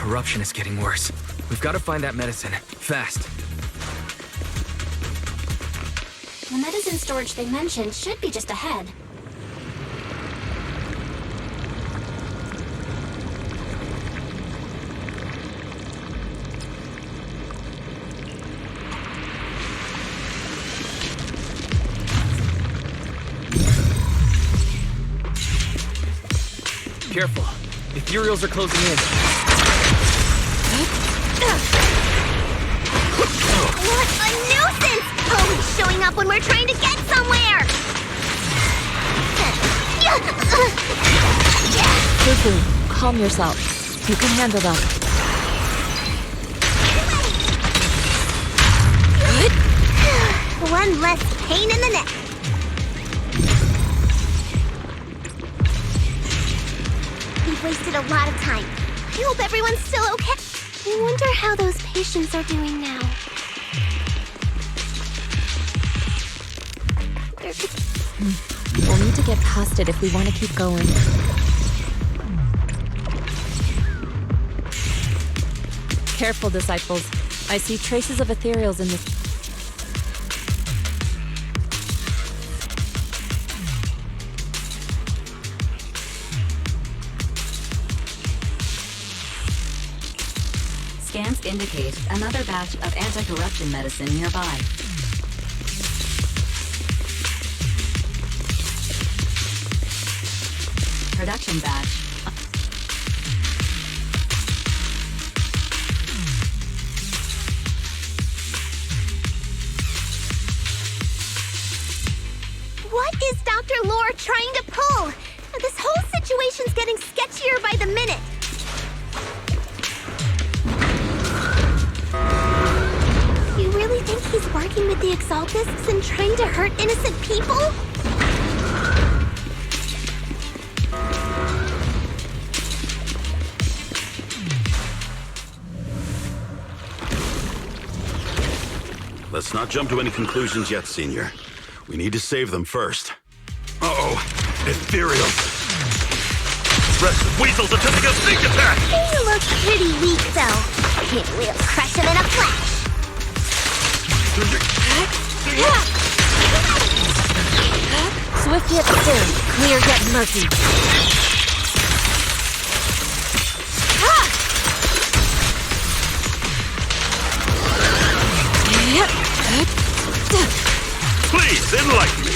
corruption is getting worse. We've got to find that medicine. Fast. The medicine storage they mentioned should be just ahead. Careful. Ethereals are closing in. What a nuisance! Always showing up when we're trying to get somewhere! Fufu, calm yourself. You can handle them. One less pain in the neck. We've wasted a lot of time. I hope everyone's still okay. I wonder how those patients are doing now. We'll need to get past it if we want to keep going. Careful, disciples. I see traces of ethereals in this. Scans indicate another batch of anti-corruption medicine nearby. Production batch. What is Dr. Lore trying to pull? This whole situation's getting sketchier by the minute. You really think he's working with the Exaltists and trying to hurt innocent people? Let's not jump to any conclusions yet, Senior. We need to save them first. Uh-oh. Ethereal. Restless weasels attempting a sneak attack! He looks pretty weak, though. Maybe we'll crush him in a flash. Swift yet still, clear yet murky. Please, enlighten me!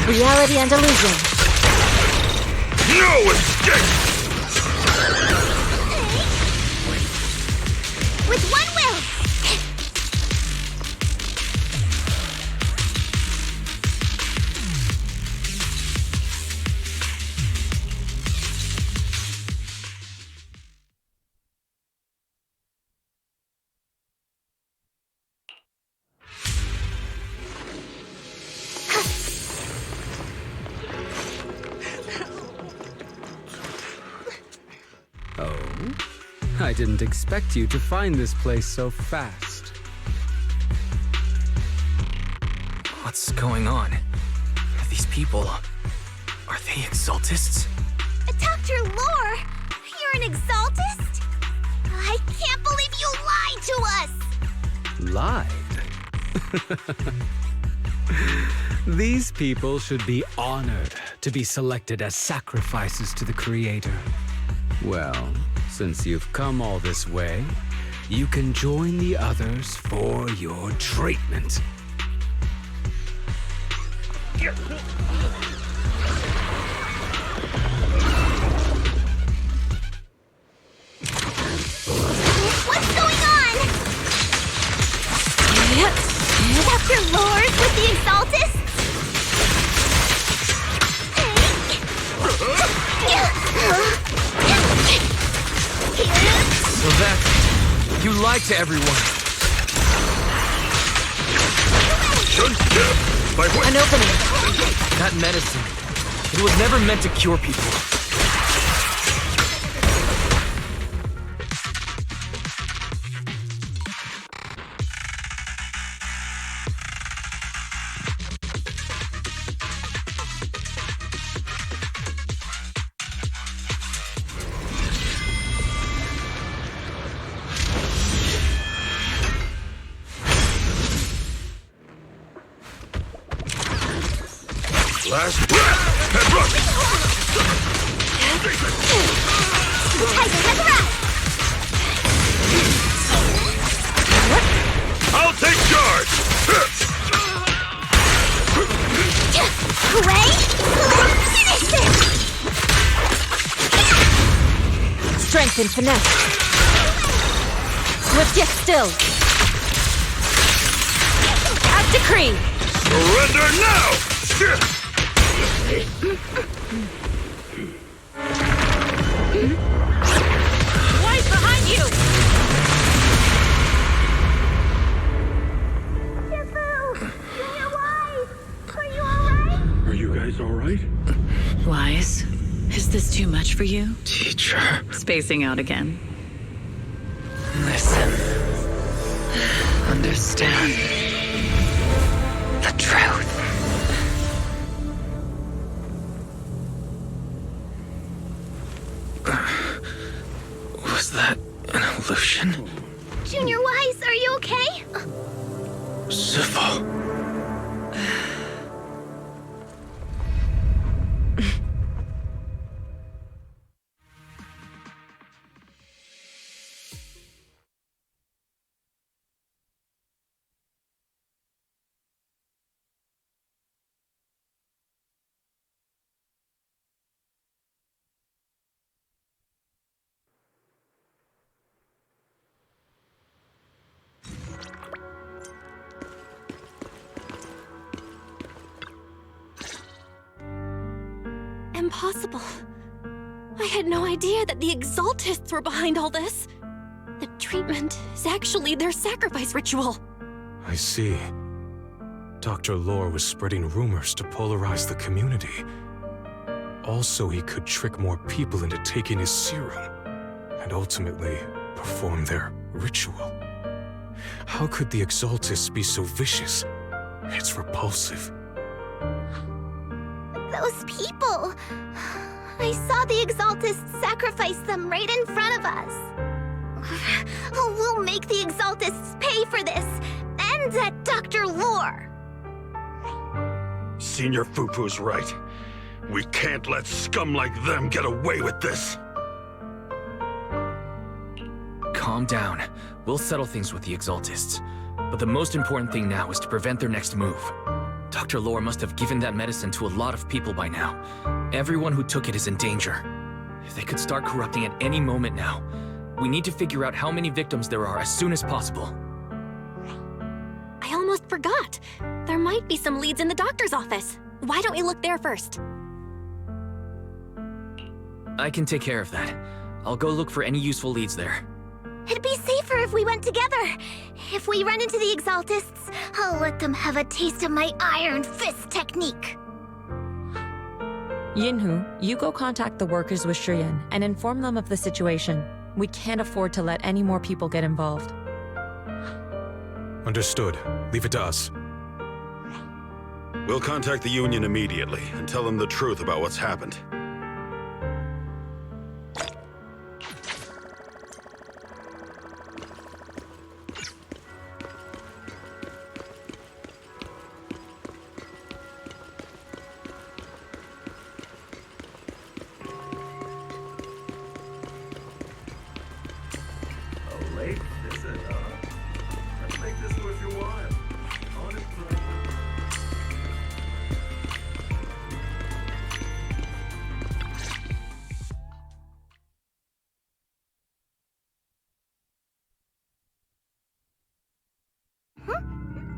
Reality and illusion. No escape! With one will! I didn't expect you to find this place so fast. What's going on? These people... are they Exaltists? Dr. Lore, you're an Exaltist? I can't believe you lied to us! Lied? These people should be honored to be selected as sacrifices to the Creator. Well, since you've come all this way, you can join the others for your treatment. What's going on? Dr. Lore's with the Exaltists? So that... you lied to everyone. An opening. That medicine. It was never meant to cure people. Last breath! And run! Tiger has arrived! I'll take charge! Hooray! Finish this! Strength and finesse. Swift yet still. As decreed. Surrender now! White behind you! Are you guys alright? Wise, is this too much for you? Teacher. Spacing out again. Listen. Understand the truth. Was that an illusion? Junior Wise, are you okay? Sifu. Impossible. I had no idea that the Exaltists were behind all this. The treatment is actually their sacrifice ritual. I see. Dr. Lore was spreading rumors to polarize the community. Also, he could trick more people into taking his serum, and ultimately perform their ritual. How could the Exaltists be so vicious? It's repulsive. Those people! I saw the Exaltists sacrifice them right in front of us. We'll make the Exaltists pay for this, and that Dr. Lore. Senior Fufu's right. We can't let scum like them get away with this. Calm down. We'll settle things with the Exaltists. But the most important thing now is to prevent their next move. Dr. Lore must have given that medicine to a lot of people by now. Everyone who took it is in danger. They could start corrupting at any moment now. We need to figure out how many victims there are as soon as possible. I almost forgot. There might be some leads in the doctor's office. Why don't we look there first? I can take care of that. I'll go look for any useful leads there. It'd be safer if we went together. If we run into the Exaltists, I'll let them have a taste of my iron fist technique. Yinhu, you go contact the workers with Shiyan and inform them of the situation. We can't afford to let any more people get involved. Understood. Leave it to us. We'll contact the Union immediately and tell them the truth about what's happened.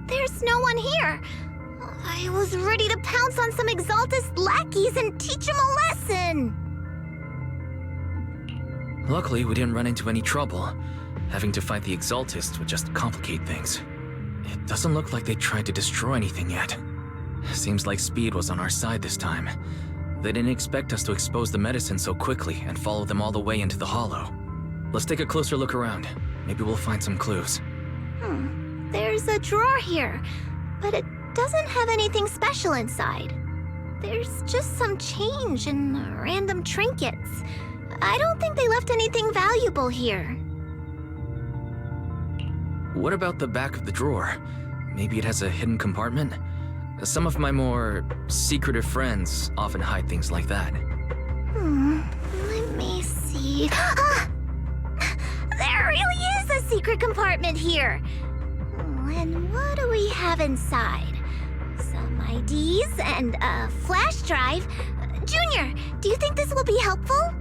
There's no one here. I was ready to pounce on some Exaltist lackeys and teach them a lesson. Luckily, we didn't run into any trouble. Having to fight the Exaltists would just complicate things. It doesn't look like they tried to destroy anything yet. Seems like speed was on our side this time. They didn't expect us to expose the medicine so quickly and follow them all the way into the hollow. Let's take a closer look around. Maybe we'll find some clues. There's a drawer here, but it doesn't have anything special inside. There's just some change and random trinkets. I don't think they left anything valuable here. What about the back of the drawer? Maybe it has a hidden compartment? Some of my more secretive friends often hide things like that. Let me see. Ah! There really is a secret compartment here. And what do we have inside? Some IDs and a flash drive. Junior, do you think this will be helpful?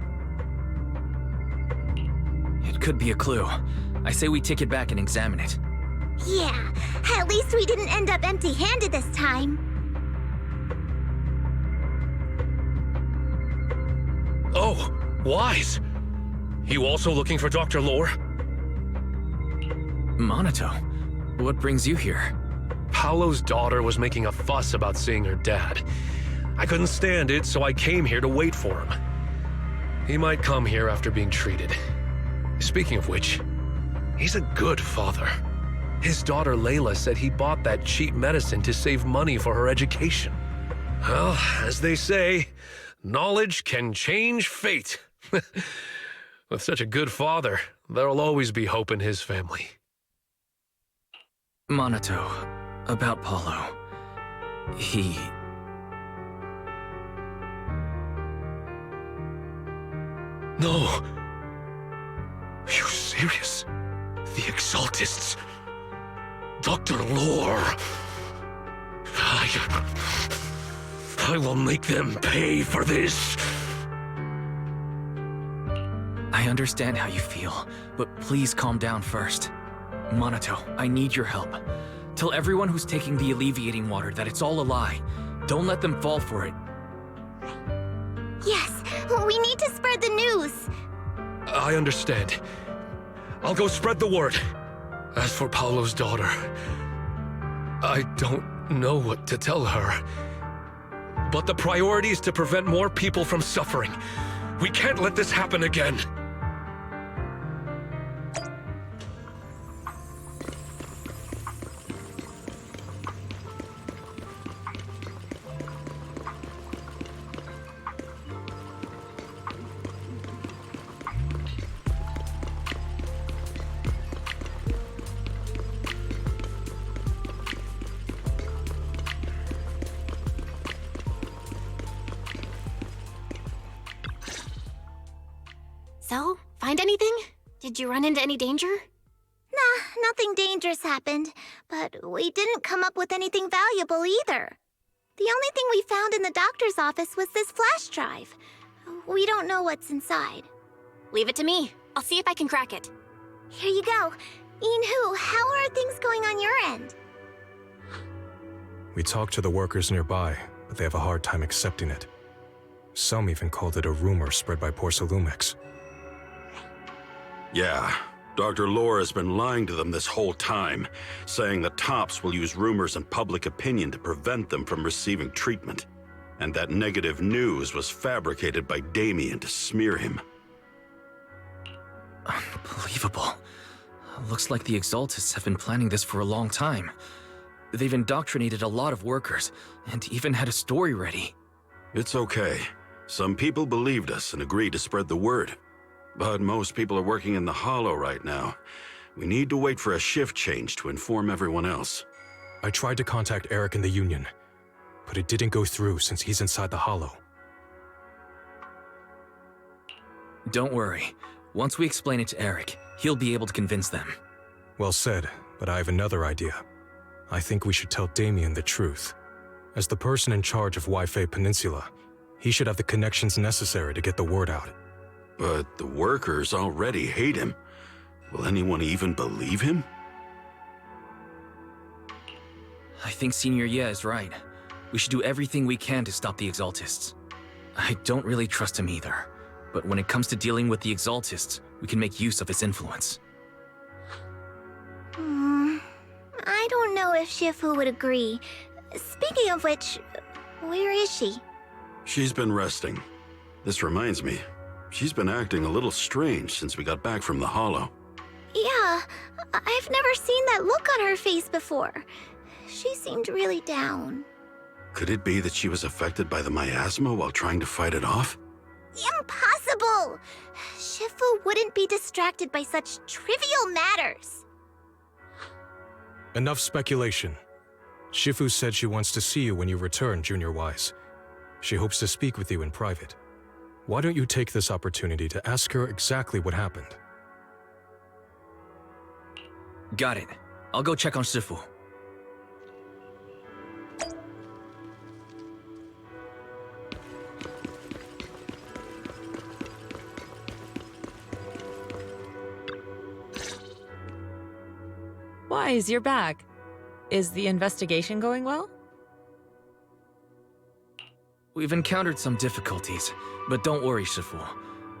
It could be a clue. I say we take it back and examine it. Yeah, at least we didn't end up empty-handed this time. Oh, Wise! You also looking for Dr. Lore? Monato, what brings you here? Paolo's daughter was making a fuss about seeing her dad. I couldn't stand it, so I came here to wait for him. He might come here after being treated. Speaking of which, he's a good father. His daughter Layla said he bought that cheap medicine to save money for her education. Well, as they say, knowledge can change fate. With such a good father, there'll always be hope in his family. Monato, about Paulo. He... No. Are you serious? The Exaltists. Dr. Lore. I will make them pay for this. I understand how you feel, but please calm down first. Monato, I need your help. Tell everyone who's taking the alleviating water that it's all a lie. Don't let them fall for it. Yes, we need to spread the news. I understand. I'll go spread the word. As for Paolo's daughter, I don't know what to tell her. But the priority is to prevent more people from suffering. We can't let this happen again. So, find anything? Did you run into any danger? Nah, nothing dangerous happened, but we didn't come up with anything valuable either. The only thing we found in the doctor's office was this flash drive. We don't know what's inside. Leave it to me. I'll see if I can crack it. Here you go. Inhu, how are things going on your end? We talked to the workers nearby, but they have a hard time accepting it. Some even called it a rumor spread by Porcelumex. Yeah, Dr. Lore has been lying to them this whole time, saying the tops will use rumors and public opinion to prevent them from receiving treatment, and that negative news was fabricated by Damian to smear him. Unbelievable. Looks like the Exaltists have been planning this for a long time. They've indoctrinated a lot of workers, and even had a story ready. It's okay. Some people believed us and agreed to spread the word. But most people are working in the Hollow right now. We need to wait for a shift change to inform everyone else. I tried to contact Eric in the Union, but it didn't go through since he's inside the Hollow. Don't worry. Once we explain it to Eric, he'll be able to convince them. Well said, but I have another idea. I think we should tell Damian the truth. As the person in charge of Waifei Peninsula, he should have the connections necessary to get the word out. But the workers already hate him. Will anyone even believe him? I think Senior Ye is right. We should do everything we can to stop the Exaltists. I don't really trust him either, but when it comes to dealing with the Exaltists, we can make use of his influence. I don't know if Shifu would agree. Speaking of which, where is she? She's been resting. This reminds me, she's been acting a little strange since we got back from the Hollow. Yeah, I've never seen that look on her face before. She seemed really down. Could it be that she was affected by the miasma while trying to fight it off? Impossible! Shifu wouldn't be distracted by such trivial matters. Enough speculation. Shifu said she wants to see you when you return, Junior Wise. She hopes to speak with you in private. Why don't you take this opportunity to ask her exactly what happened? Got it. I'll go check on Shifu. Wise, you're back. Is the investigation going well? We've encountered some difficulties, but don't worry, Shifu.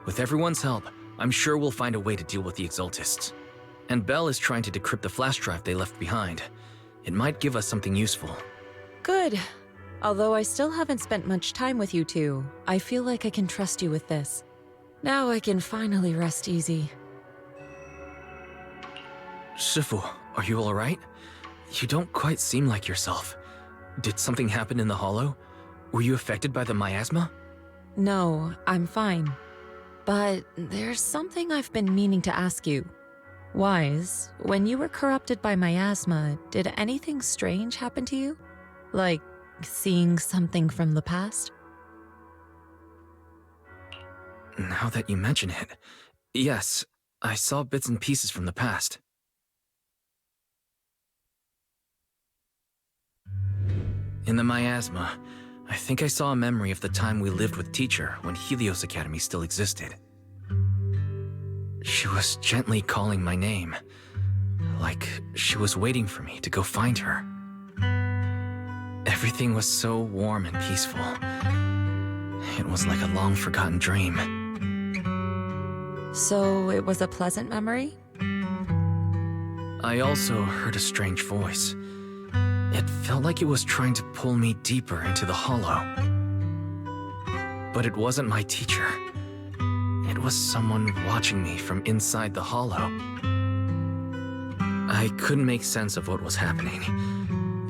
With everyone's help, I'm sure we'll find a way to deal with the Exaltists. And Belle is trying to decrypt the flash drive they left behind. It might give us something useful. Good. Although I still haven't spent much time with you two, I feel like I can trust you with this. Now I can finally rest easy. Shifu, are you alright? You don't quite seem like yourself. Did something happen in the hollow? Were you affected by the miasma? No, I'm fine. But there's something I've been meaning to ask you. Wise, when you were corrupted by miasma, did anything strange happen to you? Like seeing something from the past? Now that you mention it, yes, I saw bits and pieces from the past. In the miasma, I think I saw a memory of the time we lived with Teacher when Helios Academy still existed. She was gently calling my name, like she was waiting for me to go find her. Everything was so warm and peaceful. It was like a long-forgotten dream. So it was a pleasant memory? I also heard a strange voice. It felt like it was trying to pull me deeper into the hollow. But it wasn't my teacher. It was someone watching me from inside the hollow. I couldn't make sense of what was happening,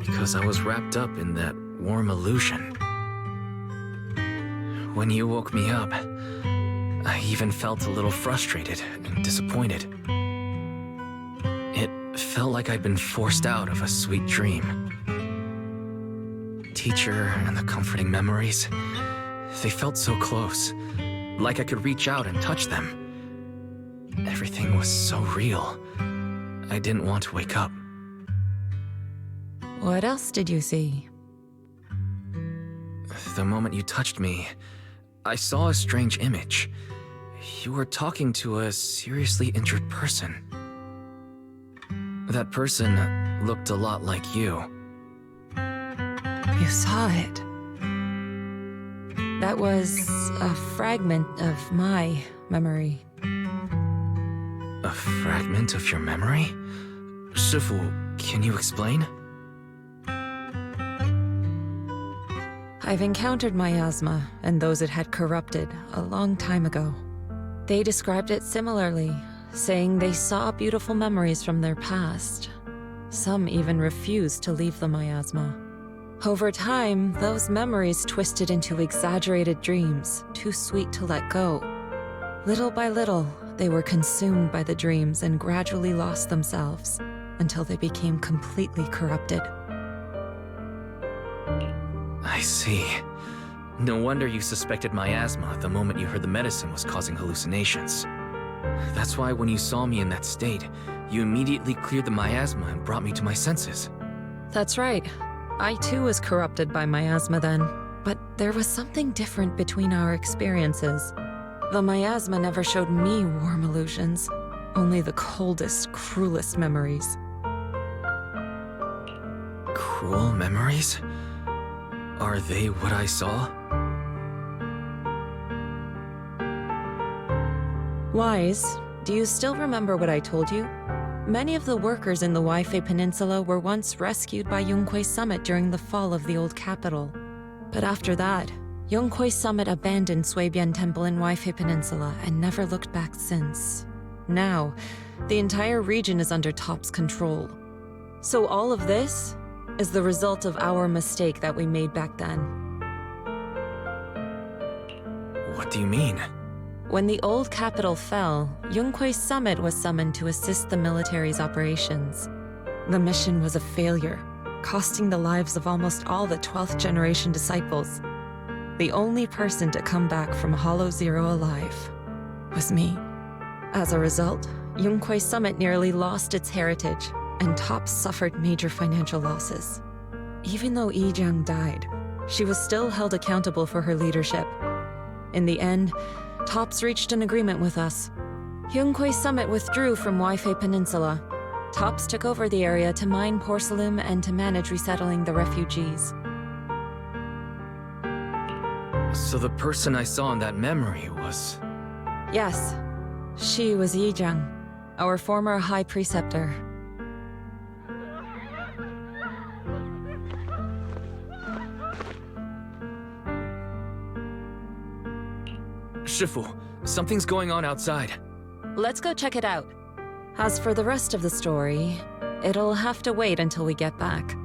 because I was wrapped up in that warm illusion. When you woke me up, I even felt a little frustrated and disappointed. It felt like I'd been forced out of a sweet dream. Teacher and the comforting memories, they felt so close, like I could reach out and touch them. Everything was so real. I didn't want to wake up. What else did you see? The moment you touched me, I saw a strange image. You were talking to a seriously injured person. That person looked a lot like you. You saw it. That was a fragment of my memory. A fragment of your memory? Shifu, can you explain? I've encountered miasma and those it had corrupted a long time ago. They described it similarly, saying they saw beautiful memories from their past. Some even refused to leave the miasma. Over time, those memories twisted into exaggerated dreams, too sweet to let go. Little by little, they were consumed by the dreams and gradually lost themselves, until they became completely corrupted. I see. No wonder you suspected miasma the moment you heard the medicine was causing hallucinations. That's why when you saw me in that state, you immediately cleared the miasma and brought me to my senses. That's right. I too was corrupted by miasma then, but there was something different between our experiences. The miasma never showed me warm illusions, only the coldest, cruelest memories. Cruel memories? Are they what I saw? Wise, do you still remember what I told you? Many of the workers in the Waifei Peninsula were once rescued by Yunquei Summit during the fall of the old capital. But after that, Yunquei Summit abandoned Suibian Temple in Waifei Peninsula and never looked back since. Now, the entire region is under Top's control. So all of this is the result of our mistake that we made back then. What do you mean? When the old capital fell, Yunquei Summit was summoned to assist the military's operations. The mission was a failure. costing the lives of almost all the 12th generation disciples. The only person to come back from Hollow Zero alive was me. As a result, Yunkwei Summit nearly lost its heritage, and TOPS suffered major financial losses. Even though Yijiang died, she was still held accountable for her leadership. In the end, TOPS reached an agreement with us. Yunkwei Summit withdrew from Waifei Peninsula. TOPS took over the area to mine porcelain and to manage resettling the refugees. So the person I saw in that memory was... Yes, she was Yijiang, our former High Preceptor. Shifu, something's going on outside. Let's go check it out. As for the rest of the story, it'll have to wait until we get back.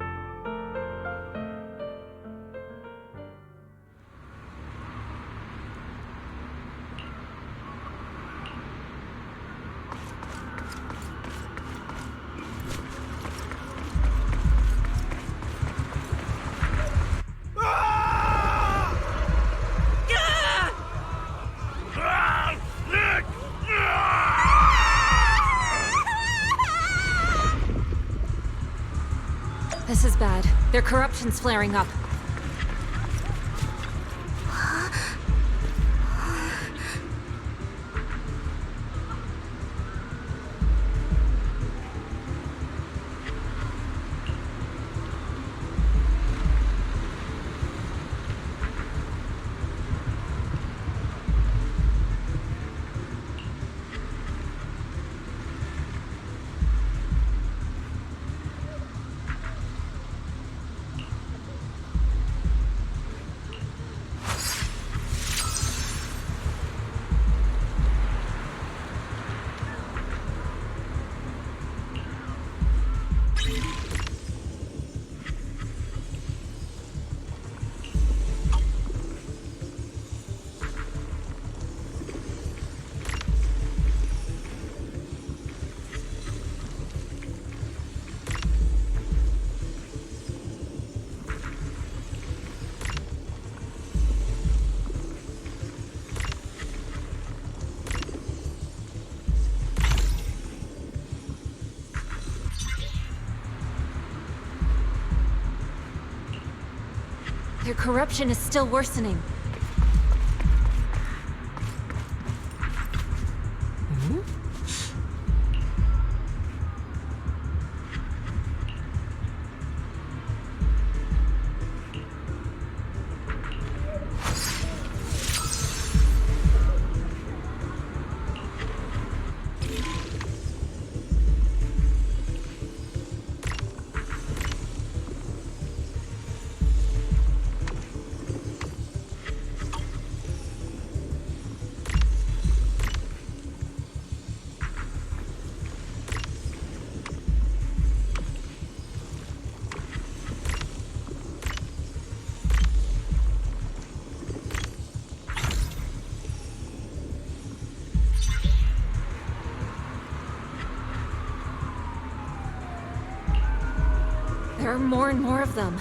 This is bad. Their corruption's flaring up. Their corruption is still worsening. There are more and more of them.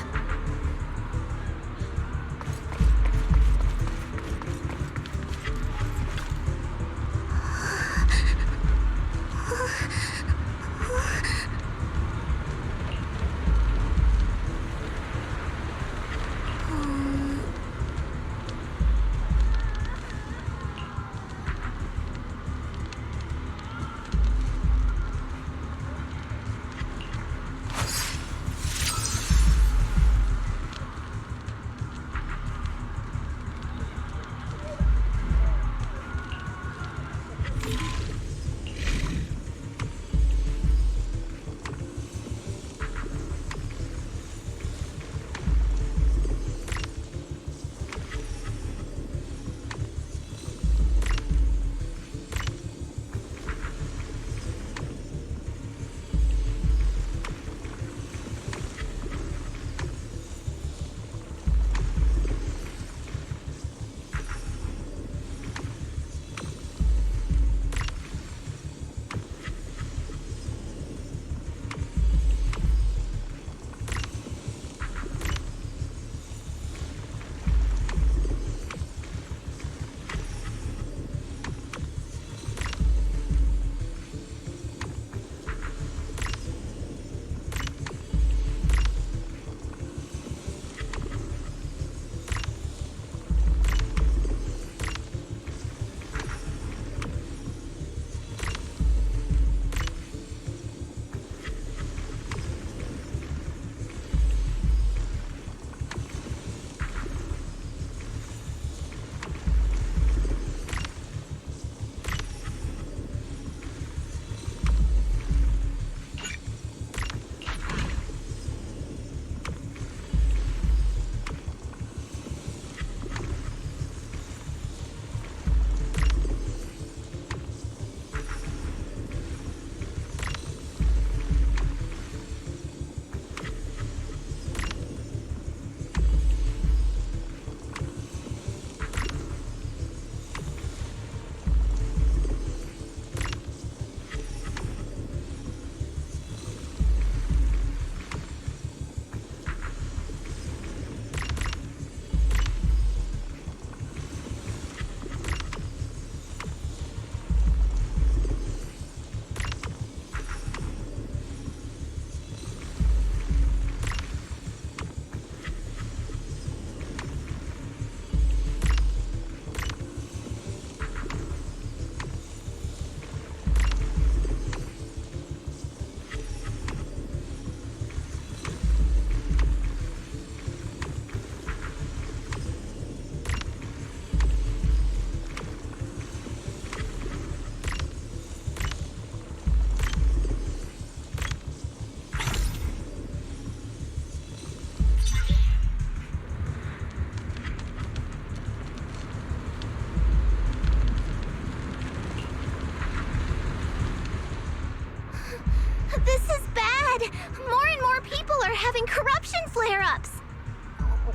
flare-ups.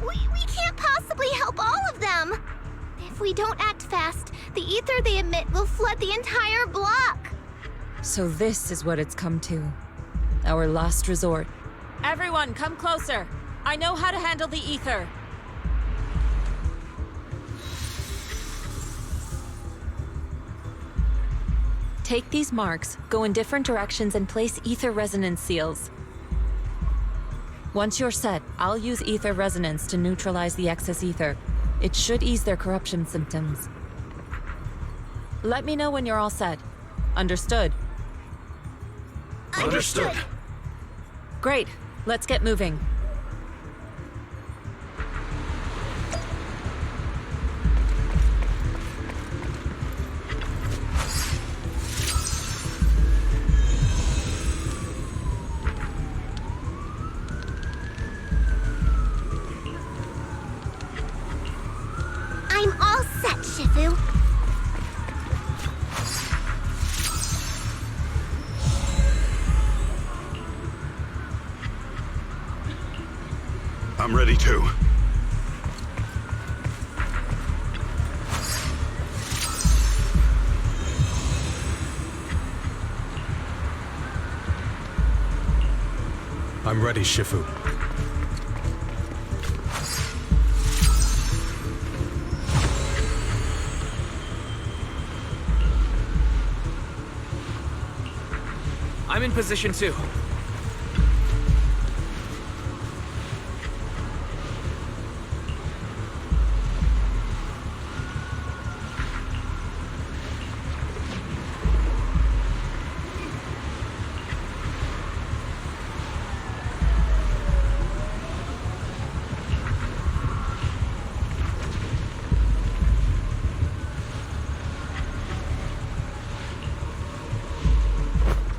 We can't possibly help all of them. If we don't act fast, the ether they emit will flood the entire block. So this is what it's come to. Our last resort. Everyone, come closer. I know how to handle the ether. Take these marks, go in different directions, and place ether resonance seals. Once you're set, I'll use ether resonance to neutralize the excess ether. It should ease their corruption symptoms. Let me know when you're all set. Understood? Understood. Great. Let's get moving. I'm all set, Shifu. I'm ready too. I'm ready, Shifu. I'm in position too.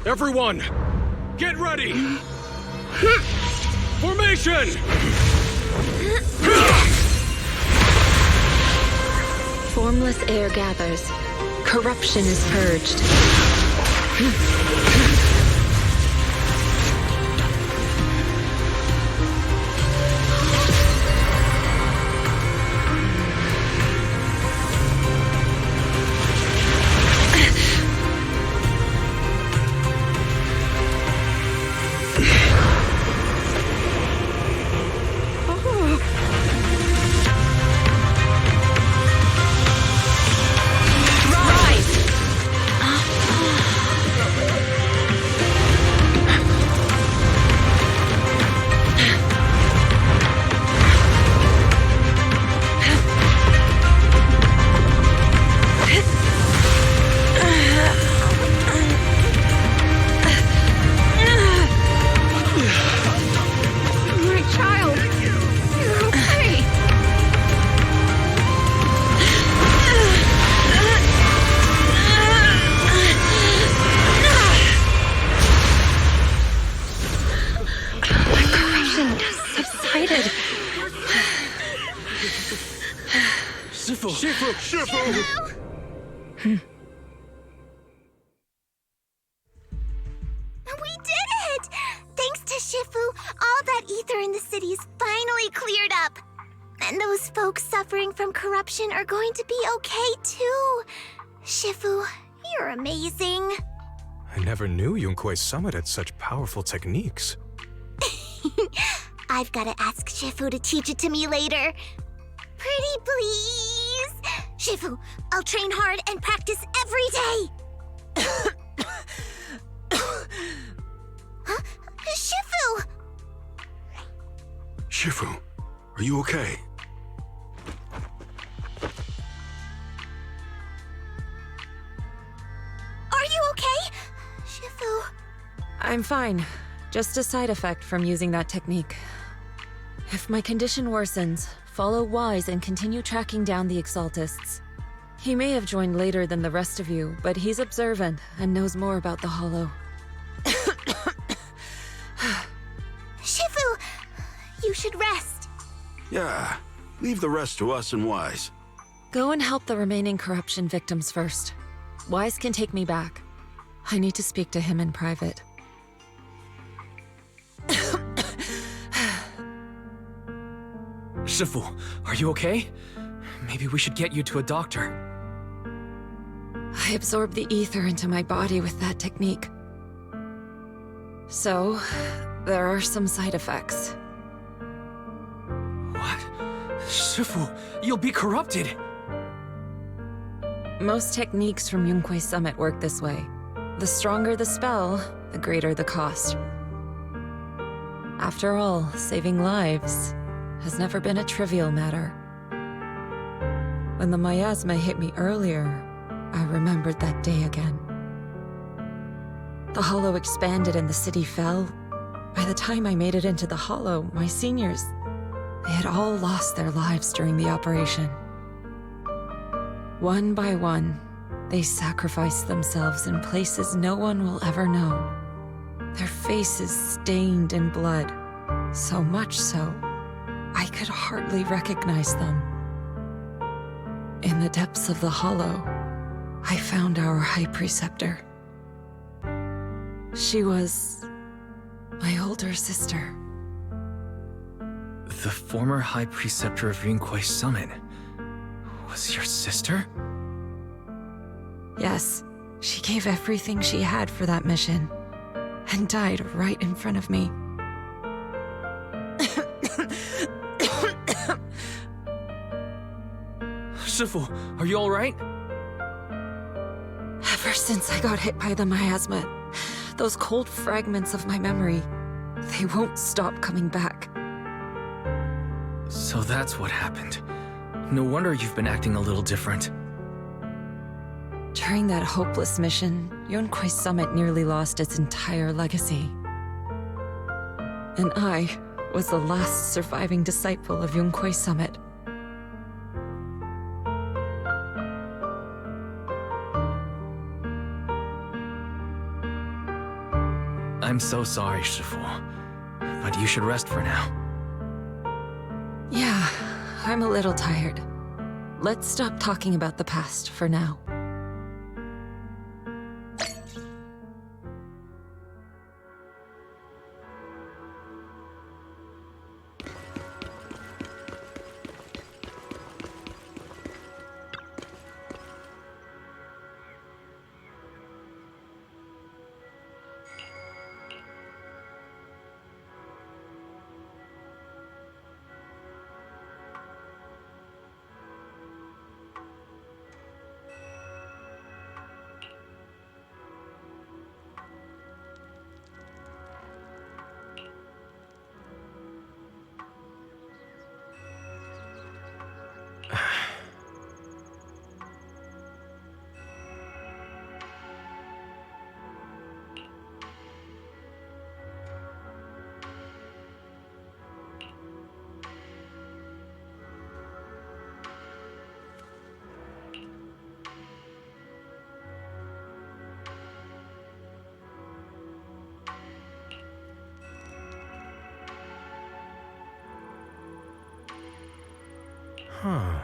Everyone, get ready! Formation! Formless air gathers. Corruption is purged. We did it! Thanks to Shifu, all that ether in the city's finally cleared up. And those folks suffering from corruption are going to be okay too. Shifu, you're amazing. I never knew Yunque's summit had such powerful techniques. I've got to ask Shifu to teach it to me later. Pretty please? Shifu, I'll train hard and practice every day. Huh? Shifu! Shifu, are you okay? Are you okay? Shifu... I'm fine. Just a side effect from using that technique. If my condition worsens, follow Wise and continue tracking down the Exaltists. He may have joined later than the rest of you, but he's observant and knows more about the Hollow. Shifu, you should rest. Yeah, leave the rest to us and Wise. Go and help the remaining corruption victims first. Wise can take me back. I need to speak to him in private. Shifu, are you okay? Maybe we should get you to a doctor. I absorbed the ether into my body with that technique. So, there are some side effects. What? Shifu, you'll be corrupted! Most techniques from Yunkwei Summit work this way. The stronger the spell, the greater the cost. After all, saving lives has never been a trivial matter. When the miasma hit me earlier, I remembered that day again. The hollow expanded and the city fell. By the time I made it into the hollow, my seniors, they had all lost their lives during the operation. One by one, they sacrificed themselves in places no one will ever know. Their faces stained in blood, so much so, I could hardly recognize them. In the depths of the hollow, I found our High Preceptor. She was my older sister. The former High Preceptor of Yunkwei Summit was your sister? Yes, she gave everything she had for that mission, and died right in front of me. Shifu, are you alright? Ever since I got hit by the miasma, those cold fragments of my memory, they won't stop coming back. So that's what happened. No wonder you've been acting a little different. During that hopeless mission, Yunkwei Summit nearly lost its entire legacy. And I was the last surviving disciple of Yunkwei Summit. I'm so sorry, Shifu, but you should rest for now. Yeah, I'm a little tired. Let's stop talking about the past for now. Huh.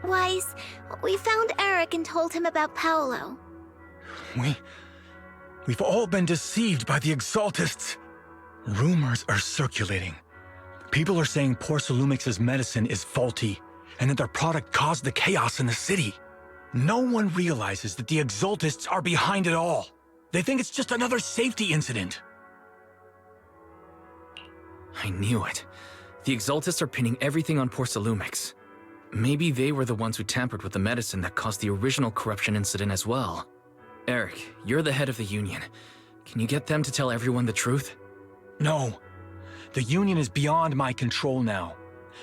Wise, we found Eric and told him about Paolo. We've all been deceived by the Exaltists. Rumors are circulating. People are saying Porcelumix's medicine is faulty, and that their product caused the chaos in the city. No one realizes that the Exaltists are behind it all. They think it's just another safety incident. I knew it. The Exaltists are pinning everything on Porcelumix. Maybe they were the ones who tampered with the medicine that caused the original corruption incident as well. Eric, you're the head of the Union. Can you get them to tell everyone the truth? No. The Union is beyond my control now.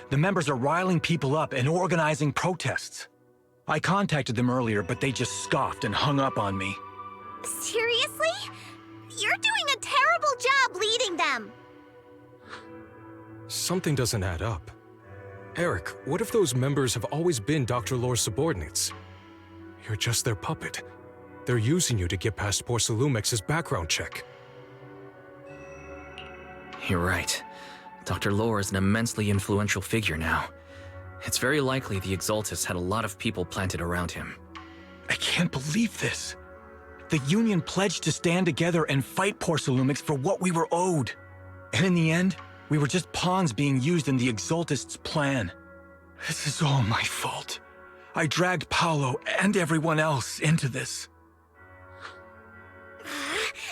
The members are riling people up and organizing protests. I contacted them earlier, but they just scoffed and hung up on me. Seriously? You're doing a terrible job leading them. Something doesn't add up. Eric, what if those members have always been Dr. Lore's subordinates? You're just their puppet. They're using you to get past Porcelumix's background check. You're right. Dr. Lore is an immensely influential figure now. It's very likely the Exaltists had a lot of people planted around him. I can't believe this. The Union pledged to stand together and fight Porcelumix for what we were owed. And in the end, we were just pawns being used in the Exaltists' plan. This is all my fault. I dragged Paolo and everyone else into this.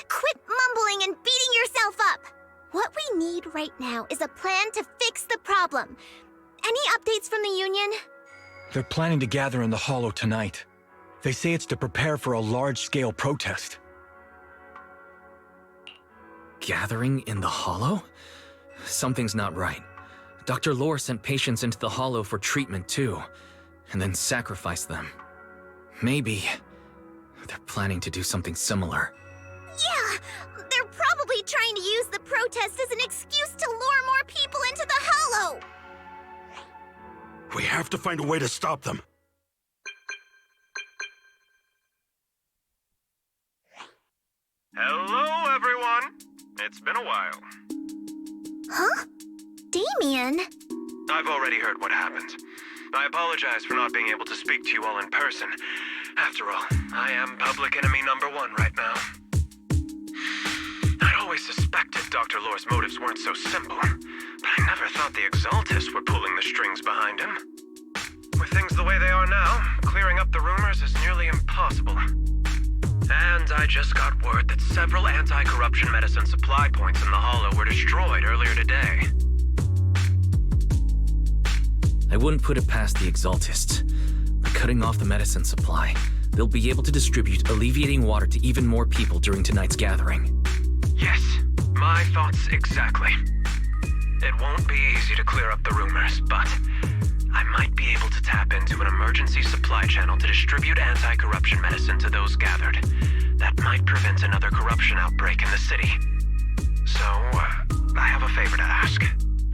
Quit mumbling and beating yourself up. What we need right now is a plan to fix the problem. Any updates from the Union? They're planning to gather in the Hollow tonight. They say it's to prepare for a large-scale protest. Gathering in the Hollow? Something's not right. Dr. Lore sent patients into the Hollow for treatment too, and then sacrificed them. Maybe they're planning to do something similar. Yeah, they're probably trying to use the protest as an excuse to lure more people into the Hollow. We have to find a way to stop them. Hello, everyone. It's been a while. Huh? Damian? I've already heard what happened. I apologize for not being able to speak to you all in person. After all, I am public enemy number 1 right now. I'd always suspected Dr. Lore's motives weren't so simple, but I never thought the Exaltists were pulling the strings behind him. With things the way they are now, clearing up the rumors is nearly impossible. And I just got word that several anti-corruption medicine supply points in the Hollow were destroyed earlier today. I wouldn't put it past the Exaltists. By cutting off the medicine supply, they'll be able to distribute alleviating water to even more people during tonight's gathering. Yes, my thoughts exactly. It won't be easy to clear up the rumors, but I might be able to tap into an emergency supply channel to distribute anti-corruption medicine to those gathered. That might prevent another corruption outbreak in the city. So, I have a favor to ask.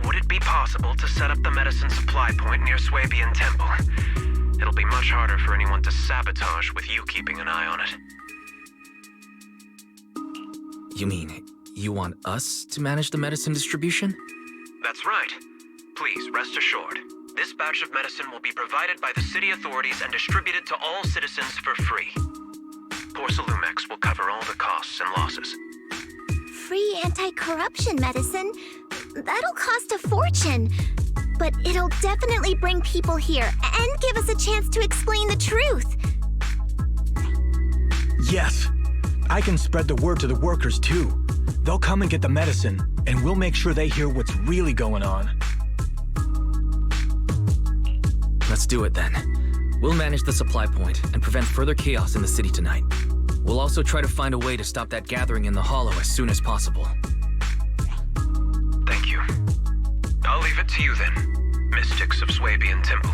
Would it be possible to set up the medicine supply point near Swabian Temple? It'll be much harder for anyone to sabotage with you keeping an eye on it. You mean, you want us to manage the medicine distribution? That's right. Please, rest assured. This batch of medicine will be provided by the city authorities and distributed to all citizens for free. Porcelumix will cover all the costs and losses. Free anti-corruption medicine? That'll cost a fortune. But it'll definitely bring people here and give us a chance to explain the truth. Yes. I can spread the word to the workers too. They'll come and get the medicine, and we'll make sure they hear what's really going on. Let's do it then. We'll manage the supply point and prevent further chaos in the city tonight. We'll also try to find a way to stop that gathering in the Hollow as soon as possible. Thank you. I'll leave it to you then, Mystics of Swabian Temple.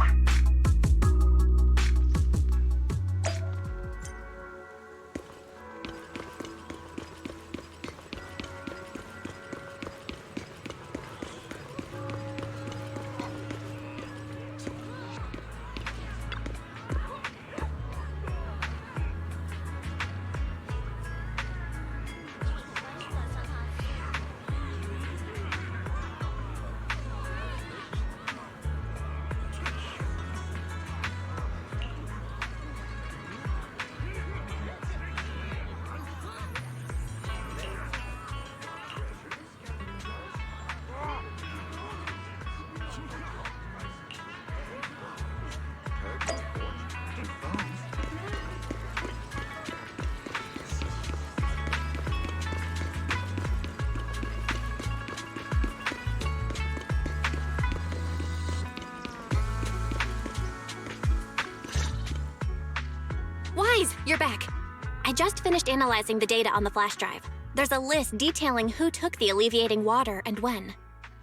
You're back. I just finished analyzing the data on the flash drive. There's a list detailing who took the alleviating water and when.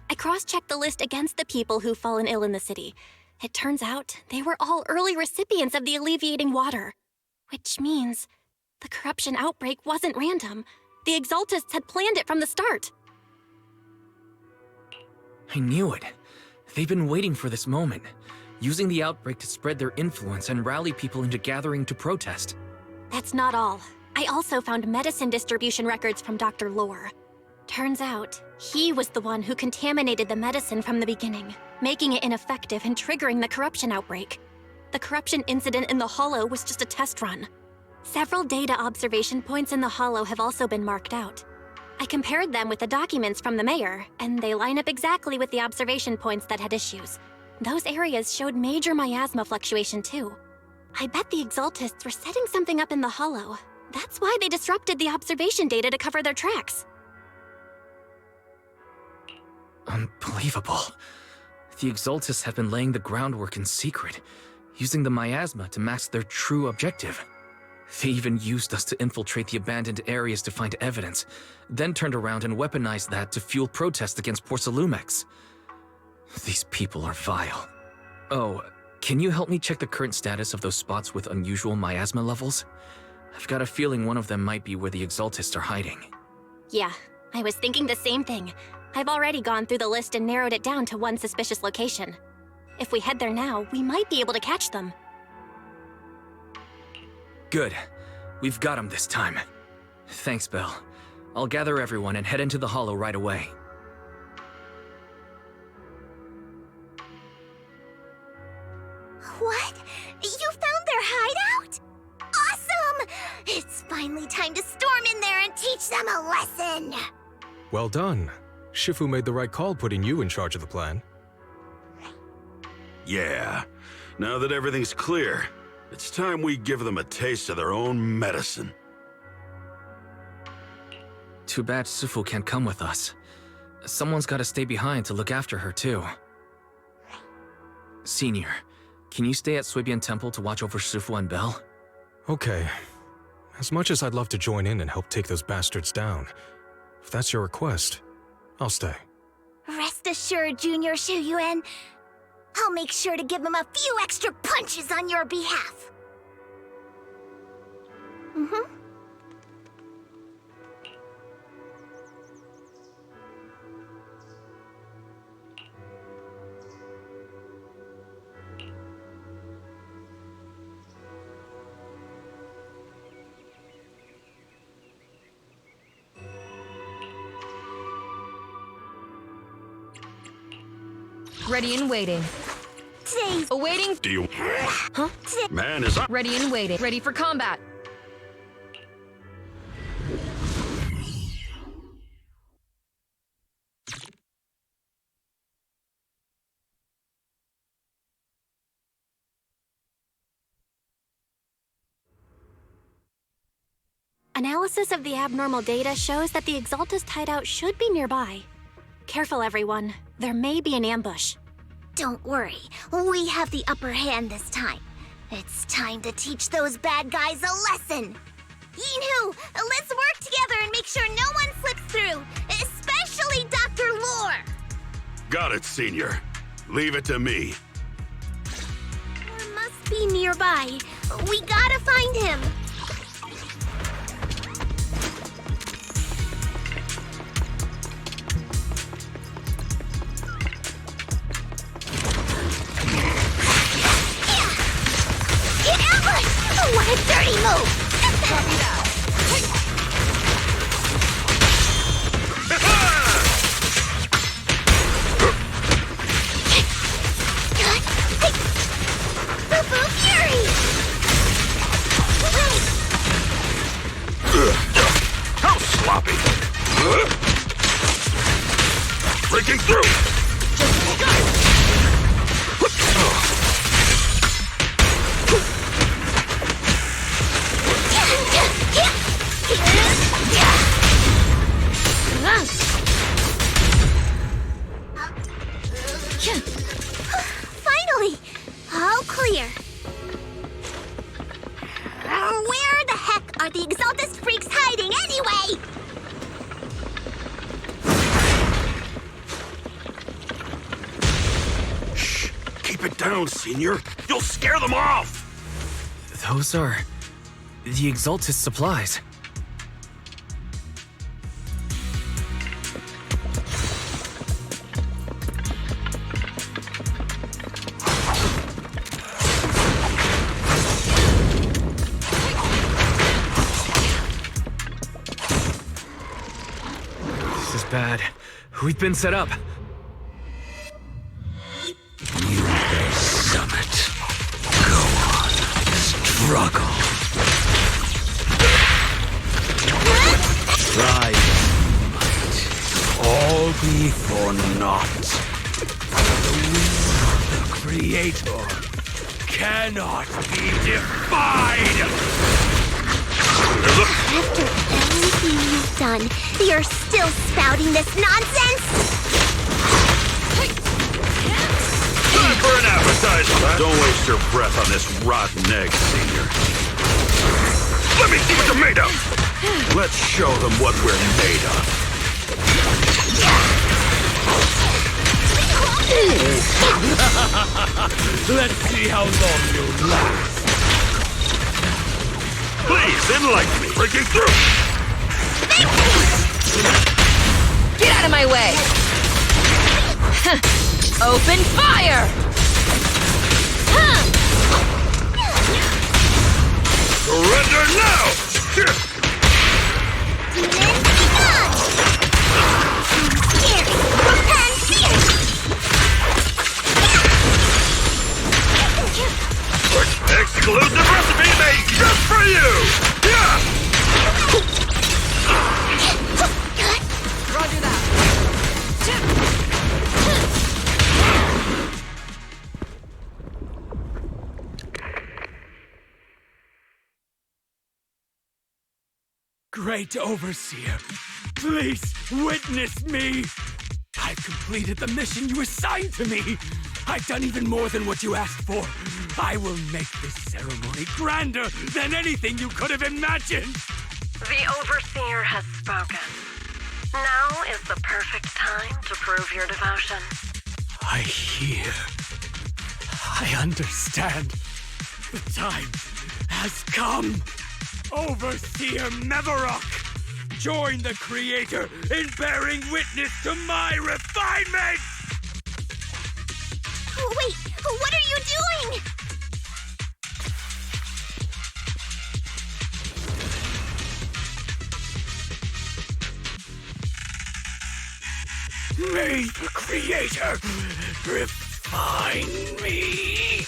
I cross-checked the list against the people who've fallen ill in the city. It turns out they were all early recipients of the alleviating water. Which means the corruption outbreak wasn't random. The Exaltists had planned it from the start. I knew it. They've been waiting for this moment, using the outbreak to spread their influence and rally people into gathering to protest. That's not all. I also found medicine distribution records from Dr. Lore. Turns out, he was the one who contaminated the medicine from the beginning, making it ineffective and triggering the corruption outbreak. The corruption incident in the Hollow was just a test run. Several data observation points in the Hollow have also been marked out. I compared them with the documents from the mayor, and they line up exactly with the observation points that had issues. Those areas showed major miasma fluctuation too. I bet the Exaltists were setting something up in the Hollow. That's why they disrupted the observation data to cover their tracks. Unbelievable. The Exaltists have been laying the groundwork in secret, using the miasma to mask their true objective. They even used us to infiltrate the abandoned areas to find evidence, then turned around and weaponized that to fuel protests against Porsalumex. These people are vile. Oh, can you help me check the current status of those spots with unusual miasma levels? I've got a feeling one of them might be where the Exaltists are hiding. Yeah, I was thinking the same thing. I've already gone through the list and narrowed it down to one suspicious location. If we head there now, we might be able to catch them. Good. We've got them this time. Thanks, Belle. I'll gather everyone and head into the Hollow right away. What? You found their hideout? Awesome! It's finally time to storm in there and teach them a lesson! Well done. Shifu made the right call putting you in charge of the plan. Yeah. Now that everything's clear, it's time we give them a taste of their own medicine. Too bad Sufu can't come with us. Someone's gotta stay behind to look after her, too. Senior, can you stay at Suibian Temple to watch over Sufu and Belle? Okay. As much as I'd love to join in and help take those bastards down, if that's your request, I'll stay. Rest assured, Junior Shuyuan. I'll make sure to give him a few extra punches on your behalf. Ready and waiting. Awaiting. Do you... Huh? Man is up. Ready and waiting. Ready for combat. Analysis of the abnormal data shows that the Exaltist hideout should be nearby. Careful, everyone. There may be an ambush. Don't worry, we have the upper hand this time. It's time to teach those bad guys a lesson. Yinhu, let's work together and make sure no one slips through, especially Dr. Lore. Got it, Senior. Leave it to me. Lore must be nearby. We gotta find him. What a dirty move! Copy that. Boo-boo Fury! How sloppy! Breaking through! Just go! Finally! All clear. Where are down, Senior. You'll scare them off. Those are the Exaltist supplies. This is bad. We've been set up. Summit. Go on. Struggle. Try might. All be for naught. The will of the Creator cannot be defied! After everything you've done, you're still spouting this nonsense? Time for an appetizer. Don't waste your breath on this rotten egg, Senior. Let me see what you're made of. Let's show them what we're made of. Let's see how long you last. Please, enlighten me. Breaking through. Get out of my way! Open fire! Surrender now! Exclusive recipe made just for you! Yeah! Roger that. Great Overseer, please witness me! I've completed the mission you assigned to me! I've done even more than what you asked for! I will make this ceremony grander than anything you could have imagined! The Overseer has spoken. Now is the perfect time to prove your devotion. I hear. I understand. The time has come! Overseer Mevarok! Join the Creator in bearing witness to my refinement! Wait, what are you doing? May the Creator refine me!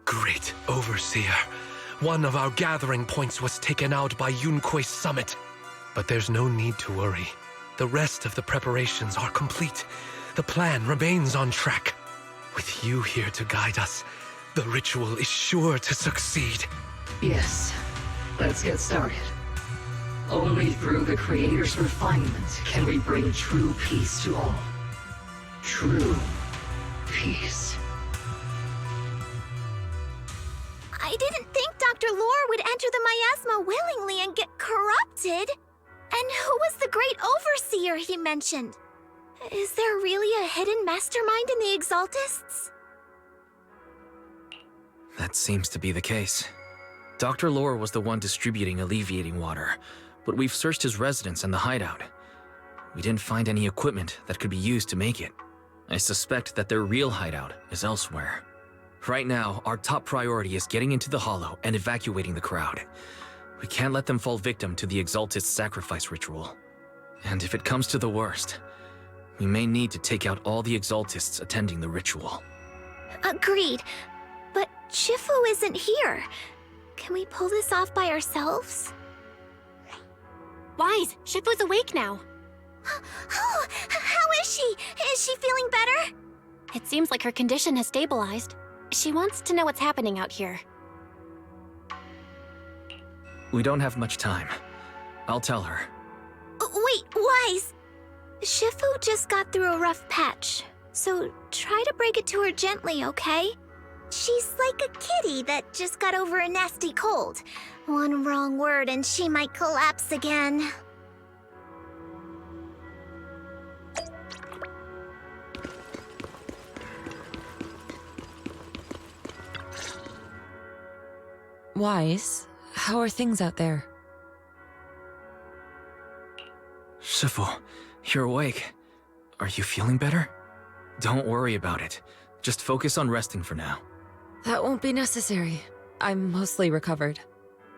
Great Overseer, one of our gathering points was taken out by Yunque's summit. But there's no need to worry. The rest of the preparations are complete. The plan remains on track. With you here to guide us, the ritual is sure to succeed. Yes, let's get started. Only through the Creator's refinement can we bring true peace to all. True peace. I didn't think Dr. Lore would enter the miasma willingly and get corrupted. And who was the great overseer he mentioned? Is there really a hidden mastermind in the Exaltists? That seems to be the case. Dr. Lore was the one distributing alleviating water, but we've searched his residence and the hideout. We didn't find any equipment that could be used to make it. I suspect that their real hideout is elsewhere. Right now, our top priority is getting into the Hollow and evacuating the crowd. We can't let them fall victim to the Exaltist sacrifice ritual. And if it comes to the worst, we may need to take out all the Exaltists attending the ritual. Agreed. But Shifu isn't here. Can we pull this off by ourselves? Wise, Shifu's awake now. Oh, how is she? Is she feeling better? It seems like her condition has stabilized. She wants to know what's happening out here. We don't have much time. I'll tell her. Wait, Wise! Shifu just got through a rough patch, so try to break it to her gently, okay? She's like a kitty that just got over a nasty cold. One wrong word and she might collapse again. Wise, how are things out there? Shifu, you're awake. Are you feeling better? Don't worry about it. Just focus on resting for now. That won't be necessary. I'm mostly recovered.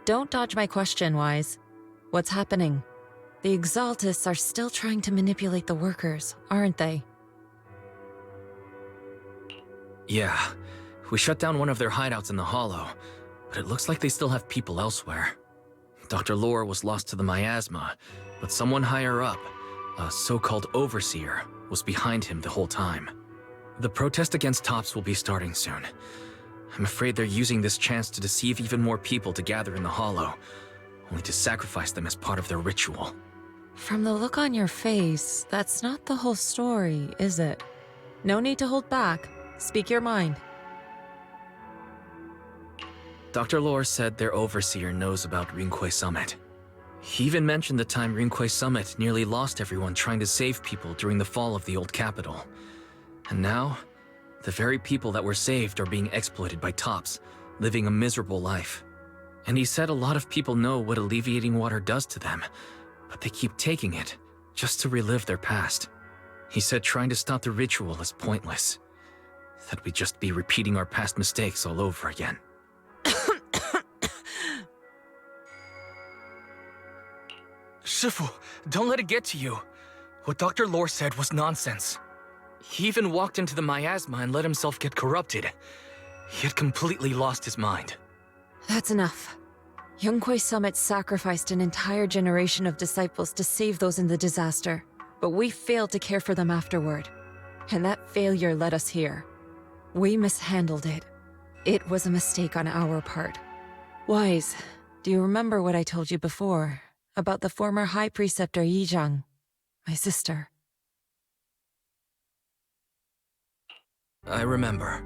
Don't dodge my question, Wise. What's happening? The Exaltists are still trying to manipulate the workers, aren't they? Yeah. We shut down one of their hideouts in the Hollow, but it looks like they still have people elsewhere. Dr. Lore was lost to the miasma, but someone higher up, a so-called overseer, was behind him the whole time. The protest against Tops will be starting soon. I'm afraid they're using this chance to deceive even more people to gather in the Hollow, only to sacrifice them as part of their ritual. From the look on your face, that's not the whole story, is it? No need to hold back. Speak your mind. Dr. Lore said their overseer knows about Rinquei Summit. He even mentioned the time Rinquei Summit nearly lost everyone trying to save people during the fall of the old capital. And now, the very people that were saved are being exploited by Tops, living a miserable life. And he said a lot of people know what alleviating water does to them, but they keep taking it just to relive their past. He said trying to stop the ritual is pointless, that we'd just be repeating our past mistakes all over again. Shifu, don't let it get to you. What Dr. Lore said was nonsense. He even walked into the miasma and let himself get corrupted. He had completely lost his mind. That's enough. Yunquei Summit sacrificed an entire generation of disciples to save those in the disaster, but we failed to care for them afterward. And that failure led us here. We mishandled it. It was a mistake on our part. Wise, do you remember what I told you before about the former High Preceptor Yizhang, my sister? I remember.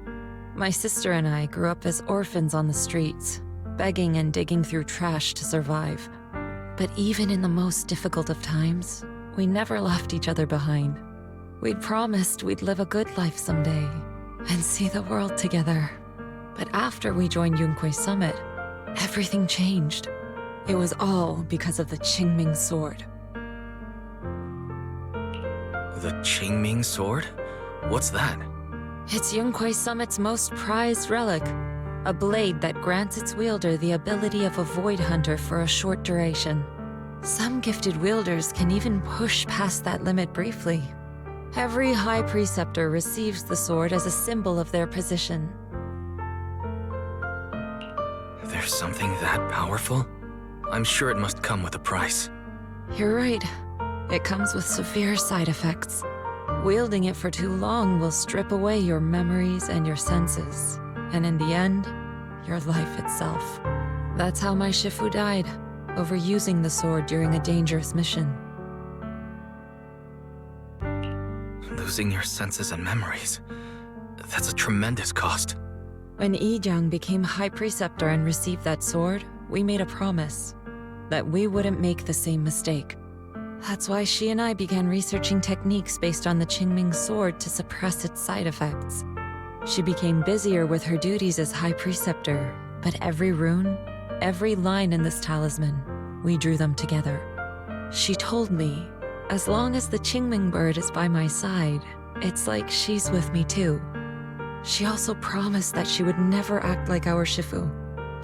My sister and I grew up as orphans on the streets, begging and digging through trash to survive. But even in the most difficult of times, we never left each other behind. We'd promised we'd live a good life someday and see the world together. But after we joined Yunquei Summit, everything changed. It was all because of the Qingming sword. The Qingming sword? What's that? It's Yunquei Summit's most prized relic, a blade that grants its wielder the ability of a void hunter for a short duration. Some gifted wielders can even push past that limit briefly. Every High Preceptor receives the sword as a symbol of their position. There's something that powerful? I'm sure it must come with a price. You're right. It comes with severe side effects. Wielding it for too long will strip away your memories and your senses, and in the end, your life itself. That's how my Shifu died, overusing the sword during a dangerous mission. Losing your senses and memories. That's a tremendous cost. When Yizhang became High Preceptor and received that sword, we made a promise that we wouldn't make the same mistake. That's why she and I began researching techniques based on the Qingming sword to suppress its side effects. She became busier with her duties as High Preceptor, but every rune, every line in this talisman, we drew them together. She told me, as long as the Qingming bird is by my side, it's like she's with me too. She also promised that she would never act like our Shifu.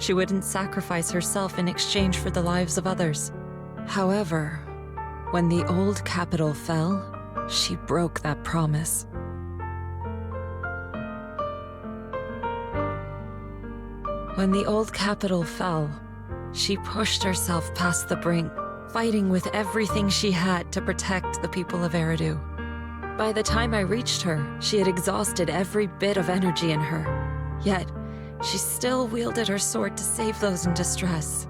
She wouldn't sacrifice herself in exchange for the lives of others. However, when the old capital fell, she broke that promise. When the old capital fell, she pushed herself past the brink, fighting with everything she had to protect the people of Eridu. By the time I reached her, she had exhausted every bit of energy in her. Yet, she still wielded her sword to save those in distress.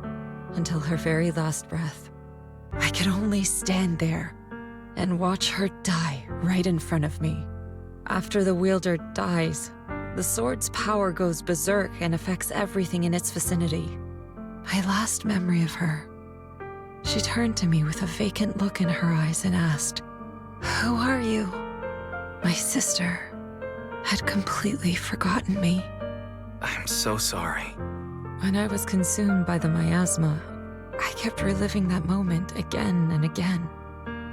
until her very last breath. I could only stand there and watch her die right in front of me. After the wielder dies, the sword's power goes berserk and affects everything in its vicinity. My last memory of her, she turned to me with a vacant look in her eyes and asked, "Who are you?" My sister had completely forgotten me. I'm so sorry. When I was consumed by the miasma, I kept reliving that moment again and again.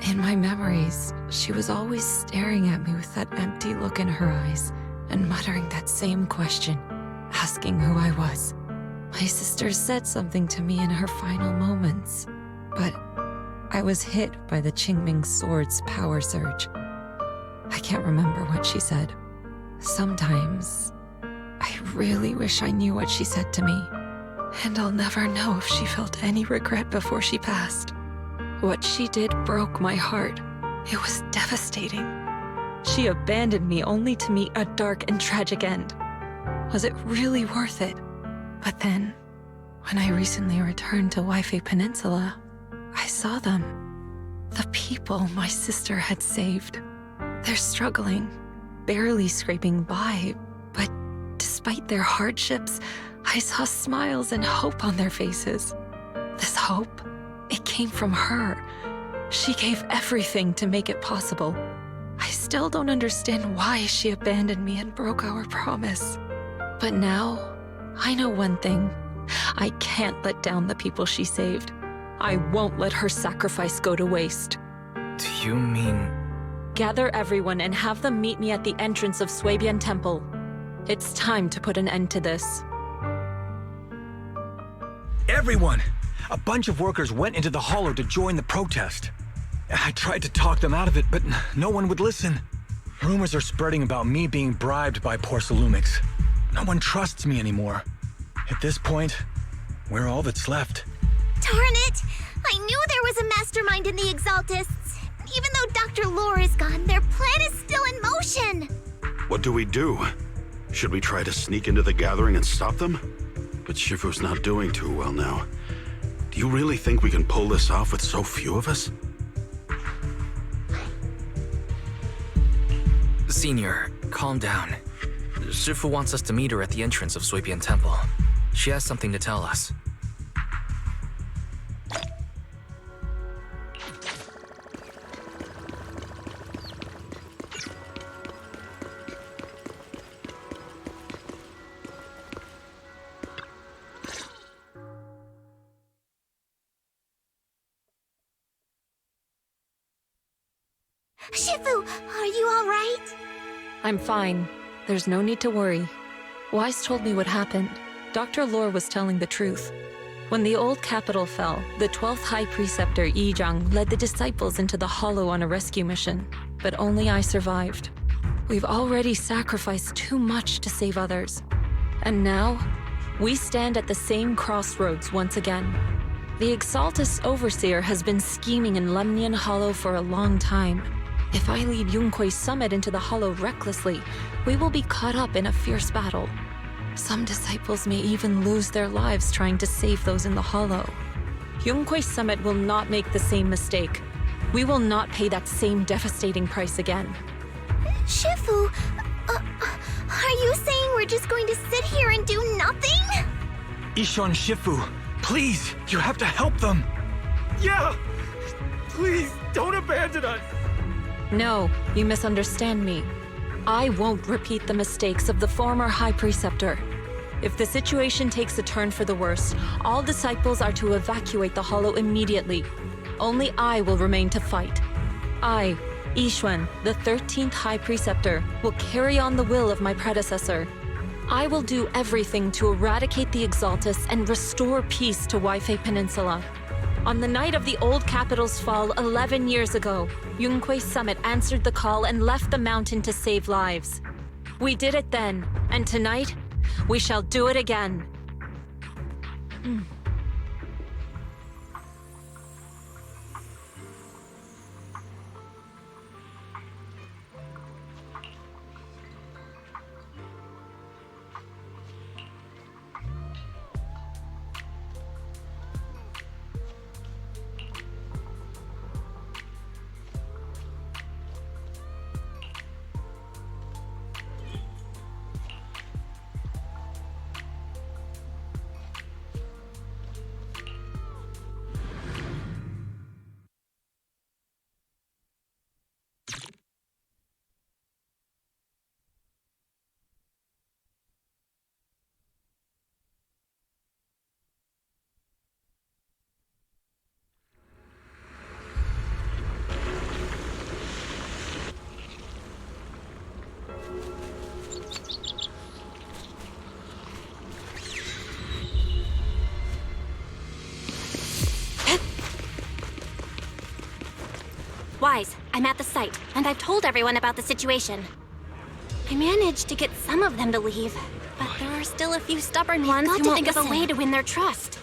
In my memories, she was always staring at me with that empty look in her eyes and muttering that same question, asking who I was. My sister said something to me in her final moments, but I was hit by the Qingming sword's power surge. I can't remember what she said. Sometimes, I really wish I knew what she said to me, and I'll never know if she felt any regret before she passed. What she did broke my heart. It was devastating. She abandoned me only to meet a dark and tragic end. Was it really worth it? But then, when I recently returned to Waifei Peninsula, I saw them. The people my sister had saved. They're struggling, barely scraping by, but despite their hardships, I saw smiles and hope on their faces. This hope, it came from her. She gave everything to make it possible. I still don't understand why she abandoned me and broke our promise. But now, I know one thing. I can't let down the people she saved. I won't let her sacrifice go to waste. Do you mean... Gather everyone and have them meet me at the entrance of Shuibian Temple. It's time to put an end to this. Everyone! A bunch of workers went into the hollow to join the protest. I tried to talk them out of it, but no one would listen. Rumors are spreading about me being bribed by Porsalumix. No one trusts me anymore. At this point, we're all that's left. Darn it! I knew there was a mastermind in the Exaltists. Even though Dr. Lore is gone, their plan is still in motion. What do we do? Should we try to sneak into the gathering and stop them? But Shifu's not doing too well now. Do you really think we can pull this off with so few of us? Senior, calm down. Shifu wants us to meet her at the entrance of Shuibian Temple. She has something to tell us. Shifu, are you all right? I'm fine. There's no need to worry. Wise told me what happened. Dr. Lore was telling the truth. When the old capital fell, the 12th High Preceptor Yizhang led the disciples into the Hollow on a rescue mission, but only I survived. We've already sacrificed too much to save others. And now, we stand at the same crossroads once again. The Exaltists Overseer has been scheming in Lemnian Hollow for a long time. If I lead Yunque's summit into the Hollow recklessly, we will be caught up in a fierce battle. Some disciples may even lose their lives trying to save those in the Hollow. Yunque's summit will not make the same mistake. We will not pay that same devastating price again. Shifu, are you saying we're just going to sit here and do nothing? Yixuan Shifu, please, you have to help them. Yeah! Please, don't abandon us! No, you misunderstand me. I won't repeat the mistakes of the former High Preceptor. If the situation takes a turn for the worse, all disciples are to evacuate the Hollow immediately. Only I will remain to fight. I, Yixuan, the 13th High Preceptor, will carry on the will of my predecessor. I will do everything to eradicate the Exaltists and restore peace to Waifei Peninsula. On the night of the old capital's fall 11 years ago, Yunque's summit answered the call and left the mountain to save lives. We did it then, and tonight, we shall do it again. I'm at the site, and I've told everyone about the situation. I managed to get some of them to leave, but there are still a few stubborn ones who won't think of a way to win their trust.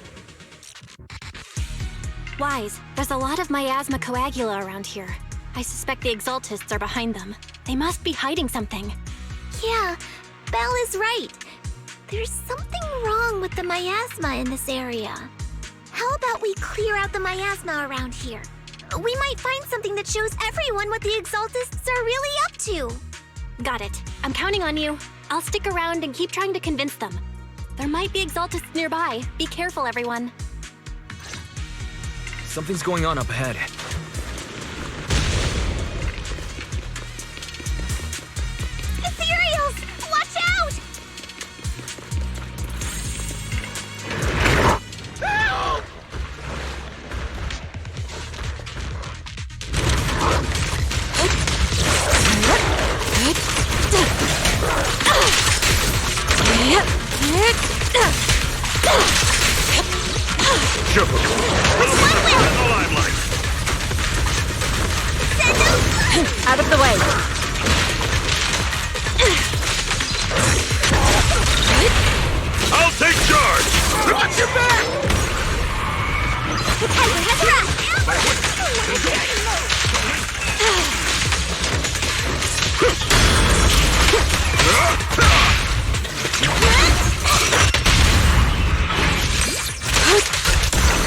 Wise, there's a lot of miasma coagula around here. I suspect the Exaltists are behind them. They must be hiding something. Yeah, Belle is right. There's something wrong with the miasma in this area. How about we clear out the miasma around here? We might find something that shows everyone what the Exaltists are really up to. Got it. I'm counting on you. I'll stick around and keep trying to convince them. There might be Exaltists nearby. Be careful, everyone. Something's going on up ahead. Ethereals! Watch out! Help! Shuffle! In the limelight! Out of the way. I'll take charge! Watch your back!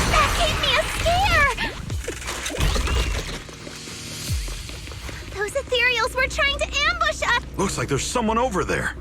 That gave me a scare! Those ethereals were trying to ambush us! Looks like there's someone over there.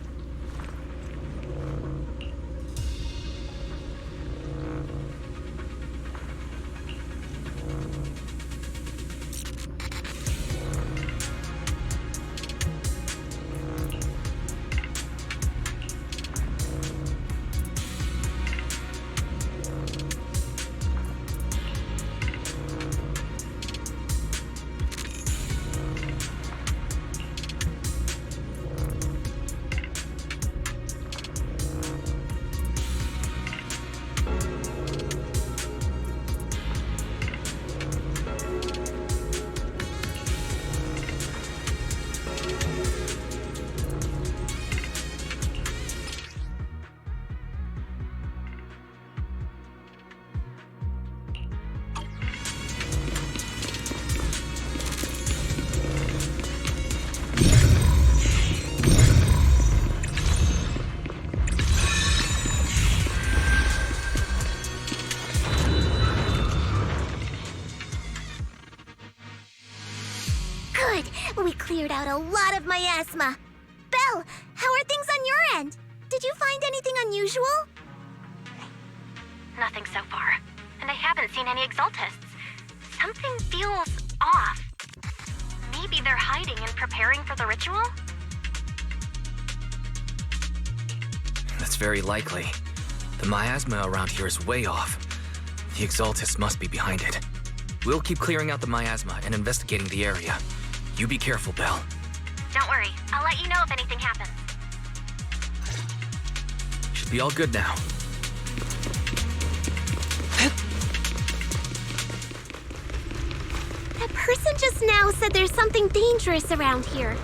We cleared out a lot of miasma. Belle, how are things on your end? Did you find anything unusual? Nothing so far. And I haven't seen any Exaltists. Something feels off. Maybe they're hiding and preparing for the ritual? That's very likely. The miasma around here is way off. The Exaltists must be behind it. We'll keep clearing out the miasma and investigating the area. You be careful, Belle. Don't worry. I'll let you know if anything happens. Should be all good now. That person just now said there's something dangerous around here.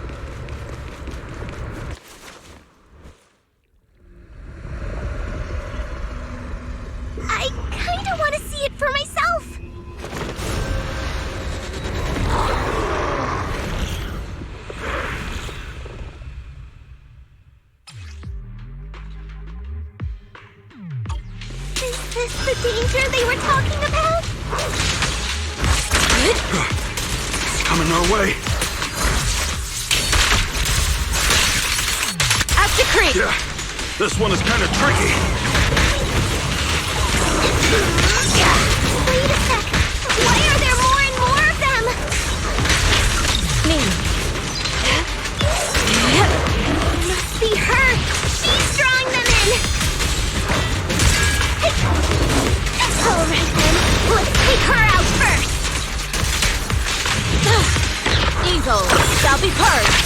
I kinda want to see it for myself. Is this the danger they were talking about? It's coming our way. At the creek! Yeah, this one is kind of tricky. Wait a sec. Why are there more and more of them? Me. Must be her. She's drawing them in. All right then. Let's take her out first. Evil shall be purged.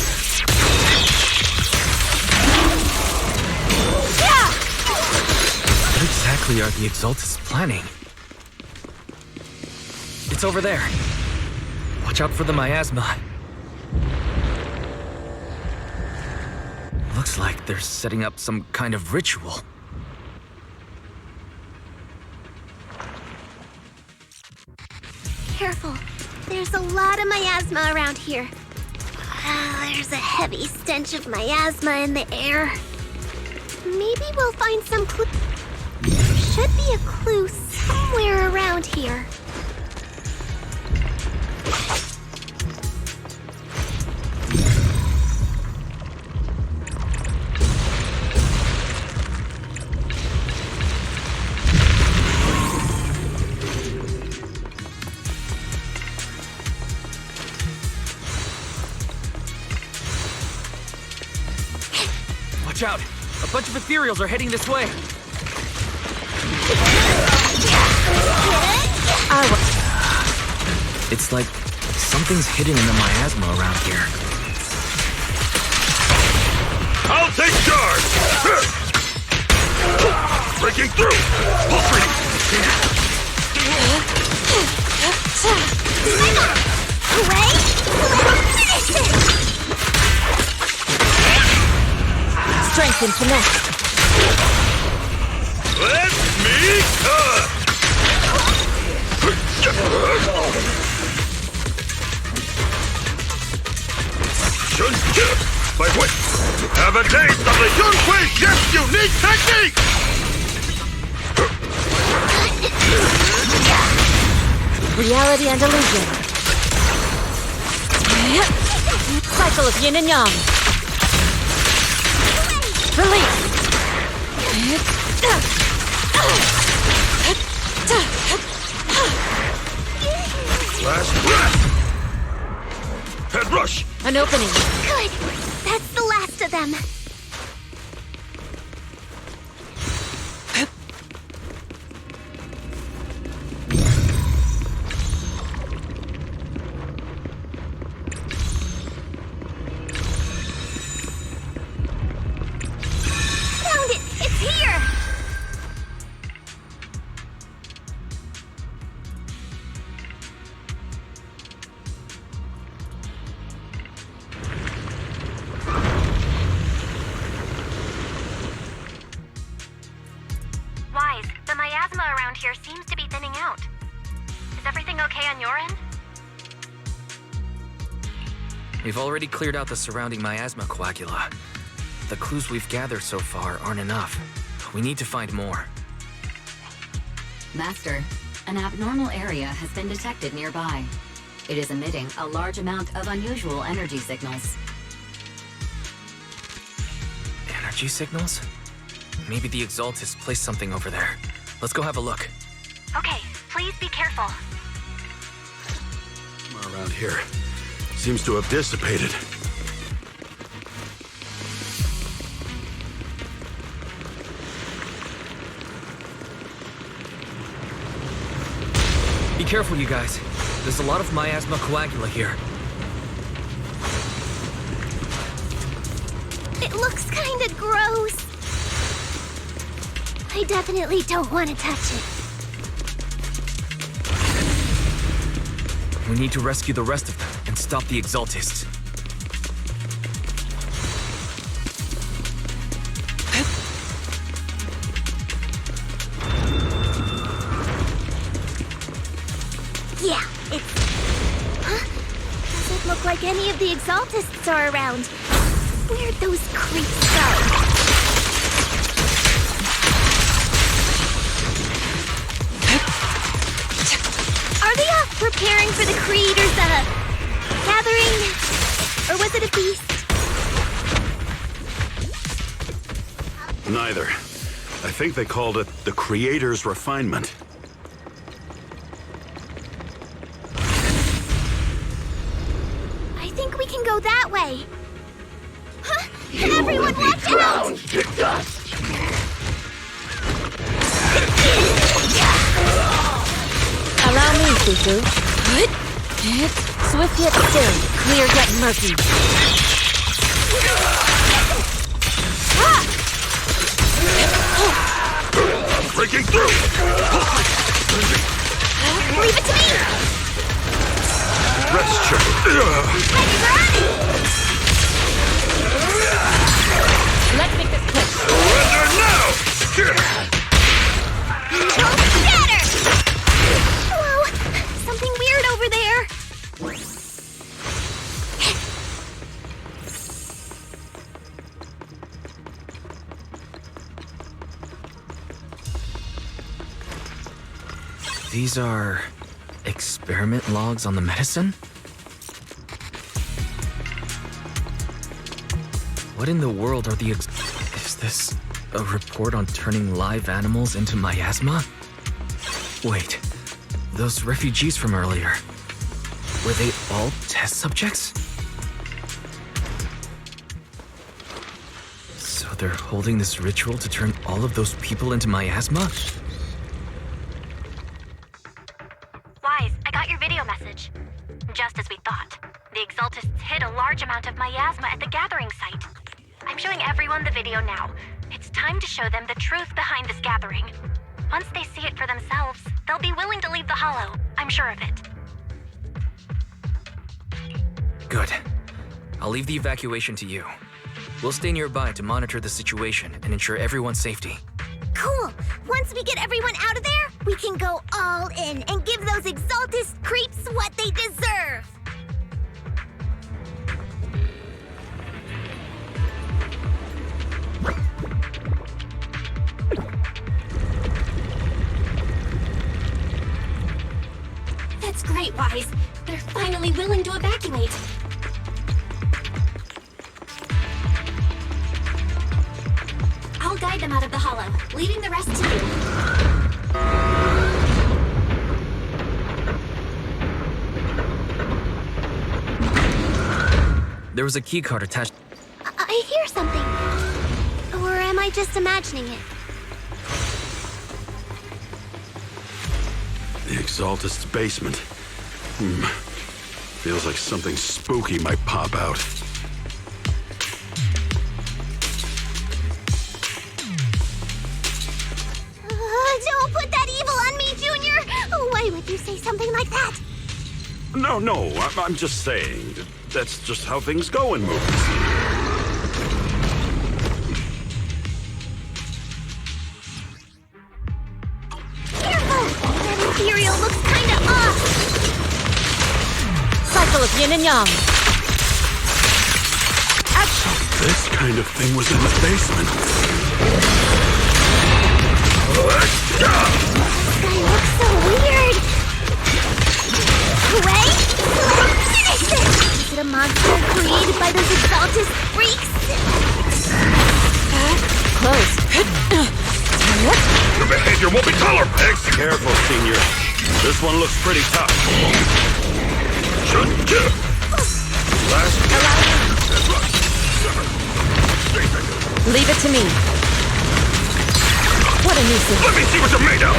What exactly are the Exaltists planning? It's over there. Watch out for the miasma. Looks like they're setting up some kind of ritual. Careful. There's a lot of miasma around here. There's a heavy stench of miasma in the air. Maybe we'll find some clue. There should be a clue somewhere around here. Watch out! A bunch of ethereals are heading this way! It's like something's hidden in the miasma around here. I'll take charge! Breaking through! Strength and finesse. Let me cut! By which? Have a taste of the Yunhui Chef's unique technique! Reality and illusion. Cycle of yin and yang. Release. Last breath! Head rush! An opening. Good. That's the last of them. Found it! It's here! Wise, the miasma around here seems to be thinning out. Is everything okay on your end? We've already cleared out the surrounding miasma coagula. The clues we've gathered so far aren't enough. We need to find more. Master, an abnormal area has been detected nearby. It is emitting a large amount of unusual energy signals. Energy signals? Maybe the Exaltists placed something over there. Let's go have a look. Okay, please be careful. Around here. Seems to have dissipated. Be careful, you guys. There's a lot of miasma coagula here. It looks kinda gross. I definitely don't want to touch it. We need to rescue the rest of them and stop the Exaltists. Yeah, it's... Huh? Doesn't look like any of the Exaltists are around. Where'd those creeps go? Are they off preparing for the Creator's, gathering? Or was it a feast? Neither. I think they called it the Creator's Refinement. I think we can go that way. Huh? Everyone watch out! To dust. Allow me, Fufu. Swift yet still, clear yet murky. Breaking through! Leave it to me! rest, Chifu. Let's make this quick. Surrender now! Whoa! Something weird over there! These are experiment logs on the medicine? What in the world are the Is this a report on turning live animals into miasma? Wait, those refugees from earlier, were they all test subjects? So they're holding this ritual to turn all of those people into miasma? Wise, I got your video message. Just as we thought. The Exaltists hid a large amount of miasma at the gathering site. I'm showing everyone the video now. It's time to show them the truth behind this gathering. Once they see it for themselves, they'll be willing to leave the Hollow. I'm sure of it. Good. I'll leave the evacuation to you. We'll stay nearby to monitor the situation and ensure everyone's safety. Cool! Once we get everyone out of there, we can go all in and give those Exaltist creeps what they deserve! That's great, Wise. They're finally willing to evacuate. I'll guide them out of the Hollow, leaving the rest to you. There was a keycard attached. I hear something. Or am I just imagining it? The Exaltist's basement. Feels like something spooky might pop out. Don't put that evil on me, Junior! Why would you say something like that? No, I'm just saying. That's just how things go in movies. Careful! That Imperial looks kinda off! Cycle of yin and yang. So this kind of thing was in the basement. This guy looks so weird! Wait! Finish this! Is it a monster created by those Exaltist freaks? Close. Your behavior won't be tolerated. Careful, Senior. This one looks pretty tough. Last. Leave it to me. What a nuisance. Let me see what you're made of.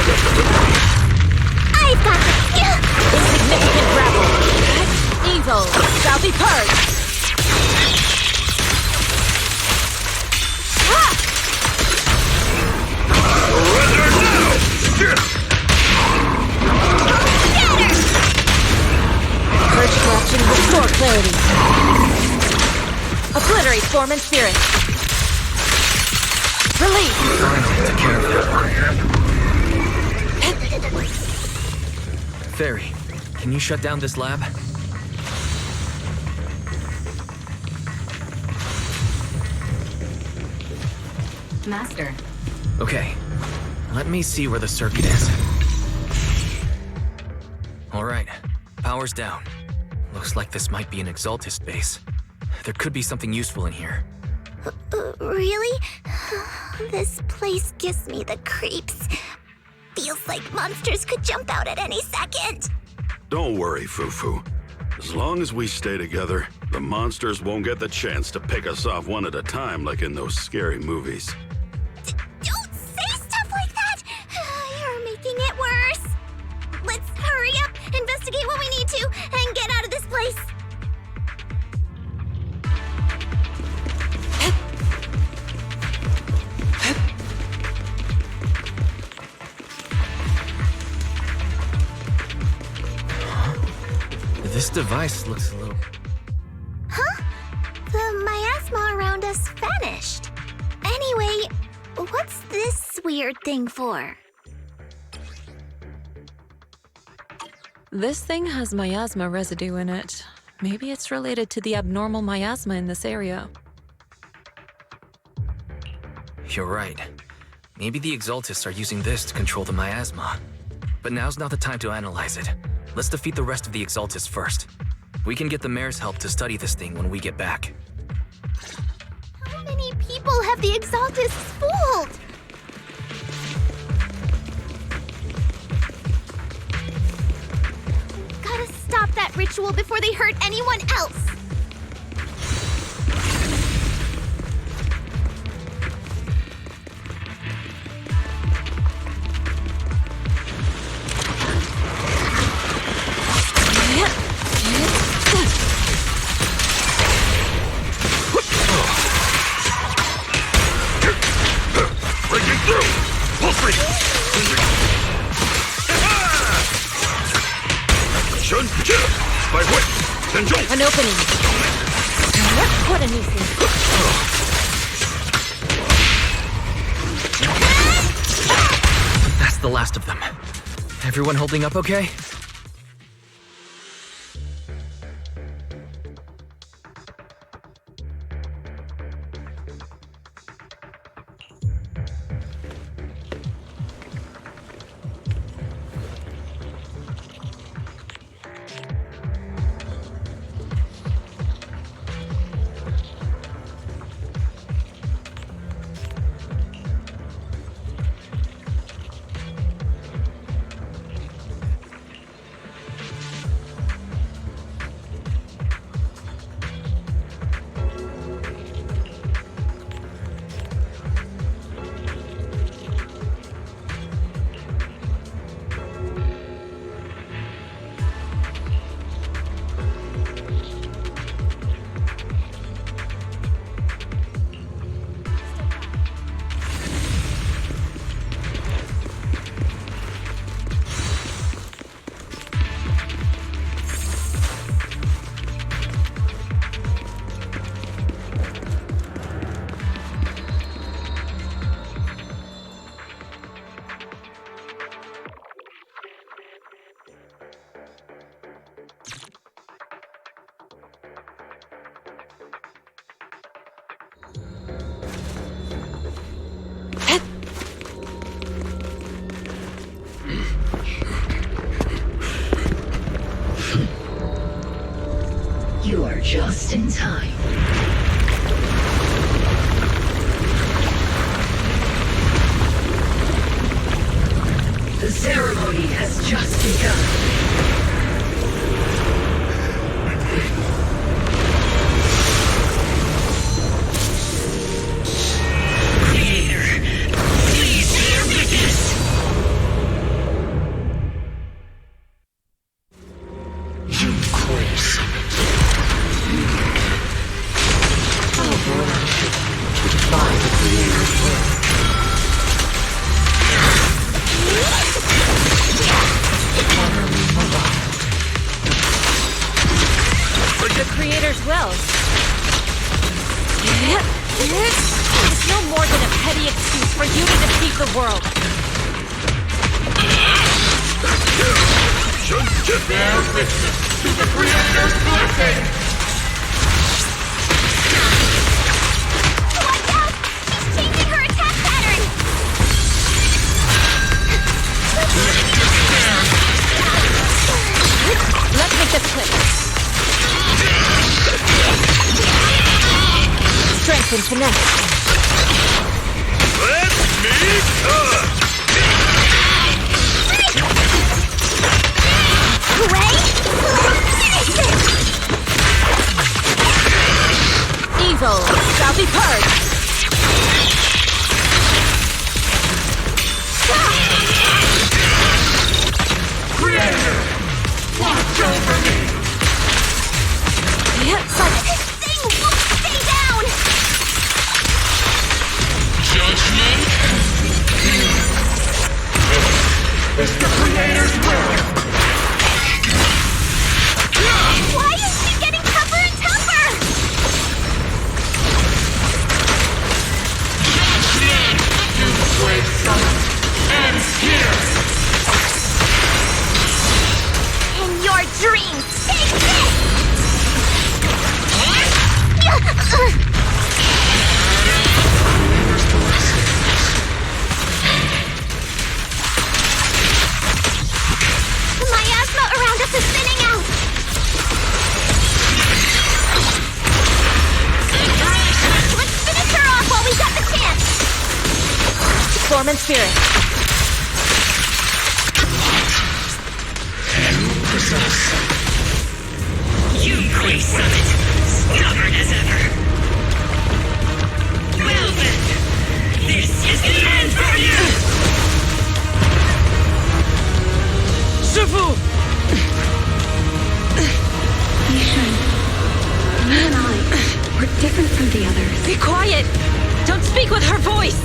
I've got the skill! Insignificant gravel. Evil shall be purged. Surrender now! Purge corruption, restore clarity. Obliterate form and spirit. Release! Take care of that. Fairy, can you shut down this lab? Master. Okay, let me see where the circuit is. All right, power's down. Looks like this might be an Exaltist base. There could be something useful in here. Really? This place gives me the creeps. Feels like monsters could jump out at any second. Don't worry, Fufu. As long as we stay together, the monsters won't get the chance to pick us off one at a time like in those scary movies. Don't say stuff like that! You're making it worse. Let's hurry up, investigate what we need to, and get out of this place. This This device looks a little... Huh? The miasma around us vanished. Anyway, what's this weird thing for? This thing has miasma residue in it. Maybe it's related to the abnormal miasma in this area. You're right. Maybe the Exaltists are using this to control the miasma. But now's not the time to analyze it. Let's defeat the rest of the Exaltists first. We can get the mayor's help to study this thing when we get back. How many people have the Exaltists fooled? Gotta stop that ritual before they hurt anyone else! An opening. What a nuisance. That's the last of them. Everyone holding up okay? You are just in time. The ceremony has just begun. It's the Creator's will! dormant spirit. Yunquei Summit, stubborn as ever. Well then, this is the end for you! Shifu! Yixuan, you and I, we're different from the others. Be quiet! Don't speak with her voice!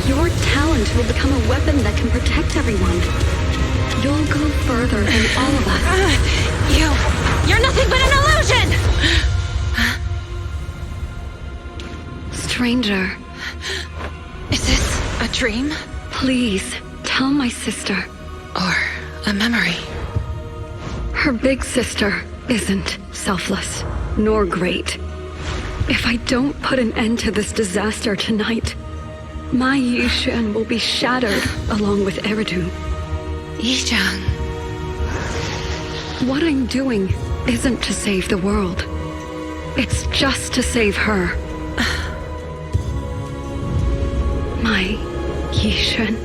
Your talent will become a weapon that can protect everyone. You'll go further than all of us. You're nothing but an illusion! Stranger. Is this a dream? Please, tell my sister. Or a memory? Her big sister isn't selfless, nor great. If I don't put an end to this disaster tonight, my Yixuan will be shattered along with Eridu. Yixuan. What I'm doing isn't to save the world. It's just to save her. My Yixuan.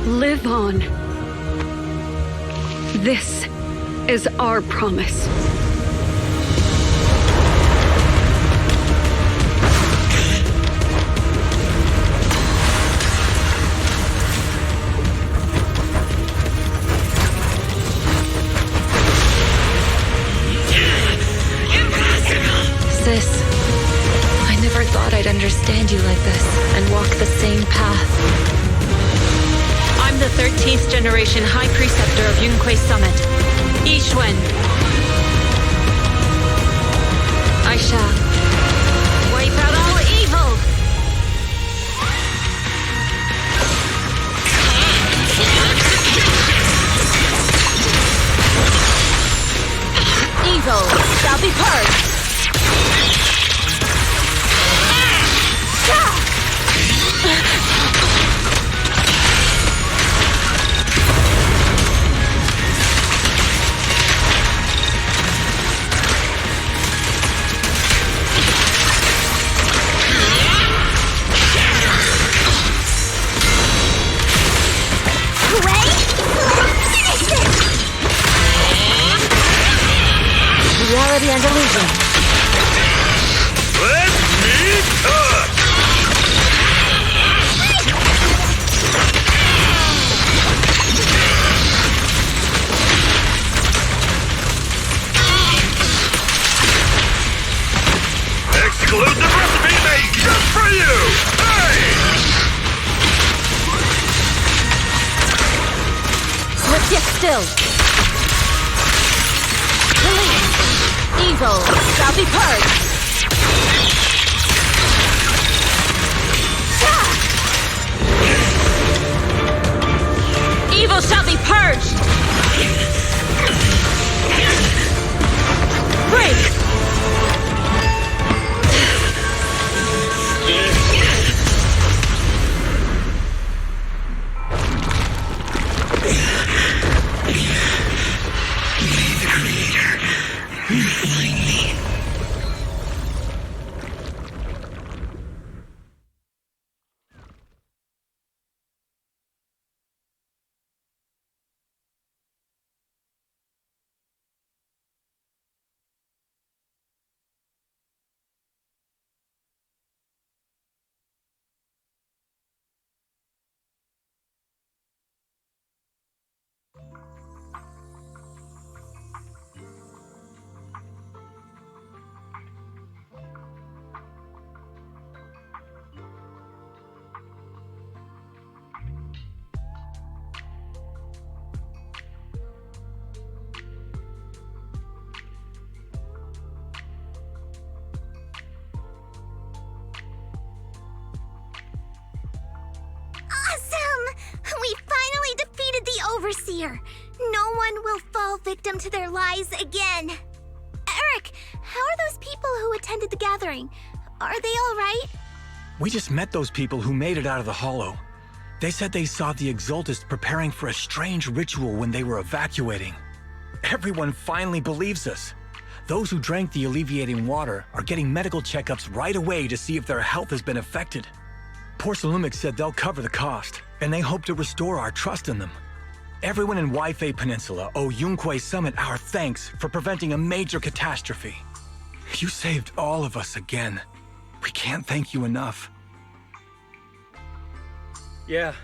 Live on. This is our promise. Sis, I never thought I'd understand you like this and walk the same path. I'm the 13th generation High Preceptor of Yunquei Summit, Yixuan. I shall wipe out all evil! Evil shall be purged! Reality and illusion. Let me cook! Exclusive recipe made just for you! Hey! Swift yet still. Release. Evil shall be purged. Evil shall be purged! Break! We finally defeated the Overseer! No one will fall victim to their lies again! Eric, how are those people who attended the gathering? Are they alright? We just met those people who made it out of the Hollow. They said they saw the Exaltists preparing for a strange ritual when they were evacuating. Everyone finally believes us. Those who drank the alleviating water are getting medical checkups right away to see if their health has been affected. Porcelumix said they'll cover the cost, and they hope to restore our trust in them. Everyone in Waifei Peninsula owe Yunquei Summit our thanks for preventing a major catastrophe. You saved all of us again. We can't thank you enough. Yeah,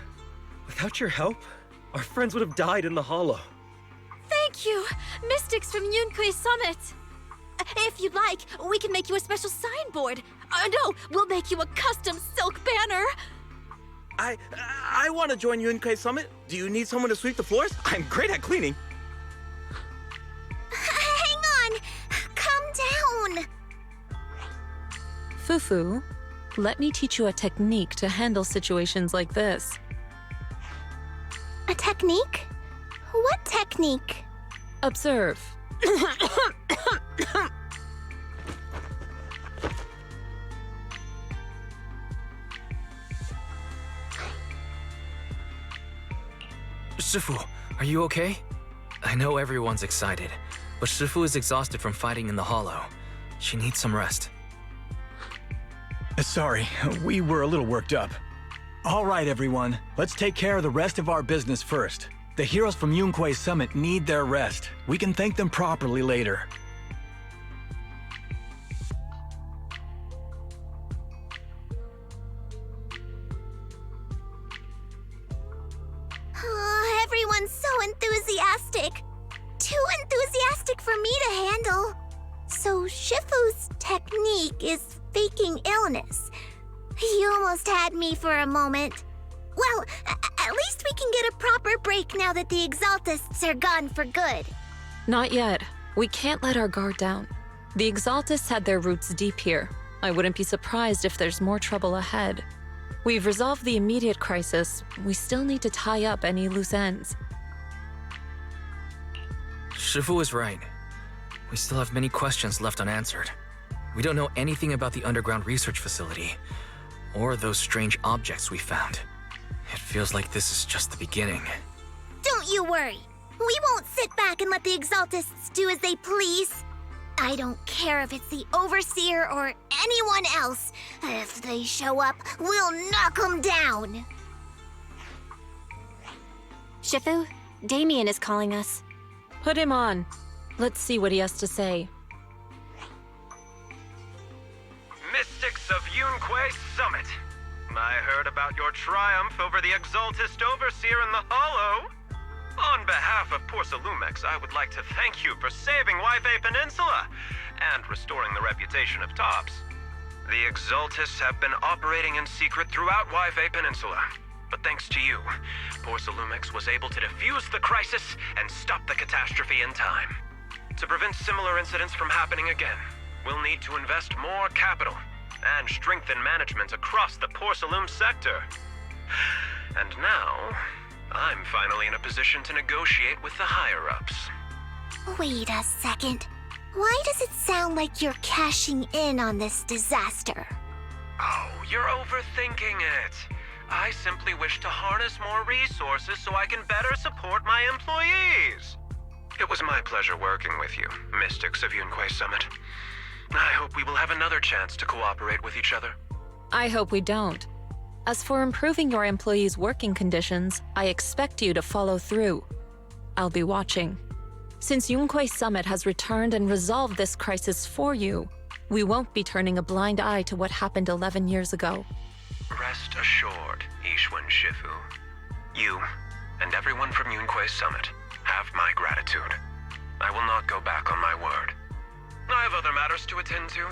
without your help, our friends would have died in the hollow. Thank you, Mystics from Yunquei Summit. If you'd like, we can make you a special signboard. No, we'll make you a custom silk banner. I want to join Yunquei Summit. Do you need someone to sweep the floors? I'm great at cleaning. Hang on! Calm down! Fufu, let me teach you a technique to handle situations like this. A technique? What technique? Observe. Shifu, are you okay? I know everyone's excited, but Shifu is exhausted from fighting in the hollow. She needs some rest. Sorry, we were a little worked up. All right, everyone, let's take care of the rest of our business first. The heroes from Yunquei Summit need their rest. We can thank them properly later. Everyone's so enthusiastic. Too enthusiastic for me to handle. So Shifu's technique is faking illness. He almost had me for a moment. Well, at least we can get a proper break now that the Exaltists are gone for good. Not yet. We can't let our guard down. The Exaltists had their roots deep here. I wouldn't be surprised if there's more trouble ahead. We've resolved the immediate crisis. We still need to tie up any loose ends. Shifu is right. We still have many questions left unanswered. We don't know anything about the underground research facility, or those strange objects we found. It feels like this is just the beginning. Don't you worry. We won't sit back and let the Exaltists do as they please. I don't care if it's the Overseer or anyone else. If they show up, we'll knock them down. Shifu, Damian is calling us. Put him on. Let's see what he has to say. Mystics of Yunquei Summit. I heard about your triumph over the Exaltist Overseer in the Hollow. On behalf of Porcelumix, I would like to thank you for saving Waifei Peninsula and restoring the reputation of Tops. The Exaltists have been operating in secret throughout Waifei Peninsula, but thanks to you, Porcelumix was able to defuse the crisis and stop the catastrophe in time. To prevent similar incidents from happening again, we'll need to invest more capital and strengthen management across the Porcelum sector. And now, I'm finally in a position to negotiate with the higher-ups. Wait a second. Why does it sound like you're cashing in on this disaster? Oh, you're overthinking it. I simply wish to harness more resources so I can better support my employees. It was my pleasure working with you, Mystics of Yunquei Summit. I hope we will have another chance to cooperate with each other. I hope we don't. As for improving your employees' working conditions, I expect you to follow through. I'll be watching. Since Yunquei Summit has returned and resolved this crisis for you, we won't be turning a blind eye to what happened 11 years ago. Rest assured, Yixuan Shifu. You, and everyone from Yunquei Summit, have my gratitude. I will not go back on my word. I have other matters to attend to.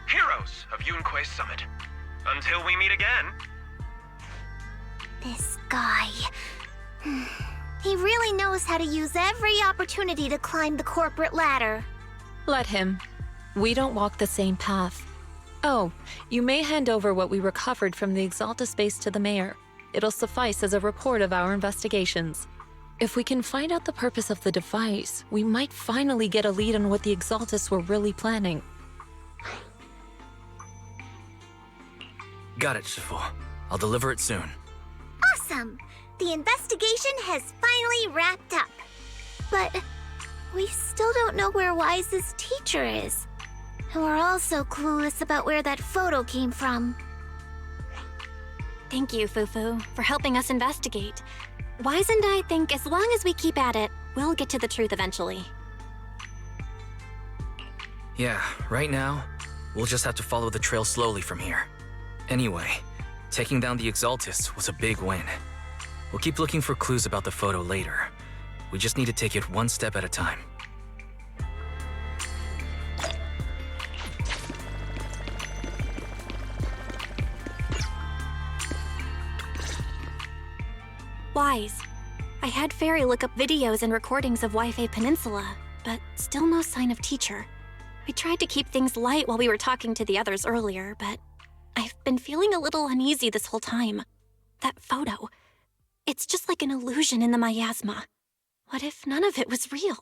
Heroes of Yunquei Summit. Until we meet again. This guy... He really knows how to use every opportunity to climb the corporate ladder. Let him. We don't walk the same path. Oh, you may hand over what we recovered from the Exaltist base to the mayor. It'll suffice as a report of our investigations. If we can find out the purpose of the device, we might finally get a lead on what the Exaltists were really planning. Got it, Shifu. I'll deliver it soon. Awesome! The investigation has finally wrapped up. But we still don't know where Wise's teacher is. And we're also clueless about where that photo came from. Thank you, Fufu, for helping us investigate. Wise and I think as long as we keep at it, we'll get to the truth eventually. Yeah, right now, we'll just have to follow the trail slowly from here. Anyway, taking down the Exaltists was a big win. We'll keep looking for clues about the photo later. We just need to take it one step at a time. Wise. I had Fairy look up videos and recordings of Waifei Peninsula, but still no sign of teacher. We tried to keep things light while we were talking to the others earlier, but I've been feeling a little uneasy this whole time. That photo, it's just like an illusion in the miasma. What if none of it was real?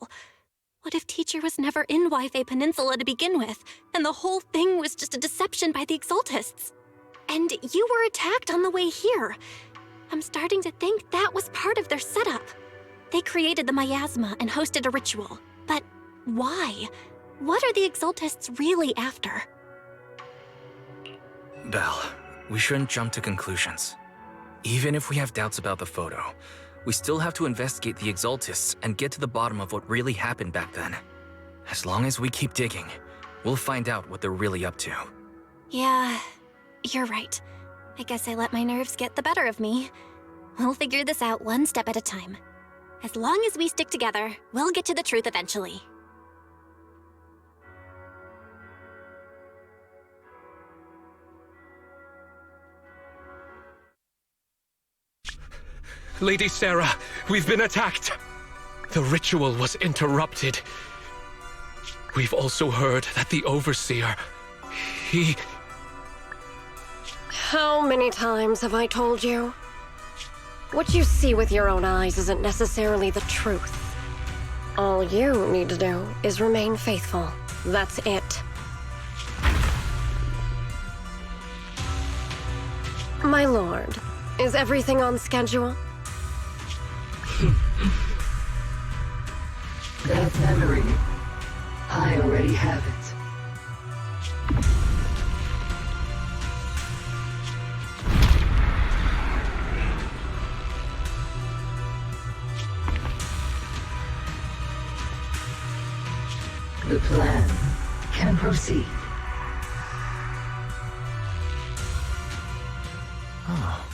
What if teacher was never in Waifei Peninsula to begin with, and the whole thing was just a deception by the Exaltists? And you were attacked on the way here. I'm starting to think that was part of their setup. They created the miasma and hosted a ritual. But why? What are the Exaltists really after? Belle, we shouldn't jump to conclusions. Even if we have doubts about the photo, we still have to investigate the Exaltists and get to the bottom of what really happened back then. As long as we keep digging, we'll find out what they're really up to. Yeah, you're right. I guess I let my nerves get the better of me. We'll figure this out one step at a time. As long as we stick together, we'll get to the truth eventually. Lady Sarah, we've been attacked. The ritual was interrupted. We've also heard that the Overseer, he... How many times have I told you? What you see with your own eyes isn't necessarily the truth. All you need to do is remain faithful. That's it. My lord, is everything on schedule? That memory, I already have it. The plan can proceed. Oh.